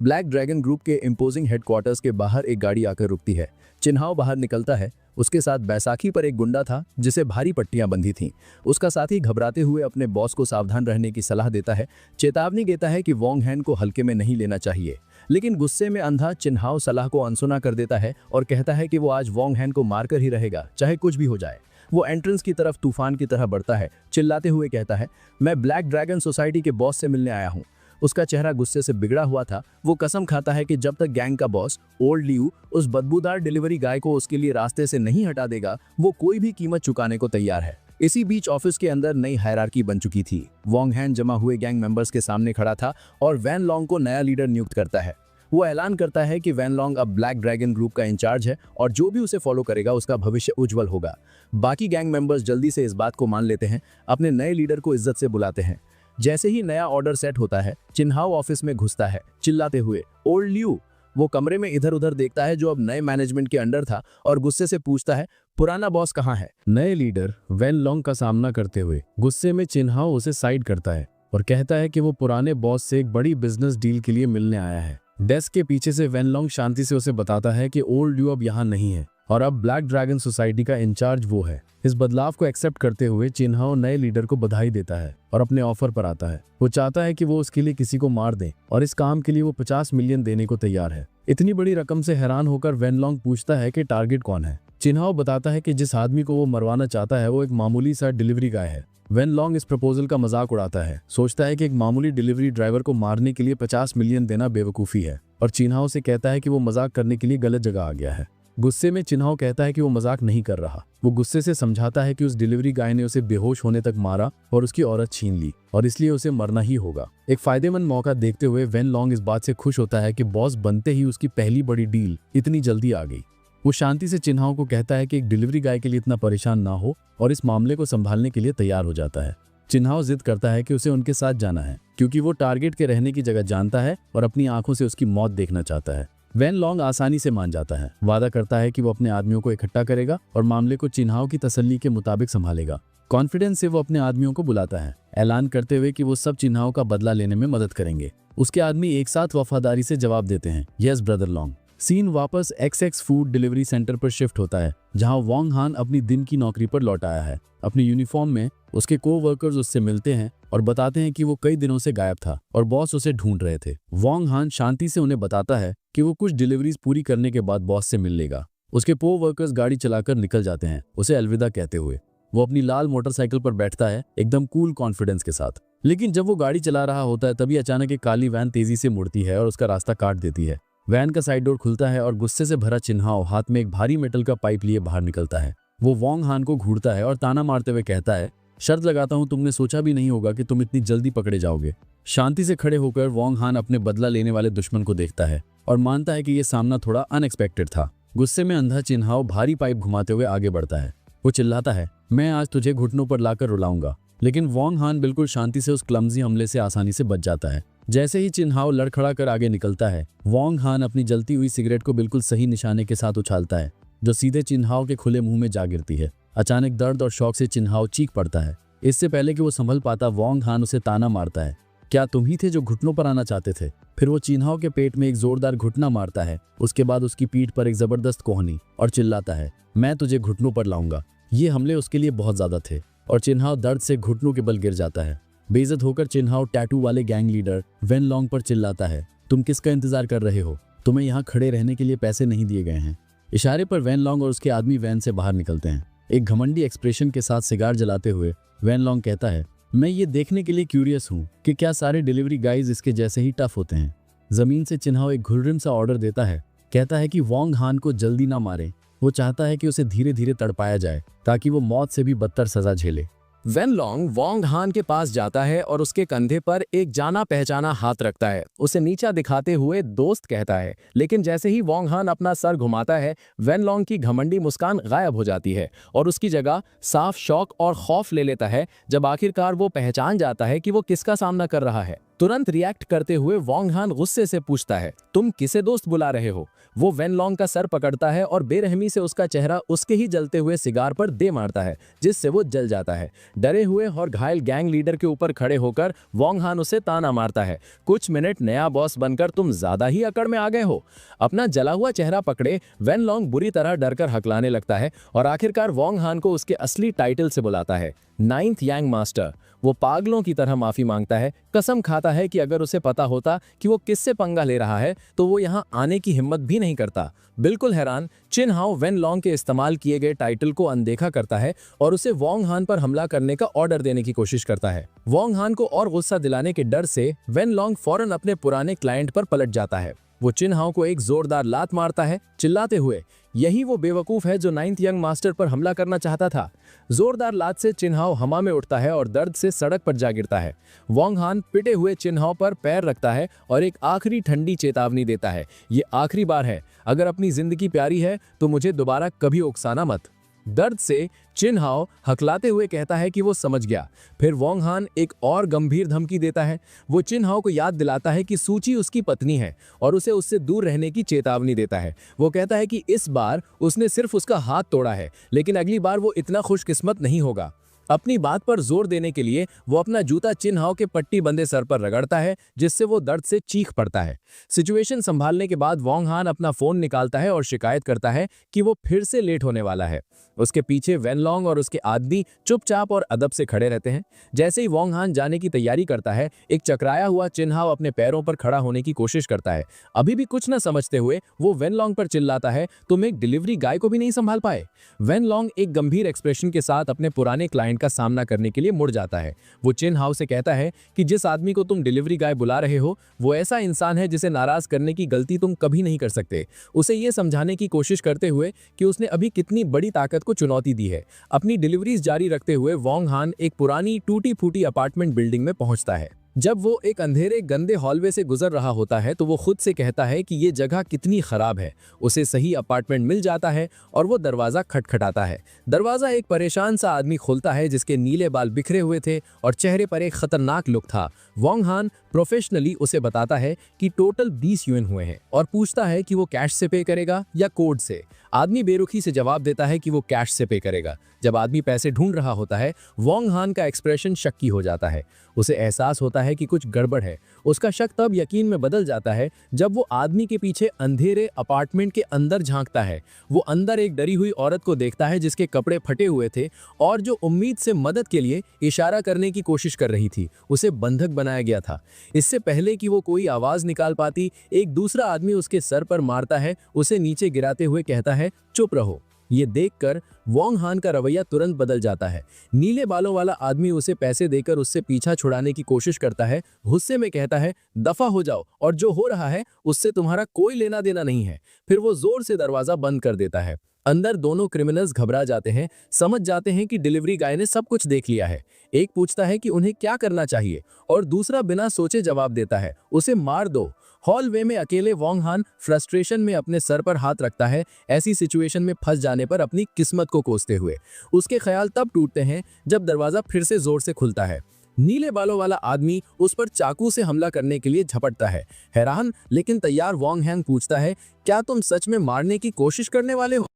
ब्लैक ड्रैगन ग्रुप के इम्पोजिंग हेडक्वार्टर्स के बाहर एक गाड़ी आकर रुकती है। चिन्हाव बाहर निकलता है। उसके साथ बैसाखी पर एक गुंडा था जिसे भारी पट्टियां बंधी थीं। उसका साथी घबराते हुए अपने बॉस को सावधान रहने की सलाह देता है, चेतावनी देता है कि वॉन्ग हैन को हल्के में नहीं लेना चाहिए। लेकिन गुस्से में अंधा चिन्हाव सलाह को अनसुना कर देता है और कहता है कि वो आज वॉन्ग हैन को मारकर ही रहेगा, चाहे कुछ भी हो जाए। वो एंट्रेंस की तरफ तूफान की तरह बढ़ता है, चिल्लाते हुए कहता है, मैं ब्लैक ड्रैगन सोसाइटी के बॉस से मिलने आया हूँ। उसका चेहरा गुस्से से बिगड़ा हुआ था। वो कसम खाता है कि जब तक गैंग का बॉस ओल्ड ल्यू उस बदबूदार डिलीवरी गाय को उसके लिए रास्ते से नहीं हटा देगा, वो कोई भी कीमत चुकाने को तैयार है। इसी बीच ऑफिस के अंदर नई हायरार्की बन चुकी थी। वॉन्ग हैन जमा हुए गैंग मेंबर्स के सामने खड़ा था और वैन लॉन्ग को नया लीडर नियुक्त करता है। वो ऐलान करता है कि वैन लॉन्ग अब ब्लैक ड्रैगन ग्रुप का इंचार्ज है और जो भी उसे फॉलो करेगा उसका भविष्य उज्जवल होगा। बाकी गैंग मेंबर्स जल्दी से इस बात को मान लेते हैं, अपने नए लीडर को इज्जत से बुलाते हैं। जैसे ही नया ऑर्डर सेट होता है, चिन्हाव ऑफिस में घुसता है, चिल्लाते हुए, ओल्ड ल्यू। वो कमरे में इधर उधर देखता है जो अब नए मैनेजमेंट के अंडर था और गुस्से से पूछता है, पुराना बॉस कहाँ है? नए लीडर वैन लॉन्ग का सामना करते हुए गुस्से में चिन्हाव उसे साइड करता है और कहता है कि वो पुराने बॉस से एक बड़ी बिजनेस डील के लिए मिलने आया है। डेस्क के पीछे से वैन लॉन्ग शांति से उसे बताता है कि ओल्ड ल्यू अब यहाँ नहीं है और अब ब्लैक ड्रैगन सोसाइटी का इंचार्ज वो है। इस बदलाव को एक्सेप्ट करते हुए चिन्हाव नए लीडर को बधाई देता है और अपने ऑफर पर आता है। वो चाहता है कि वो उसके लिए किसी को मार दे और इस काम के लिए वो 50 मिलियन देने को तैयार है। इतनी बड़ी रकम से हैरान होकर वैन लॉन्ग पूछता है कि टारगेट कौन है। चिन्हाव बताता है कि जिस आदमी को वो मरवाना चाहता है वो एक मामूली सा डिलीवरी गाय है। वैन लॉन्ग इस प्रपोजल का मजाक उड़ाता है, सोचता है कि एक मामूली डिलीवरी ड्राइवर को मारने के लिए 50 मिलियन देना बेवकूफ़ी है और चिन्हाव से कहता है कि वो मजाक करने के लिए गलत जगह आ गया है। गुस्से में चिन्हाव कहता है कि वो मजाक नहीं कर रहा। वो गुस्से से समझाता है कि उस डिलीवरी गाय ने उसे बेहोश होने तक मारा और उसकी औरत छीन ली और इसलिए उसे मरना ही होगा। एक फायदेमंद मौका देखते हुए वैन लॉन्ग इस बात से खुश होता है कि बॉस बनते ही उसकी पहली बड़ी डील इतनी जल्दी आ गई। वो शांति से चिन्हाव को कहता है कि एक डिलीवरी गाय के लिए इतना परेशान ना हो और इस मामले को संभालने के लिए तैयार हो जाता है। चिन्हाव जिद करता है कि उसे उनके साथ जाना है क्योंकि वो टारगेट के रहने की जगह जानता है और अपनी आंखों से उसकी मौत देखना चाहता है। वैन लॉन्ग आसानी से मान जाता है, वादा करता है कि वो अपने आदमियों को इकट्ठा करेगा और मामले को चिन्हाव की तसल्ली के मुताबिक संभालेगा। कॉन्फिडेंस से वो अपने आदमियों को बुलाता है, ऐलान करते हुए कि वो सब चिन्हाव का बदला लेने में मदद करेंगे। उसके आदमी एक साथ वफादारी से जवाब देते हैं, यस ब्रदर लॉन्ग। सीन वापस XX फूड डिलीवरी सेंटर पर शिफ्ट होता है जहां वॉन्ग हान अपनी दिन की नौकरी पर लौट आया है। अपनी यूनिफॉर्म में उसके को-वर्कर्स उससे मिलते हैं और बताते हैं कि वो कई दिनों से गायब था और बॉस उसे ढूंढ रहे थे। वॉन्ग हान शांति से उन्हें बताता है कि वो कुछ डिलीवरीज पूरी करने के बाद बॉस से मिल लेगा। उसके को-वर्कर्स गाड़ी चलाकर निकल जाते हैं उसे अलविदा कहते हुए। वो अपनी लाल मोटरसाइकिल पर बैठता है एकदम कूल कॉन्फिडेंस के साथ। लेकिन जब वो गाड़ी चला रहा होता है तभी अचानक एक काली वैन तेजी से मुड़ती है और उसका रास्ता काट देती है। वैन का साइड डोर खुलता है और गुस्से से भरा चिन्हाव हाथ में एक भारी मेटल का पाइप लिए बाहर निकलता है। वो वॉन्ग हान को घूरता है और ताना मारते हुए कहता है, शर्त लगाता हूं तुमने सोचा भी नहीं होगा कि तुम इतनी जल्दी पकड़े जाओगे। शांति से खड़े होकर वॉन्ग हान अपने बदला लेने वाले दुश्मन को देखता है और मानता है कि यह सामना थोड़ा अनएक्सपेक्टेड था। गुस्से में अंधा चिन्हाव भारी पाइप घुमाते हुए आगे बढ़ता है। वो चिल्लाता है, मैं आज तुझे घुटनों पर लाकर रुलाऊंगा। लेकिन वॉन्ग हान बिल्कुल शांति से उस क्लमजी हमले से आसानी से बच जाता है। जैसे ही चिन्हाव लड़खड़ा कर आगे निकलता है, वॉन्ग हान अपनी जलती हुई सिगरेट को बिल्कुल सही निशाने के साथ उछालता है जो सीधे चिन्हाव के खुले मुंह में जा गिरती है। अचानक दर्द और शौक से चिन्हाव चीख पड़ता है। इससे पहले कि वो संभल पाता, वॉन्ग हान उसे ताना मारता है, क्या तुम ही थे जो घुटनों पर आना चाहते थे? फिर वो चिन्हाव के पेट में एक जोरदार घुटना मारता है। उसके बाद उसकी पीठ पर एक जबरदस्त कोहनी और चिल्लाता है, मैं तुझे घुटनों पर लाऊंगा। ये हमले उसके लिए बहुत ज्यादा थे और चिन्हाव दर्द से घुटनों के बल गिर जाता है। बेइज्जत होकर चिन्हाव टैटू वाले गैंग लीडर वैन लॉन्ग पर चिल्लाता है, तुम किसका इंतजार कर रहे हो? तुम्हें यहाँ खड़े रहने के लिए पैसे नहीं दिए गए हैं। इशारे पर वैन लॉन्ग और उसके आदमी वैन से बाहर निकलते हैं। एक घमंडी एक्सप्रेशन के साथ सिगार जलाते हुए वैन लॉन्ग कहता है, मैं ये देखने के लिए क्यूरियस हूँ कि क्या सारे डिलीवरी गाइज इसके जैसे ही टफ होते हैं। जमीन से चिन्हाओ एक घुर्रिम सा ऑर्डर देता है। कहता है कि वोंग हान को जल्दी ना मारे। वो चाहता है कि उसे धीरे धीरे तड़पाया जाए ताकि वो मौत से भी बदतर सजा झेले। वेन लॉन्ग वोंग हान के पास जाता है और उसके कंधे पर एक जाना पहचाना हाथ रखता है। उसे नीचा दिखाते हुए दोस्त कहता है, लेकिन जैसे ही वोंग हान अपना सर घुमाता है, वेन लॉन्ग की घमंडी मुस्कान गायब हो जाती है और उसकी जगह साफ शौक और खौफ ले लेता है जब आखिरकार वो पहचान जाता है कि वो किसका सामना कर रहा है। तुरंत रिएक्ट करते हुए वोंग हान गुस्से से पूछता है, तुम किसे दोस्त बुला रहे हो? वो वेन लॉन्ग का सर पकड़ता है और बेरहमी से उसका चेहरा उसके ही जलते हुए सिगार पर दे मारता है, जिससे वो जल जाता है। डरे हुए और घायल गैंग लीडर के ऊपर खड़े होकर वोंग हान उसे ताना मारता है, कुछ मिनट नया बॉस बनकर तुम ज्यादा ही अकड़ में आ गए हो। अपना जला हुआ चेहरा पकड़े वेन लॉन्ग बुरी तरह डरकर हकलाने लगता है और आखिरकार वोंग हान को उसके असली टाइटल से बुलाता है, 9th यांग मास्टर। वो पागलों की तरह माफी मांगता है, कसम खाता है कि अगर उसे पता होता कि वो किससे पंगा ले रहा है तो वो यहाँ आने की हिम्मत भी नहीं करता। बिल्कुल हैरान, चिन हाओ वेन लॉन्ग के इस्तेमाल किए गए टाइटल को अनदेखा करता है और उसे वोंग हान पर हमला करने का ऑर्डर देने की कोशिश करता है। वोंग हान को और गुस्सा दिलाने के डर से वेन लॉन्ग फौरन अपने पुराने क्लाइंट पर पलट जाता है। वो चिन हाओ को एक जोरदार लात मारता है, चिल्लाते हुए, यही वो बेवकूफ है जो 9th यंग मास्टर पर हमला करना चाहता था। जोरदार लात से चिन्हाओ हवा में उठता है और दर्द से सड़क पर जा गिरता है। वोंग हान पिटे हुए चिन्हाओ पर पैर रखता है और एक आखिरी ठंडी चेतावनी देता है, ये आखिरी बार है, अगर अपनी जिंदगी प्यारी है तो मुझे दोबारा कभी उकसाना मत। दर्द से चिन्हाओ हकलाते हुए कहता है कि वो समझ गया। फिर वोंग हान एक और गंभीर धमकी देता है। वो चिन्हाओ को याद दिलाता है कि सूची उसकी पत्नी है और उसे उससे दूर रहने की चेतावनी देता है। वो कहता है कि इस बार उसने सिर्फ उसका हाथ तोड़ा है, लेकिन अगली बार वो इतना खुशकिस्मत नहीं होगा। अपनी बात पर जोर देने के लिए वो अपना जूता चिन्हाओ के पट्टी बंदे सर पर रगड़ता है, जिससे वो दर्द से चीख पड़ता है। सिचुएशन संभालने के बाद वोंग हान अपना फोन निकालता है और शिकायत करता है कि वो फिर से लेट होने वाला है। उसके पीछे वेन लॉन्ग और उसके आदमी चुपचाप और अदब से खड़े रहते हैं। जैसे ही वोंग हान जाने की तैयारी करता है, एक चकराया हुआ चिन्हाओ अपने पैरों पर खड़ा होने की कोशिश करता है। अभी भी कुछ न समझते हुए वो वेन लॉन्ग पर चिल्लाता है, तुम एक डिलीवरी गाय को भी नहीं संभाल पाए। वेन लॉन्ग एक गंभीर एक्सप्रेशन के साथ अपने पुराने क्लाइंट का सामना करने के लिए मुड़ जाता है। वो चिन्हाओ से कहता है कि जिस आदमी को तुम डिलीवरी गाय बुला रहे हो वो ऐसा इंसान है जिसे नाराज करने की गलती तुम कभी नहीं कर सकते। उसे ये समझाने की कोशिश करते हुए कि उसने अभी कितनी बड़ी ताकत को चुनौती दी है। अपनी डिलीवरीज जारी रखते हुए वोंग हान एक पुरानी टूटी फूटी अपार्टमेंट बिल्डिंग में पहुंचता है। जब वो एक अंधेरे गंदे हॉलवे से गुजर रहा होता है तो वो खुद से कहता है कि ये जगह कितनी खराब है। उसे सही अपार्टमेंट मिल जाता है और वो दरवाजा खटखटाता है। दरवाजा एक परेशान सा आदमी खोलता है जिसके नीले बाल बिखरे हुए थे और चेहरे पर एक खतरनाक लुक था। वोंग हान प्रोफेशनली उसे बताता है कि टोटल 20 युएन हुए हैं और पूछता है कि वो कैश से पे करेगा या कोड से। आदमी बेरुखी से जवाब देता है कि वो कैश से पे करेगा। जब आदमी पैसे ढूंढ रहा होता है, वोंग हान का एक्सप्रेशन शक्की हो जाता है। उसे एहसास होता है कि कुछ गड़बड़ है। उसका शक तब यकीन में बदल जाता है जब वो आदमी के पीछे अंधेरे अपार्टमेंट के अंदर झांकता है। वो अंदर एक डरी हुई औरत को देखता है जिसके कपड़े फटे हुए थे और जो उम्मीद से मदद के लिए इशारा करने की कोशिश कर रही थी। उसे बंधक बनाया गया था। इससे पहले कि वो कोई आवाज निकाल पाती, एक दूसरा आदमी उसके सर पर मारता है, उसे नीचे गिराते हुए कहता है, चुप रहो। ये देखकर वोंग हान का रवैया तुरंत बदल जाता है। नीले बालों वाला आदमी उसे पैसे देकर उससे पीछा छुड़ाने की कोशिश करता है। गुस्से में कहता है, दफा हो जाओ और जो हो रहा है उससे तुम्हारा कोई लेना देना नहीं है। फिर वो जोर से दरवाजा बंद कर देता है। अंदर दोनों क्रिमिनल्स घबरा जाते हैं, समझ जाते हैं कि डिलीवरी गाय ने सब कुछ देख लिया है। एक पूछता है कि उन्हें क्या करना चाहिए और दूसरा बिना सोचे जवाब देता है, उसे मार दो। हॉलवे में अकेले वोंग हान फ्रस्ट्रेशन में अपने सर पर हाथ रखता है, ऐसी सिचुएशन में फंस जाने पर अपनी किस्मत को कोसते हुए। उसके ख्याल तब टूटते हैं जब दरवाजा फिर से जोर से खुलता है। नीले बालों वाला आदमी उस पर चाकू से हमला करने के लिए झपटता है। हैरान लेकिन तैयार वोंग हान पूछता है, क्या तुम सच में मारने की कोशिश करने वाले हो?